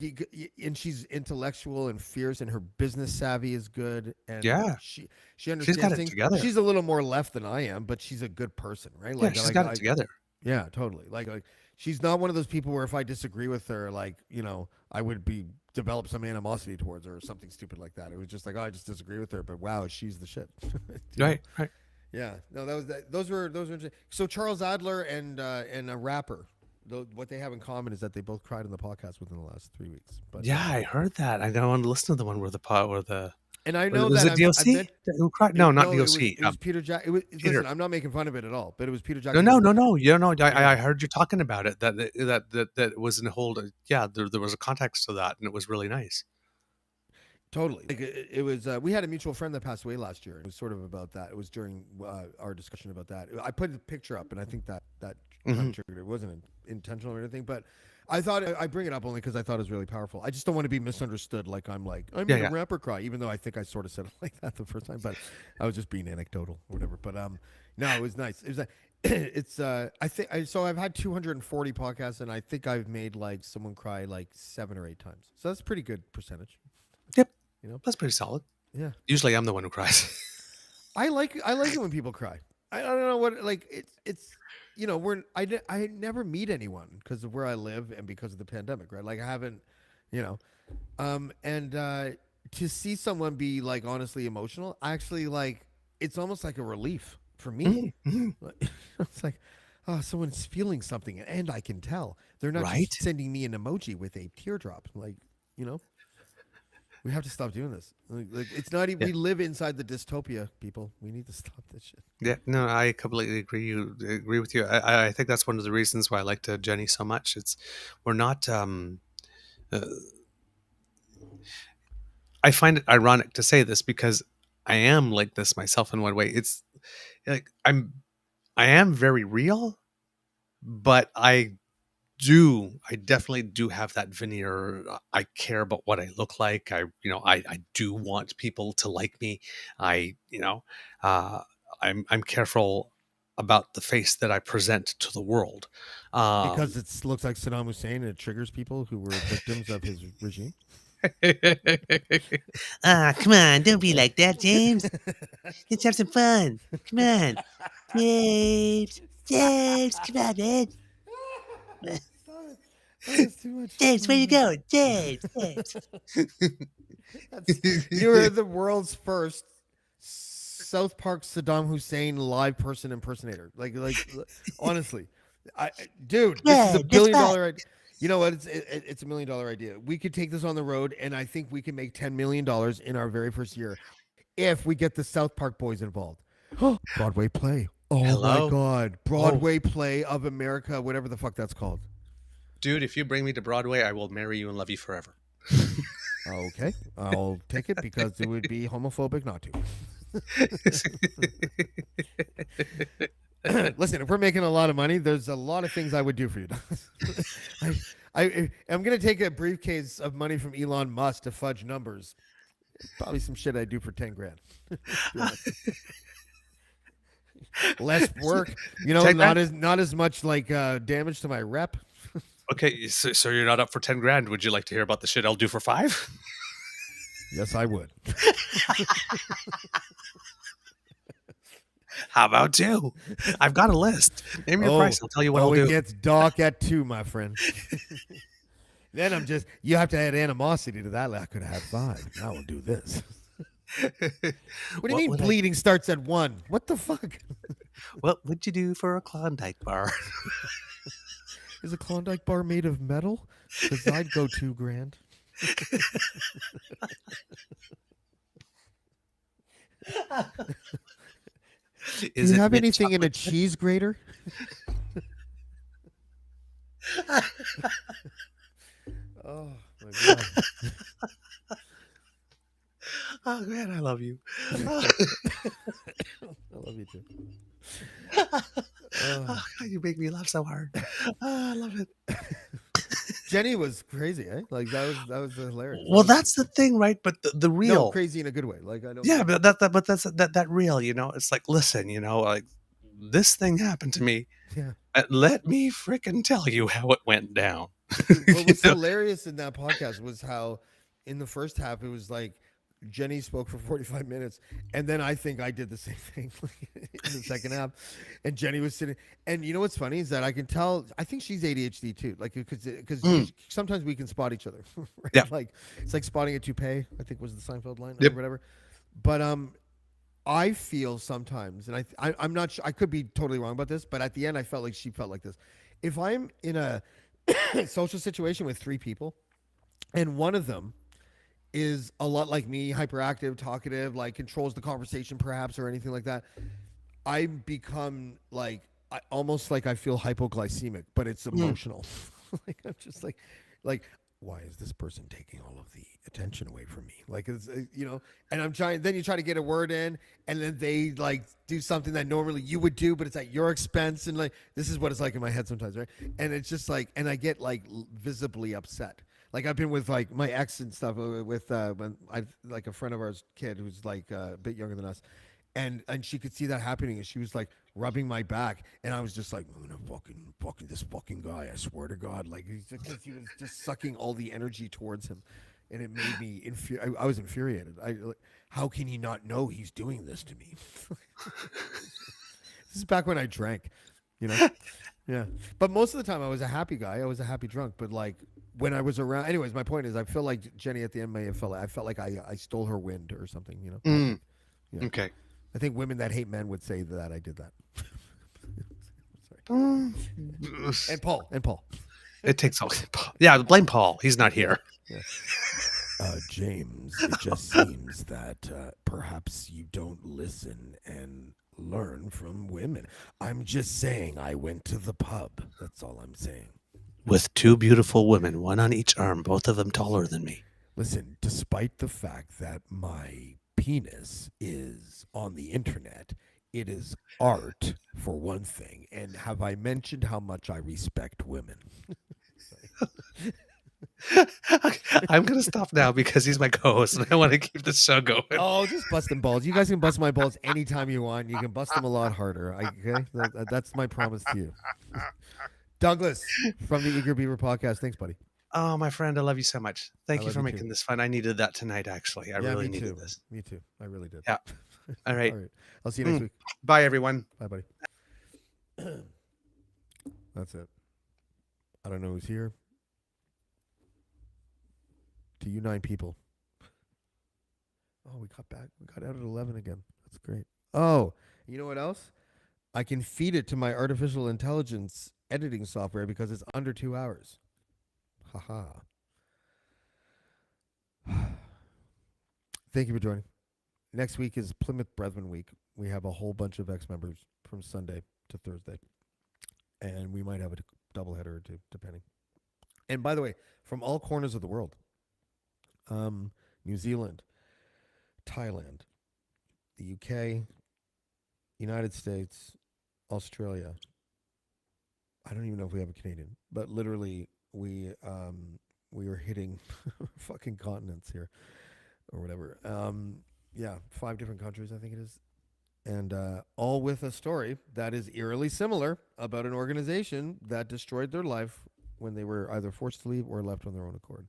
and she's intellectual and fierce, and her business savvy is good, and Yeah, she she's got understands it things. together. She's a little more left than I am, but she's a good person, right? Yeah, she's got it together. yeah, totally. Like she's not one of those people where if I disagree with her, like I would develop some animosity towards her or something stupid like that. It was just like, oh, I just disagree with her, but wow, she's the shit. You know? Right, right. Yeah, no, those were interesting. So Charles Adler and a rapper, what they have in common is that they both cried on the podcast within the last 3 weeks. But Yeah, I heard that. I want to listen to the one where the and I know was that it DOC who cried? No, not DOC. It was Peter Jack. Peter. Listen, I'm not making fun of it at all, but it was Peter No, Jackson. no, no, no. You know, I heard you talking about it. That it was in a whole. Yeah, there was a context to that, and it was really nice. Totally. Like it was. We had a mutual friend that passed away last year. It was sort of about that. It was during our discussion about that. I put the picture up, and I think that kind of triggered it. It wasn't intentional or anything, but I thought I bring it up only because I thought it was really powerful. I just don't want to be misunderstood. Like I made a rapper cry, even though I think I sort of said it like that the first time, but I was just being anecdotal or whatever. But no, it was nice. It was. It's I think so. I've had 240 podcasts, and I think I've made like someone cry like 7 or 8 times. So that's a pretty good percentage. Yep, That's pretty solid. Yeah. Usually, I'm the one who cries. I like it when people cry. I don't know what it's I never meet anyone because of where I live and because of the pandemic, right? Like I haven't, and to see someone be like honestly emotional, actually like it's almost like a relief for me. It's like, oh, someone's feeling something, and I can tell they're not Right? just sending me an emoji with a teardrop, like. We have to stop doing this. Like it's not even. We live inside the dystopia, people. We need to stop this shit. Yeah, no, I completely agree with you. I think that's one of the reasons why I liked Jenny so much. We're not. I find it ironic to say this because I am like this myself in one way. It's like I am very real, but I definitely do have that veneer. I care about what I look like. I do want people to like me. I'm careful about the face that I present to the world. Because it looks like Saddam Hussein and it triggers people who were victims of his regime. Come on, don't be like that, James. Let's have some fun. Come on. James, come on, man. That's too much. James, where you going? James. You were the world's first South Park Saddam Hussein live person impersonator. Like honestly, dude, this is a $1 billion idea. You know what? It's $1 million idea. We could take this on the road, and I think we can make $10 million in our very first year if we get the South Park boys involved. Broadway play. Oh Hello? my God, Broadway play of America, whatever the fuck that's called. Dude, if you bring me to Broadway, I will marry you and love you forever. Okay, I'll take it because it would be homophobic not to. Listen, if we're making a lot of money, there's a lot of things I would do for you. I'm going to take a briefcase of money from Elon Musk to fudge numbers. Probably some shit I'd do for 10 grand. Less work, not as much like damage to my rep. Okay, so you're not up for 10 grand. Would you like to hear about the shit I'll do for 5? Yes, I would. How about 2? I've got a list. Name your price. I'll tell you what I'll do. It gets dark at 2, my friend. Then you have to add animosity to that. Like, I could have 5. Now we'll do this. What do you mean bleeding starts at 1? What the fuck? What would you do for a Klondike bar? Is a Klondike bar made of metal? Because I'd go 2 grand. Do you have anything in a cheese grater? Oh my God. Oh man, I love you. I love you too. Oh, you make me laugh so hard. I love it. Jenny was crazy, eh? Like that was hilarious. Well, that's the thing, right? But the no, real, crazy in a good way. Like I don't. yeah, but that real, it's like, listen, like this thing happened to me. Yeah. Let me frickin' tell you how it went down. What was hilarious in that podcast was how, in the first half, it was like Jenny spoke for 45 minutes, and then I think I did the same thing in the second half, and Jenny was sitting. And you know what's funny is that I can tell. I think she's ADHD too, like because sometimes we can spot each other. Right? Yeah. Like it's like spotting a toupee. I think was the Seinfeld line Yep. or whatever. But I feel sometimes, and I'm not sure. I could be totally wrong about this, but at the end, I felt like she felt like this. If I'm in a social situation with 3 people, and one of them is a lot like me, hyperactive, talkative, like controls the conversation perhaps or anything like that, I become like almost like I feel hypoglycemic, but it's emotional. Like I'm just like why is this person taking all of the attention away from me? Like it's and I'm trying. Then you try to get a word in, and then they like do something that normally you would do, but it's at your expense. And like this is what it's like in my head sometimes, right? And it's just like, and I get like visibly upset. Like I've been with like my ex and stuff with when I like a friend of ours kid who's like a bit younger than us, and she could see that happening, and she was like rubbing my back, and I was just like, I'm gonna fucking this fucking guy, I swear to God, like because he was just sucking all the energy towards him, and it made me I was infuriated. How can he not know he's doing this to me? This is back when I drank, yeah. But most of the time I was a happy guy. I was a happy drunk. But like when I was around, anyways, my point is, I feel like Jenny at the end may have felt like I stole her wind or something. Yeah. Okay. I think women that hate men would say that I did that. And Paul. It takes all. Yeah, blame Paul. He's not here. Yeah. James, it just seems that perhaps you don't listen and learn from women. I'm just saying I went to the pub. That's all I'm saying. With 2 beautiful women, one on each arm, both of them taller than me. Listen, despite the fact that my penis is on the internet, it is art for one thing. And have I mentioned how much I respect women? Okay, I'm going to stop now because he's my co-host and I want to keep the show going. Oh, just busting balls. You guys can bust my balls anytime you want. You can bust them a lot harder. Okay? That's my promise to you. Douglas from the Eager Beaver podcast. Thanks, buddy. Oh, my friend, I love you so much. Thank I you love for you making too. this fun. I needed that tonight, actually. I really me needed too. this. Me too. I really did. Yeah. All right. All right. I'll see you next week. Bye, everyone. Bye, buddy. That's it. I don't know who's here. To you 9 people. Oh, we got back. We got out at 11 again. That's great. Oh, you know what else? I can feed it to my artificial intelligence editing software because it's under 2 hours. Haha. Thank you for joining. Next week is Plymouth Brethren Week. We have a whole bunch of ex-members from Sunday to Thursday. And we might have a doubleheader or 2, depending. And by the way, from all corners of the world. New Zealand, Thailand, the UK, United States, Australia. I don't even know if we have a Canadian, but literally we are hitting fucking continents here or whatever. Yeah, 5 different countries, I think it is. And all with a story that is eerily similar about an organization that destroyed their life when they were either forced to leave or left on their own accord.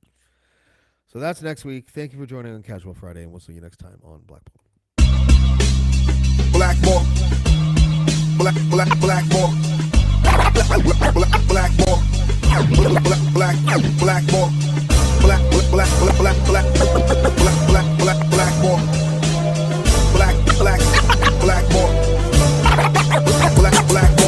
So that's next week. Thank you for joining on Casual Friday, and we'll see you next time on Blackballed. Blackballed. Blackballed. Blackballed. Blackballed. Blackballed.